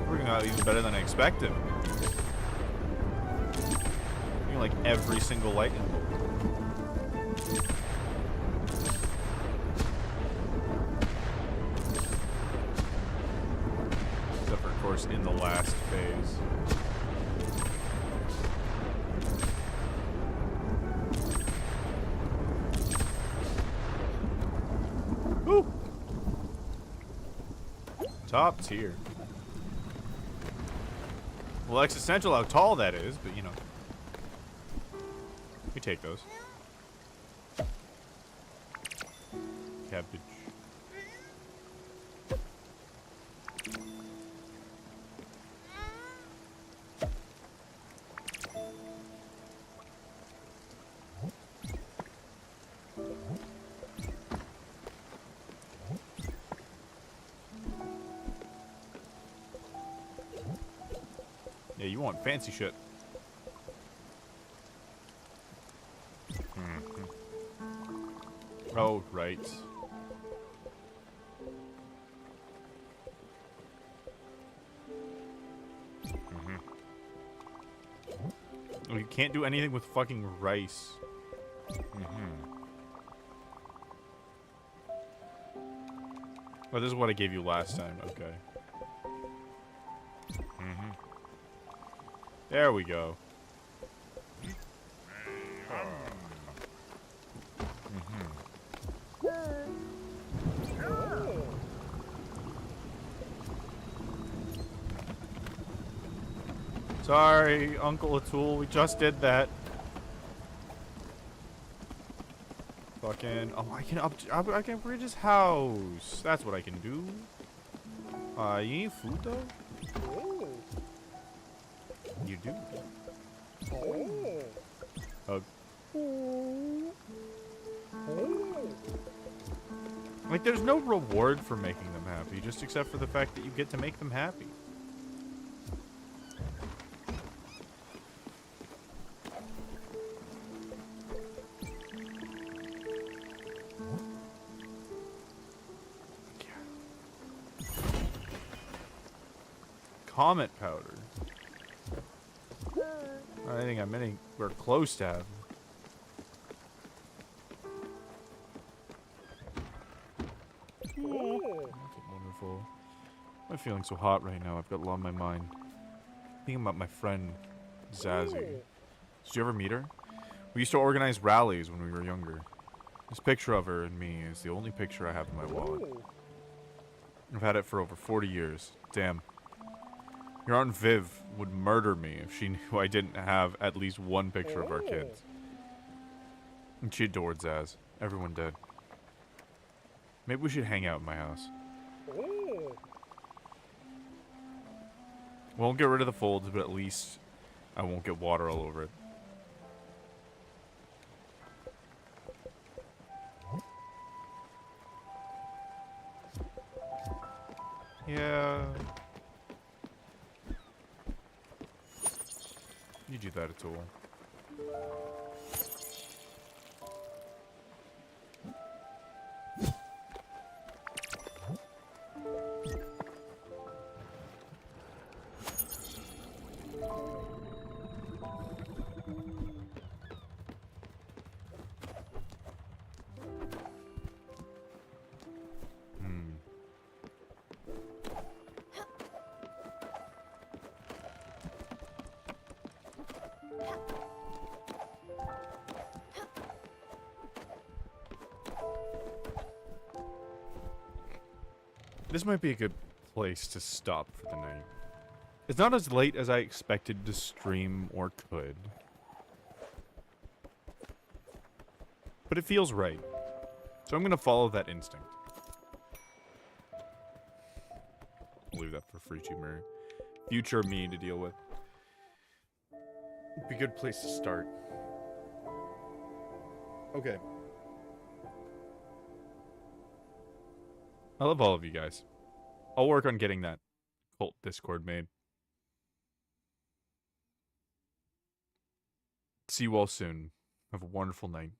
Working out even better than I expected. Like every single lightning bolt. In the last phase. Woo! Top tier. Well, existential how tall that is, but you know. We take those. Cabbage. Yeah, you want fancy shit. Oh, right. Oh, you can't do anything with fucking rice. Well, this is what I gave you last time. Okay. There we go. Sorry, Uncle Atul, we just did that. Fucking, oh, I can bridge his house. That's what I can do. You need food though? You do. Like, there's no reward for making them happy, just except for the fact that you get to make them happy. Comet powder. I think I'm anywhere close to having. Wonderful. Why am I feeling so hot right now? I've got a lot on my mind. Thinking about my friend Zazzy. Did you ever meet her? We used to organize rallies when we were younger. This picture of her and me is the only picture I have in my wallet. I've had it for over 40 years. Damn. Your Aunt Viv would murder me if she knew I didn't have at least one picture of our kids. And she adored Zaz. Everyone did. Maybe we should hang out in my house. Won't get rid of the folds, but at least I won't get water all over it. Yeah. You do that at all. This might be a good place to stop for the night. It's not as late as I expected to stream or could. But it feels right. So I'm going to follow that instinct. I'll leave that for future me to deal with. It'd be a good place to start. Okay. I love all of you guys. I'll work on getting that cult Discord made. See you all soon. Have a wonderful night.